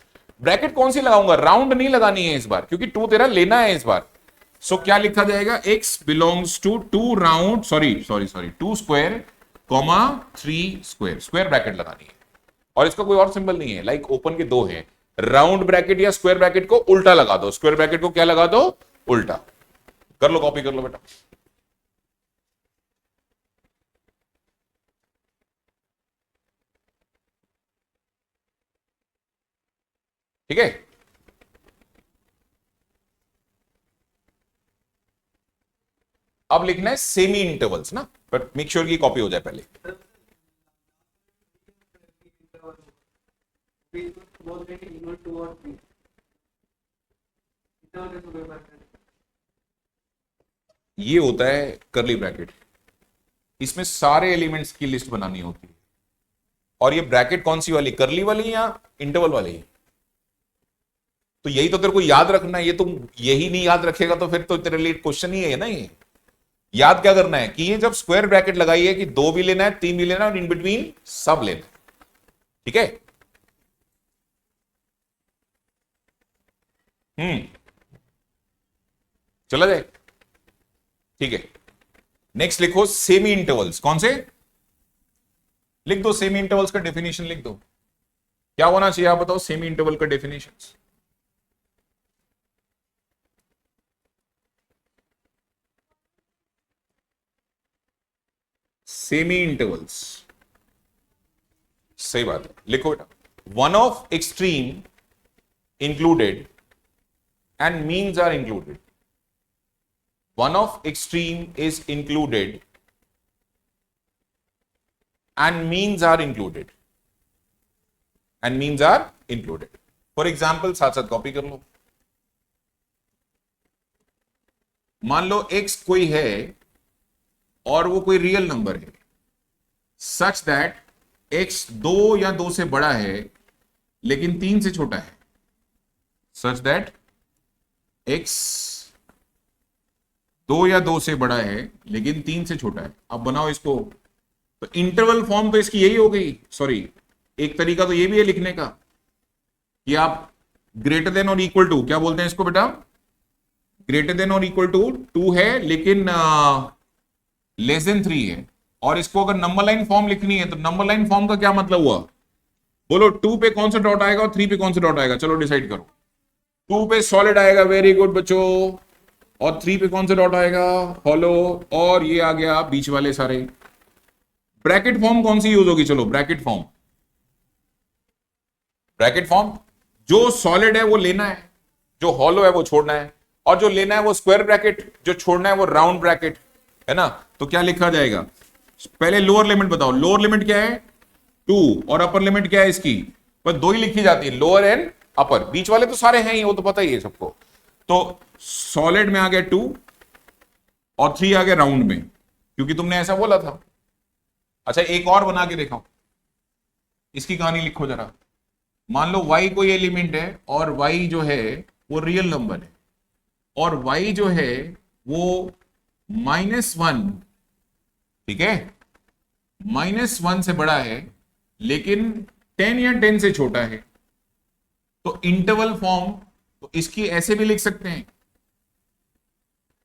ब्रैकेट कौन सी लगाऊंगा? राउंड नहीं लगानी है इस बार, क्योंकि 2 तेरा लेना है इस बार। सो क्या लिखा जाएगा? x belongs to 2 round, sorry 2 square comma 3 square, square bracket लगानी है। और इसका कोई और सिंबल नहीं है, लाइक ओपन के 2 हैं, राउंड ब्रैकेट या स्क्वायर ब्रैकेट को उल्टा लगा दो, स्क्वायर ब्रैकेट को क्या लगा दो? उल्टा। कर लो, कॉपी कर लो बेटा। ठीक है? अब लिखना है सेमी इंटरवल्स ना, बट मेक श्योर की कॉपी हो जाए पहले। ये होता है करली ब्रैकेट, इसमें सारे एलिमेंट्स की लिस्ट बनानी होती है। और ये ब्रैकेट कौन सी वाली, करली वाली या इंटरवल वाली? तो यही तो तेरे को याद रखना है, ये तुम यही नहीं याद रखेगा तो फिर तो तेरे लिए क्वेश्चन ही है ना। ये याद क्या करना है कि ये जब स्क्वायर ब्रैकेट लगाई है कि 2 भी लेना है, 3 भी लेना है, और इन बिटवीन सब लेना है, ठीक है? चला जाए, ठीक है? नेक्स्ट लिखो सेमी इंटरवल्स। कौन से? लिख दो सेमी इंटरवल्स का डेफिनेशन लिख दो। क्या होना चाहिए आप बताओ सेमी इंटरवल का डेफिनेशन? सेमी इंटरवल्स, सही बात है, लिखो बेटा, one of extreme included and means are included, one of extreme is included and means are included, and means are included. For example साथ साथ कॉपी कर लो। मान लो x कोई है और वो कोई रियल नंबर है सच दैट x 2 या 2 से बड़ा है लेकिन 3 से छोटा है, सच दैट x 2 या 2 से बड़ा है लेकिन 3 से छोटा है। अब बनाओ इसको, तो इंटरवल फॉर्म तो इसकी यही हो गई, सॉरी एक तरीका तो ये भी है लिखने का कि आप ग्रेटर देन और इक्वल टू, क्या बोलते हैं इसको बेटा, ग्रेटर देन और इक्वल टू 2 है लेकिन लेस देन 3 है, और इसको अगर नंबर लाइन फॉर्म लिखनी है तो नंबर लाइन फॉर्म का क्या मतलब हुआ, बोलो 2 पे कौन सा डॉट आएगा और 3 पे कौन सा डॉट आएगा, चलो डिसाइड करो। 2 पे सॉलिड आएगा, वेरी गुड बच्चों, और 3 पे कौन सा डॉट आएगा, हॉलो, और ये आ गया बीच वाले सारे। ब्रैकेट फॉर्म कौन सी यूज होगी, चलो ब्रैकेट फॉर्म, ब्रैकेट फॉर्म जो सॉलिड है वो लेना है, जो हॉलो है वो छोड़ना है, और जो लेना है वो स्क्वायर ब्रैकेट, जो छोड़ना है वो राउंड ब्रैकेट, है ना। तो क्या लिखा जाएगा, पहले लोअर लिमिट बताओ, लोअर लिमिट क्या है 2 और अपर लिमिट क्या है इसकी, बस 2 ही लिखी जाती है, लोअर एंड अपर, बीच वाले तो सारे हैं ही, वो तो पता ही है सबको। तो सॉलिड में आ गया 2 और 3 आ गया राउंड में, क्योंकि तुमने ऐसा बोला था। अच्छा एक और बना के दिखाओ, इसकी कहानी लिखो जरा। मान लो y कोई एलिमेंट है और y जो है वो रियल नंबर है, और y जो है वो -1, ठीक है, -1 से बड़ा है लेकिन 10 या 10 से छोटा है, तो इंटरवल फॉर्म तो इसकी ऐसे भी लिख सकते हैं।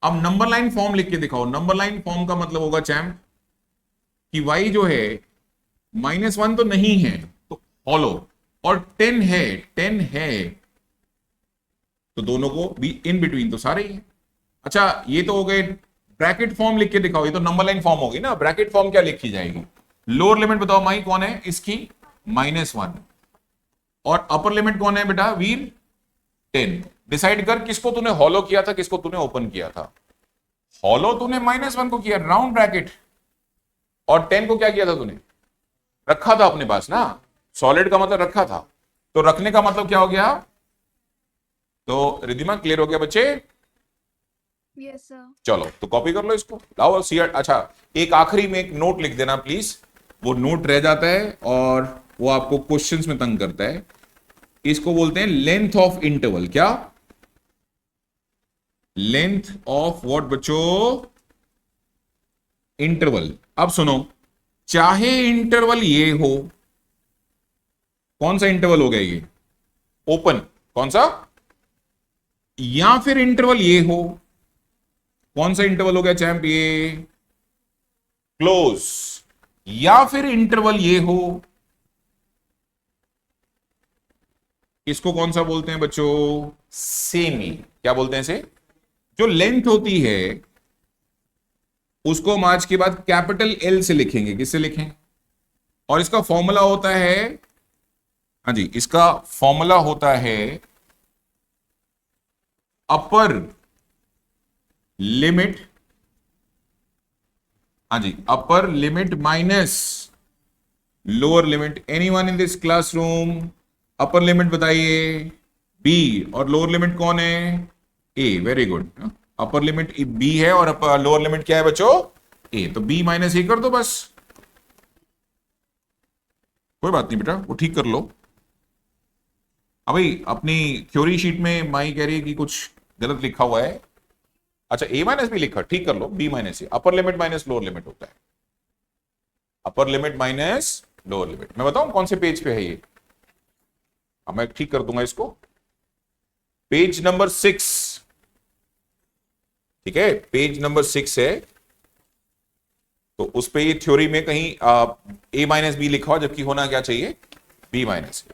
अब नंबर लाइन फॉर्म लिख के दिखाओ, नंबर लाइन फॉर्म का मतलब होगा चैम्प कि y जो है -1 तो नहीं है तो हॉलो, और 10 है तो दोनों को भी इन बिटवीन तो सारे ही है। अच्छा ये तो हो गए, ब्रैकेट फॉर्म लिख के दिखाओ, ये तो नंबर लाइन फॉर्म होगी ना। ब्रैकेट फॉर्म क्या लिखी जाएगी, लोअर लिमिट बताओ माई कौन है इसकी, -1, और अपर लिमिट कौन है बेटा वीर 10। डिसाइड कर किसको तूने हॉलो किया था, किसको तूने ओपन किया था। हॉलो तूने -1 को किया राउंड ब्रैकेट, और 10 को क्या किया था तूने, रखा था अपने पास ना, सॉलिड का मतलब रखा था, तो रखने का मतलब क्या हो गया। तो रिद्धिमा क्लियर हो गया बच्चे,
यस सर।
चलो तो कॉपी कर लो इसको, लाओ सीआर। अच्छा एक आखिरी में एक नोट लिख देना प्लीज, वो नोट रह जाता है और वो आपको क्वेश्चंस में तंग करता है। इसको बोलते हैं लेंथ ऑफ इंटरवल, क्या, लेंथ ऑफ व्हाट बच्चों, इंटरवल। अब सुनो, चाहे इंटरवल ये हो, कौन सा इंटरवल हो गया ये, ओपन, कौन सा, या फिर इंटरवल ये हो, कौन सा इंटरवल हो गया चैंप, ये क्लोज, या फिर इंटरवल ये हो, इसको कौन सा बोलते हैं बच्चों, सेमी। क्या बोलते हैं इसे, जो लेंथ होती है उसको हम आज के बाद कैपिटल एल से लिखेंगे, किससे लिखें, और इसका फॉर्मूला होता है, हाँ जी इसका फॉर्मूला होता है अपर लिमिट, हाँ जी upper limit minus lower limit. Anyone in this classroom, upper limit बताइए b, और लोअर लिमिट कौन है a, very good. Upper limit b है और लोअर लिमिट क्या है बच्चों a, तो b माइनस a कर दो बस, कोई बात नहीं बेटा वो ठीक कर लो। अभी अपनी थ्योरी शीट में माई कह रही है कि कुछ गलत लिखा हुआ है, अच्छा a माइनस भी लिखा, ठीक कर लो, b minus A, upper limit minus lower limit होता है, upper limit minus lower limit. मैं बताऊं कौन से पेज पे है ये, अब मैं ठीक कर दूंगा इसको, पेज नंबर 6, ठीक है पेज नंबर 6 है, तो उस पे ये थ्योरी में कहीं a माइनस बी लिखा हो, जबकि होना क्या चाहिए b माइनस ए।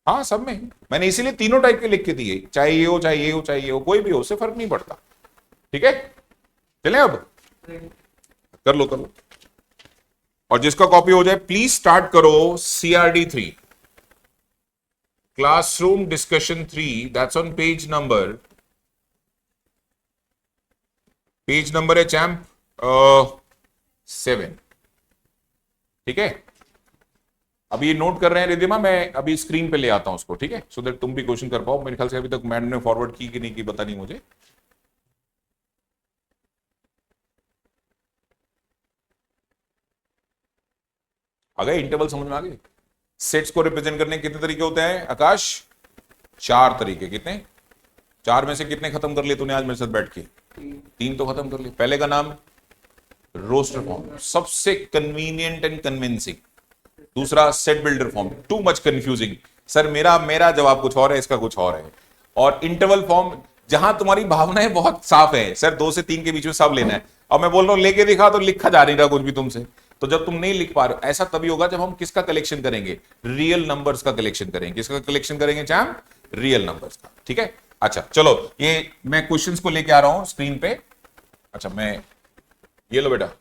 हाँ सब में मैंने इसीलिए तीनों टाइप के लिख के दिए, चाहे ये हो चाहे ये हो चाहे ये हो, कोई भी हो, उससे फर्क नहीं पड़ता, ठीक है। चलें अब कर लो और जिसका कॉपी हो जाए प्लीज स्टार्ट करो CRD 3, classroom discussion 3, that's on page number है चैम्प 7। ठीक है, अभी ये नोट कर रहे हैं रिदिमा, मैं अभी स्क्रीन पे ले आता हूं उसको, ठीक है, सो दैट तुम भी क्वेश्चन कर पाओ। मेरे ख्याल से अभी तक मैडम ने फॉरवर्ड की कि नहीं की पता नहीं मुझे। आ गए इंटरवल, समझ में आ गए? सेट्स को रिप्रेजेंट करने के कितने तरीके होते हैं आकाश? 4 तरीके। कितने? 4 में से कितने खत्म कर लिए तूने आज मेरे साथ बैठ के? 3 तो खत्म कर लिए। पहले का नाम रोस्टर फॉर्म, सबसे कन्वीनियंट एंड कन्विंसिंग। दूसरा set builder form, too much confusing. Sir मेरा मेरा जवाब कुछ और है, इसका कुछ और है। और इंटरवल फॉर्म, जहां तुम्हारी भावनाएं बहुत साफ है, सर 2 से 3 के बीच में सब लेना है। और मैं बोल रहा हूं लेके दिखा, तो लिखा जा नहीं रहा कुछ भी तुमसे। तो जब तुम नहीं लिख पा रहे हो, ऐसा तभी होगा जब हम किसका कलेक्शन करेंगे? रियल नंबर्स का कलेक्शन करेंगे। किसका कलेक्शन करेंगे चैम? रियल नंबर्स का। ठीक है, अच्छा चलो, ये मैं क्वेश्चंस को लेके आ रहा हूं स्क्रीन पे। अच्छा, मैं ये लो बेटा,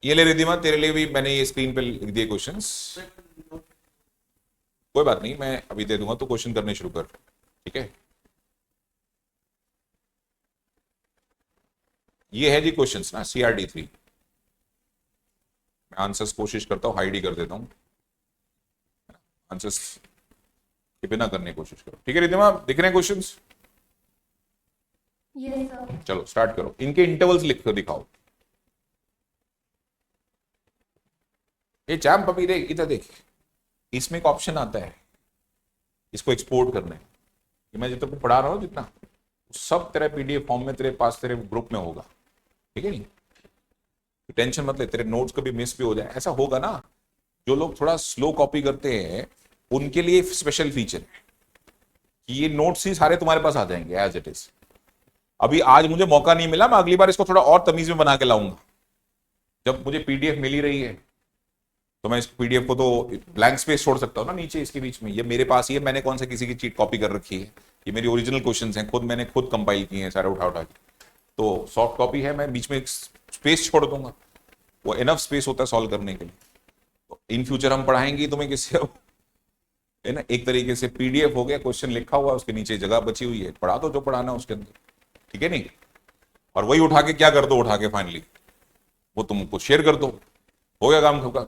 ये ले रिद्धिमा, तेरे लिए भी मैंने ये स्क्रीन पे लिख दिए क्वेश्चंस। कोई बात नहीं, मैं अभी दे दूंगा, तो क्वेश्चन करने शुरू कर। ठीक है, ये है जी क्वेश्चंस ना CRD 3। मैं आंसर्स कोशिश करता हूं हाइड ही कर देता हूं, आंसर्स के बिना करने की कोशिश करो। ठीक है रिद्धिमा, दिख रहे हैं क्वेश्चंस?
Yes, sir.
चलो स्टार्ट करो, इनके इंटरवल्स लिख कर दिखाओ। ये चैम्प अभी देख, इधर देख, इसमें एक ऑप्शन आता है, इसको एक्सपोर्ट करना है। ये मैं जितना पढ़ा रहा हूं, जितना सब तेरे PDF फॉर्म में तेरे पास, तेरे ग्रुप में होगा। ठीक है, नहीं टेंशन मत ले, तेरे नोट्स कभी मिस भी हो जाए, ऐसा होगा ना। जो लोग थोड़ा स्लो कॉपी करते हैं उनके लिए स्पेशल फीचर है कि ये नोट्स ही सारे तुम्हारे पास आ जाएंगे एज इट इज। अभी आज मुझे मौका नहीं मिला, मैं अगली बार इसको थोड़ा और तमीज में बना के लाऊंगा। जब मुझे PDF मिल ही रही है तो मैं इस PDF को तो ब्लैंक स्पेस छोड़ सकता हूँ ना नीचे इसके बीच में। ये मेरे पास ही है, मैंने कौन सा किसी की चीट कॉपी कर रखी है? ये मेरी ओरिजिनल क्वेश्चंस हैं, खुद मैंने खुद कंपाइल किए हैं सारे उठा उठा के। तो सॉफ्ट कॉपी है, मैं बीच में एक स्पेस छोड़ दूंगा, वो इनफ स्पेस होता है सॉल्व करने के लिए। तो इन फ्यूचर हम पढ़ाएंगे तुम्हें किससे, है ना, एक तरीके से PDF हो गया, क्वेश्चन लिखा हुआ है, उसके नीचे जगह बची हुई है, पढ़ा दो जो पढ़ाना है उसके अंदर। ठीक है नहीं, और वही उठा के क्या कर दो, उठा के फाइनली वो तुमको शेयर कर दो, हो गया काम सबका।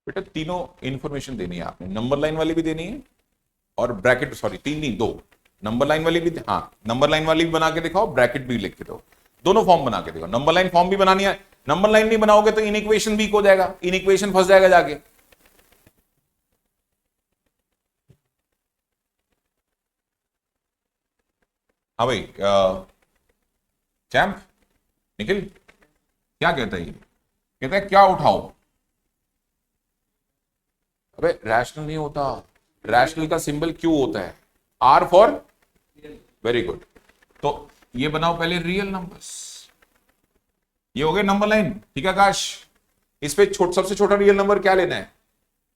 बेटा तीनों इंफॉर्मेशन देनी है आपने, नंबर लाइन वाली भी देनी है और ब्रैकेट, सॉरी 3 नहीं 2, नंबर लाइन वाली भी, हाँ नंबर लाइन वाली भी बना के दिखाओ, ब्रैकेट भी लिख के दो, दोनों फॉर्म बना के दिखाओ। नंबर लाइन फॉर्म भी बनानी है, नंबर लाइन नहीं बनाओगे तो इनइक्वेशन वीक हो जाएगा, इनइक्वेशन फंस जाएगा जाके। हाँ भाई, चैंप निखिल क्या कहता है? ये कहता है क्या उठाओ? अबे रैशनल नहीं होता, रैशनल का सिंबल क्यू होता है, R फॉर, वेरी गुड। तो ये बनाओ पहले रियल नंबर्स, ये हो गए नंबर लाइन। ठीक है आकाश, इस पे सबसे छोटा रियल नंबर क्या लेना है?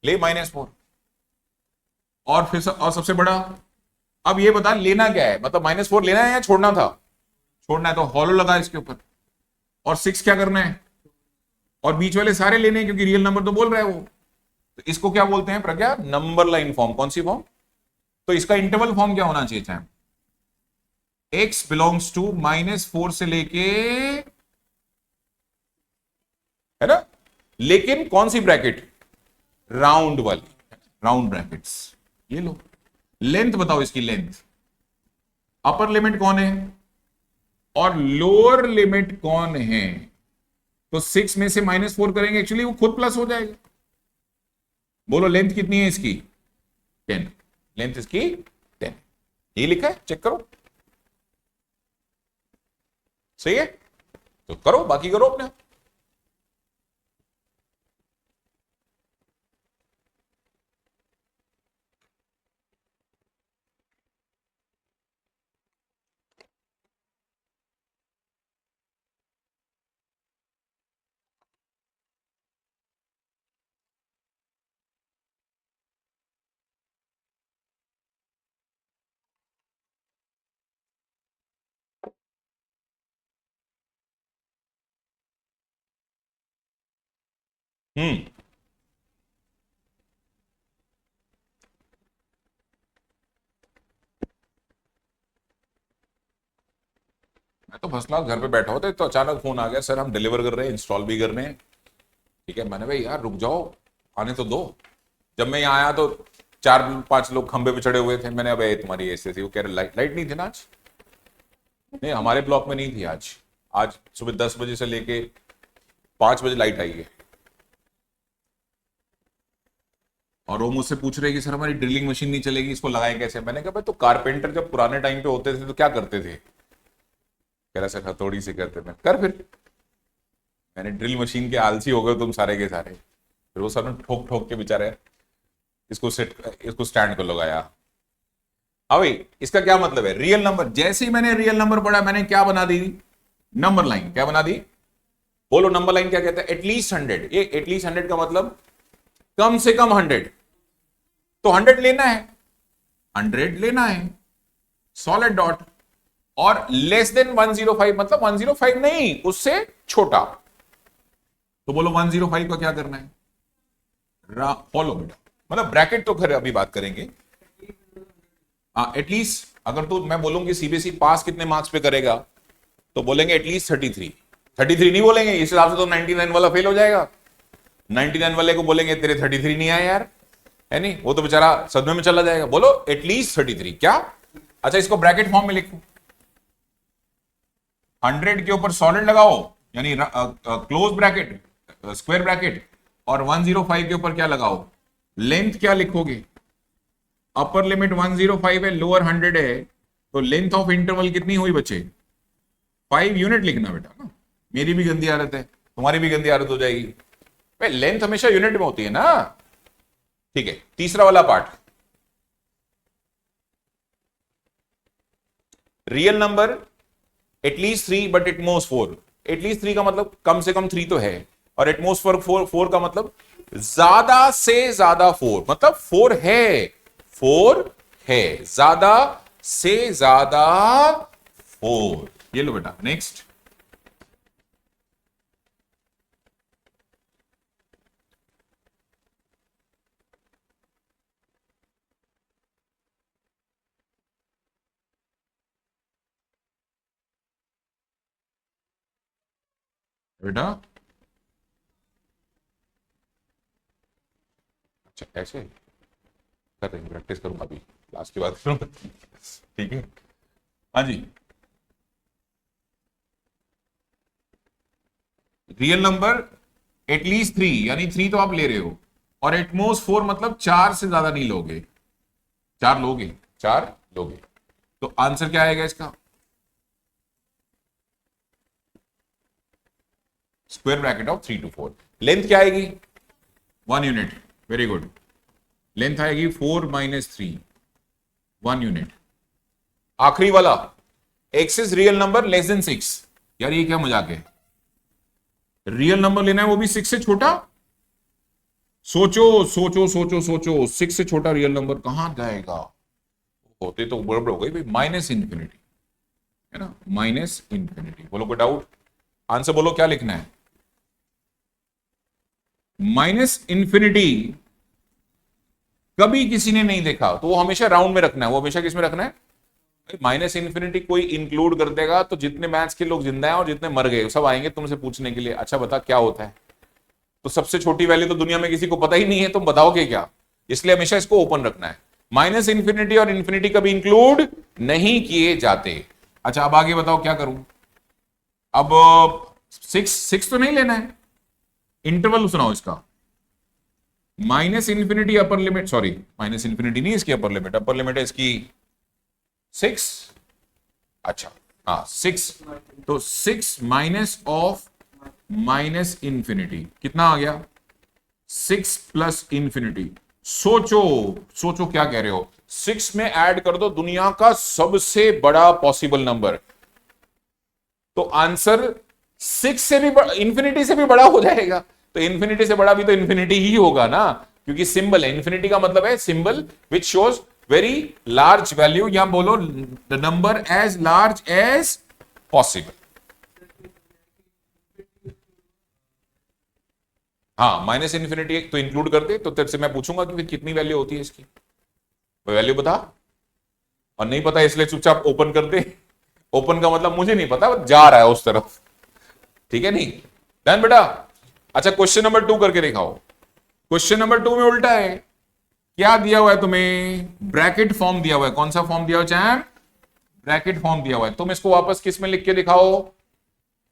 ले -4। और फिर और सबसे बड़ा, अब ये बता लेना क्या है, मतलब -4 लेना है या छोड़ना था? छोड़ना है, तो हॉलो लगा इसके ऊपर। और 6 क्या करना है? और बीच वाले सारे लेने हैं क्योंकि रियल नंबर तो बोल रहा है वो। तो इसको क्या बोलते हैं प्रज्ञा? Number line form. कौन सी फॉर्म? तो इसका इंटरवल फॉर्म क्या होना चाहिए चाहे? x बिलोंग्स टू -4 से लेके, है ना, लेकिन कौन सी ब्रैकेट? राउंड वाली, राउंड ब्रैकेट्स। ये लो, लेंथ बताओ इसकी, लेंथ अपर लिमिट कौन है और लोअर लिमिट कौन है? तो 6 में से -4 करेंगे, एक्चुअली वो खुद प्लस हो जाएगा। बोलो लेंथ कितनी है इसकी? 10। लेंथ इसकी 10, ये लिखा है, चेक करो, सही है? तो करो, बाकी करो अपने। हम्म। मैं तो फर्स्ट क्लास घर पे बैठा होता तो अचानक फोन आ गया, सर हम डिलीवर कर रहे हैं, इंस्टॉल भी कर रहे हैं। ठीक है, मैंने भाई यार रुक जाओ, आने तो दो। जब मैं यहाँ आया तो 4-5 लोग खंबे पे चढ़े हुए थे। मैंने, अब तुम्हारी ऐसे थी, वो कह रहे लाइट लाइट नहीं थी ना आज। नहीं, हमारे ब्लॉक में नहीं थी आज। आज सुबह 10 बजे से लेके 5 बजे लाइट आई है। और वो मुझसे पूछ रहे कि सर हमारी ड्रिलिंग मशीन नहीं चलेगी, इसको लगाए कैसे। मैंने कहा भाई तो कारपेंटर जब पुराने टाइम पे होते थे तो क्या करते थे। कह रहा सर हथौड़ी से करते थे। कर फिर। मैंने ड्रिल मशीन के आलसी हो गए तुम सारे के सारे। फिर वो सर ने ठोक ठोक के बेचारे इसको सेट, इसको स्टैंड को लगाया। हाँ भाई, इसका क्या मतलब है, रियल नंबर। जैसे ही मैंने रियल नंबर पढ़ा, मैंने क्या बना दी, नंबर लाइन। क्या बना दी, बोलो नंबर लाइन क्या कहता है, एटलीस्ट 100। ये एटलीस्ट 100 का मतलब कम से कम 100। तो 100 लेना है, 100 लेना है, सॉलिड डॉट। और लेस देन 105 मतलब 105 नहीं, उससे छोटा। तो बोलो 105 का क्या करना है, फॉलो बेटा। मतलब ब्रैकेट तो खैर अभी बात करेंगे। एटलीस्ट अगर तो मैं बोलूंगी सीबीएसई पास कितने मार्क्स पे करेगा, तो बोलेंगे एटलीस्ट 33। 33 नहीं बोलेंगे, इस हिसाब से तो 99 वाला फेल हो जाएगा। 99 वाले को बोलेंगे तेरे 33 नहीं आए यार, है नहीं, वो तो बेचारा सदमे में चला जाएगा। बोलो एटलीस्ट 33 क्या। अच्छा, इसको ब्रैकेट फॉर्म में लिखो। 100 के ऊपर सॉलिड लगाओ, यानी क्लोज ब्रैकेट, स्क्वायर ब्रैकेट। और 105 के ऊपर क्या लगाओ, लेंथ क्या लिखोगे। अपर लिमिट 105 है, लोअर 100 है, तो लेंथ ऑफ इंटरवल कितनी हुई बच्चे, 5 यूनिट लिखना बेटा ना। मेरी भी गंदी आदत है, तुम्हारी भी गंदी आदत हो जाएगी। भाई लेंथ हमेशा यूनिट में होती है ना। ठीक है, तीसरा वाला part, real number at least 3 but at most 4। At least 3 का मतलब कम से कम 3 तो है, और एटमोस्ट 4 का मतलब ज्यादा से ज्यादा 4, मतलब 4 है, 4 है, ज्यादा से ज्यादा 4। ये लो बेटा, नेक्स्ट। बेटा अच्छा, ऐसे कर रही प्रैक्टिस करूंगा, अभी क्लास की बात करूंगा। ठीक है, हाँ जी। रियल नंबर एटलीस्ट 3, यानी 3 तो आप ले रहे हो, और एटमोस्ट 4 मतलब 4 से ज्यादा नहीं लोगे। 4 लोगे, 4 लोगे। तो आंसर क्या आएगा इसका, square bracket of 3 to 4। Length क्या आएगी, 1 यूनिट, वेरी गुड। लेंथ आएगी 4 - 3, 1 यूनिट। आखिरी वाला, x is real number less than 6। यार ये क्या मजाक है, रियल नंबर लेना है वो भी 6 से छोटा। सोचो सोचो सोचो सोचो, 6 से छोटा रियल नंबर कहां जाएगा। होते तो बड़बड़ हो गई भाई, माइनस इंफिनिटी है ना, माइनस इंफिनिटी। बोलो कोई डाउट, आंसर बोलो क्या लिखना है। माइनस इंफिनिटी कभी किसी ने नहीं देखा, तो वो हमेशा राउंड में रखना है। वो हमेशा किस में रखना है, माइनस इंफिनिटी कोई इंक्लूड कर देगा तो जितने मैथ्स के लोग जिंदा हैं और जितने मर गए सब आएंगे तुमसे पूछने के लिए, अच्छा बता क्या होता है। तो सबसे छोटी वैल्यू तो दुनिया में किसी को पता ही नहीं है, तुम बताओगे क्या। इसलिए हमेशा इसको ओपन रखना है। माइनस इंफिनिटी और इंफिनिटी कभी इंक्लूड नहीं किए जाते। अच्छा, अब आगे बताओ क्या करूं। अब 6 तो नहीं लेना है, इंटरवल सुनाओ इसका। Minus infinity upper limit, sorry minus infinity नहीं इसकी अपर लिमिट, अपर लिमिट है इसकी 6। अच्छा हाँ 6, तो 6 माइनस ऑफ माइनस इंफिनिटी कितना आ गया, 6 प्लस इंफिनिटी। सोचो सोचो क्या कह रहे हो, 6 में ऐड कर दो दुनिया का सबसे बड़ा पॉसिबल नंबर, तो आंसर 6 से भी इंफिनिटी से भी बड़ा हो जाएगा। तो इंफिनिटी से बड़ा भी तो इंफिनिटी ही होगा ना, क्योंकि सिंबल है, इंफिनिटी का मतलब है symbol which shows very large value, या बोलो the number as large as possible. हाँ माइनस इन्फिनिटी तो इंक्लूड कर दे, तो तेरे से मैं पूछूंगा कि फिर कितनी वैल्यू होती है इसकी, वैल्यू बता, और नहीं पता इसलिए चुपचाप ओपन कर दे। ओपन का मतलब मुझे नहीं पता, जा रहा है उस तरफ, ठीक है नहीं। डन बेटा। अच्छा क्वेश्चन नंबर 2 करके दिखाओ। क्वेश्चन नंबर 2 में उल्टा है, क्या दिया हुआ है तुम्हें, ब्रैकेट फॉर्म दिया हुआ है। कौन सा फॉर्म दिया हुआ है चैम, ब्रैकेट फॉर्म दिया हुआ है। तुम इसको वापस किस में लिख के दिखाओ,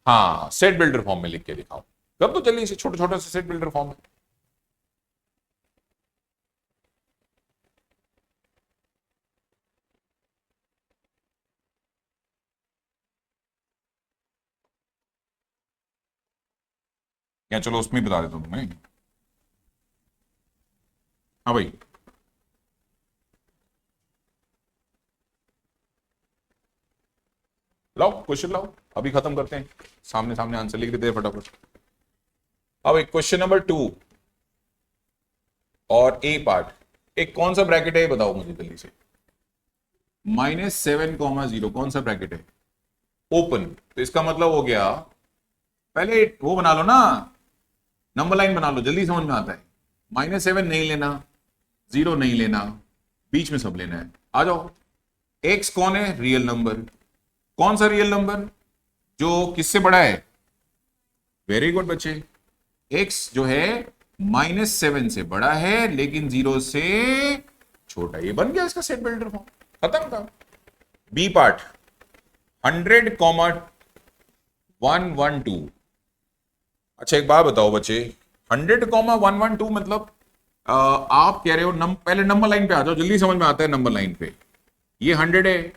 हाँ सेट बिल्डर फॉर्म में लिख के दिखाओ। कर दो जल्दी से, छोटे छोटे से सेट बिल्डर फॉर्म में। या चलो उसमें ही बता देता हूं तुम्हें। हाँ भाई, लाओ क्वेश्चन लाओ, अभी खत्म करते हैं, सामने सामने आंसर लिख देते हैं फटाफट। अब एक क्वेश्चन नंबर 2 और ए पार्ट। एक कौन सा ब्रैकेट है ये बताओ मुझे जल्दी से। -7,0 कौन सा ब्रैकेट है, ओपन। तो इसका मतलब हो गया, पहले वो बना लो ना, नंबर लाइन बना लो, जल्दी समझ में आता है। -7 नहीं लेना, 0 नहीं लेना, बीच में सब लेना है। आ जाओ। एक्स कौन है, रियल नंबर। कौन सा रियल नंबर, जो किससे बड़ा है, वेरी गुड बच्चे। एक्स जो है -7 से बड़ा है लेकिन 0 से छोटा। ये बन गया इसका सेट बिल्डर फॉर्म, खत्म था। B part 100,112। अच्छा एक बात बताओ बच्चे, 100,112 मतलब आप कह रहे हो पहले नंबर लाइन पे आ जाओ, जल्दी समझ में आता है। नंबर लाइन पे ये 100 है,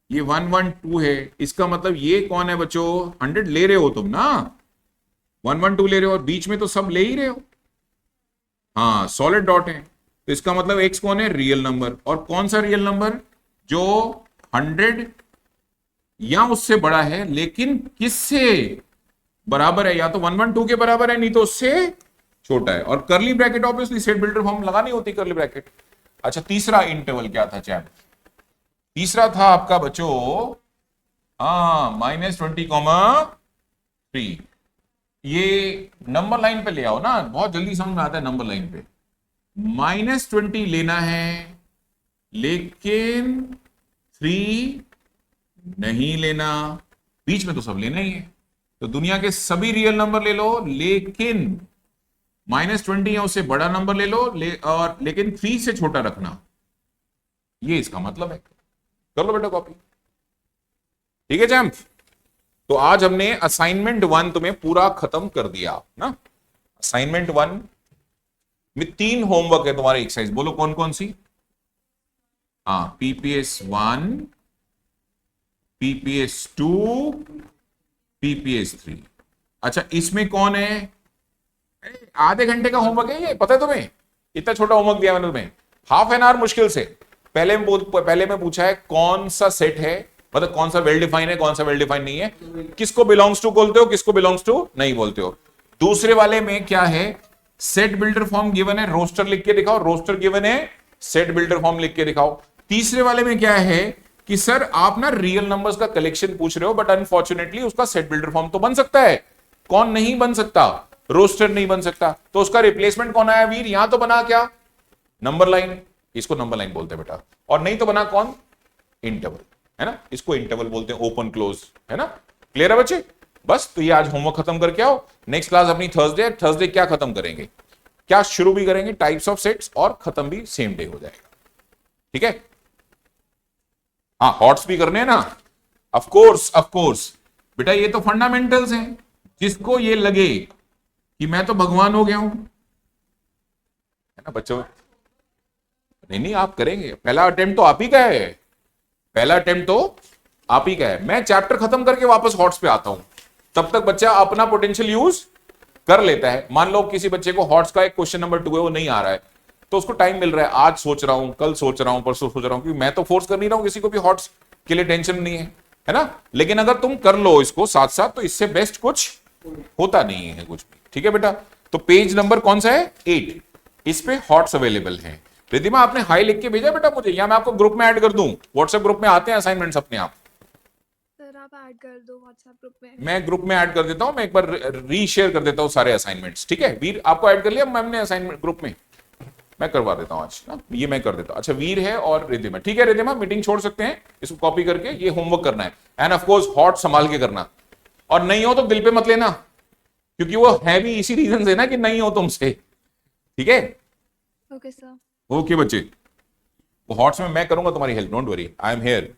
ये 112 है, इसका मतलब ये कौन है बच्चों, 100 ले रहे हो तुम ना, 112 ले रहे हो, और बीच में तो सब ले ही रहे हो, हाँ सॉलिड डॉट है। तो इसका मतलब एक्स कौन है, रियल नंबर। और कौन सा रियल नंबर, जो 100 या उससे बड़ा है लेकिन किससे बराबर है, या तो 112 के बराबर है, नहीं तो उससे छोटा है। और curly bracket obviously set builder form लगानी होती कर्ली ब्रैकेट। अच्छा तीसरा इंटरवल क्या था चैप, तीसरा था आपका बच्चों -20,3। ये नंबर लाइन पे ले आओ ना, बहुत जल्दी समझ में आता है। नंबर लाइन पे -20 लेना है लेकिन 3 नहीं लेना, बीच में तो सब लेना ही है। तो दुनिया के सभी रियल नंबर ले लो लेकिन -20 या उससे बड़ा नंबर ले लो, और लेकिन 3 से छोटा रखना, ये इसका मतलब है। कर लो बेटा कॉपी, ठीक है चैम्प। तो आज हमने असाइनमेंट 1 तुम्हें पूरा खत्म कर दिया ना। असाइनमेंट 1 में 3 होमवर्क है तुम्हारे एक्सरसाइज, बोलो कौन कौन सी। हाँ पीपीएस 1, पीपीएस 2, पीपीएस 3। अच्छा इसमें कौन है, आधे घंटे का होमवर्क है ये, पता है तुम्हें, इतना छोटा होमवर्क दिया मैंने तुम्हें, हाफ एन आवर मुश्किल से। पहले में पूछा है कौन सा सेट है, मतलब कौन सा वेल डिफाइन है, कौन सा वेल डिफाइन नहीं है, किसको बिलोंग्स टू बोलते हो, किसको बिलोंग्स टू नहीं बोलते हो। दूसरे वाले में क्या है, सेट बिल्डर फॉर्म गिवन है, रोस्टर लिख के दिखाओ, रोस्टर गिवन है, सेट बिल्डर फॉर्म लिख के दिखाओ। तीसरे वाले में क्या है कि सर आप ना रियल नंबर्स का कलेक्शन पूछ रहे हो, बट अनफॉर्चुनेटली उसका सेट बिल्डर फॉर्म तो बन सकता है, कौन नहीं बन सकता, रोस्टर नहीं बन सकता। तो उसका रिप्लेसमेंट कौन आया वीर, यहां तो बना क्या, नंबर लाइन, इसको नंबर लाइन बोलते हैं बेटा। और नहीं तो बना कौन, इंटरवल, है ना, इसको इंटरवल बोलते हैं, ओपन क्लोज, है ना। क्लियर है बच्चे, बस। तो ये आज होमवर्क खत्म करके आओ। नेक्स्ट क्लास अपनी थर्सडे क्या खत्म करेंगे, क्या शुरू भी करेंगे, टाइप्स ऑफ सेट्स, और खत्म भी सेम डे हो जाएगा, ठीक है। हाँ हॉट्स भी करने हैं ना, ऑफ कोर्स बेटा, ये तो फंडामेंटल्स हैं। जिसको ये लगे कि मैं तो भगवान हो गया हूं, है ना बच्चों, नहीं आप करेंगे, पहला अटेम्प्ट तो आप ही का है, पहला अटेम्प्ट तो आप ही का है। मैं चैप्टर खत्म करके वापस हॉट्स पे आता हूं, तब तक बच्चा अपना पोटेंशियल यूज कर लेता है। मान लो किसी बच्चे को हॉट्स का एक क्वेश्चन नंबर 2 है, वो नहीं आ रहा है, तो उसको टाइम मिल रहा है, आज सोच रहा हूं, कल सोच रहा हूं, परसों सोच रहा हूं, क्योंकि मैं तो फोर्स कर नहीं रहा हूं किसी को भी, हॉट्स के लिए टेंशन नहीं है ना। लेकिन अगर तुम कर लो इसको साथ साथ, तो इससे बेस्ट कुछ होता नहीं है कुछ भी, ठीक है बेटा। तो पेज नंबर कौन सा है, 8, इस पे हॉट्स अवेलेबल है। रिधिमा आपने हाई लिख के भेजा बेटा मुझे, या मैं आपको ग्रुप में ऐड कर दूं, व्हाट्सएप ग्रुप में आते हैं असाइनमेंट्स अपने आप।
सर आप ऐड कर दो व्हाट्सएप ग्रुप में।
मैं ग्रुप में ऐड कर देता हूं, मैं एक बार रीशेयर कर देता हूं सारे असाइनमेंट्स, ठीक है। वीर आपको ऐड कर लिया मैम ने असाइनमेंट ग्रुप में, मैं करवा देता हूं आज ना, ये मैं कर देता हूं। अच्छा वीर है और रिद्धिमा, ठीक है रिद्धिमा मीटिंग छोड़ सकते हैं, इसको कॉपी करके ये होमवर्क करना है, एंड ऑफ कोर्स हॉट संभाल के करना, और नहीं हो तो दिल पे मत लेना, क्योंकि वो है भी इसी रीजन से ना कि नहीं हो तुमसे, ठीक है।
Okay sir.
ओके बच्चे, वो हॉट्स में मैं करूंगा तुम्हारी help, don't worry, I am here,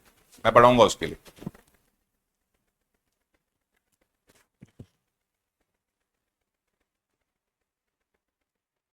मैं पढ़ाऊंगा उसके लिए।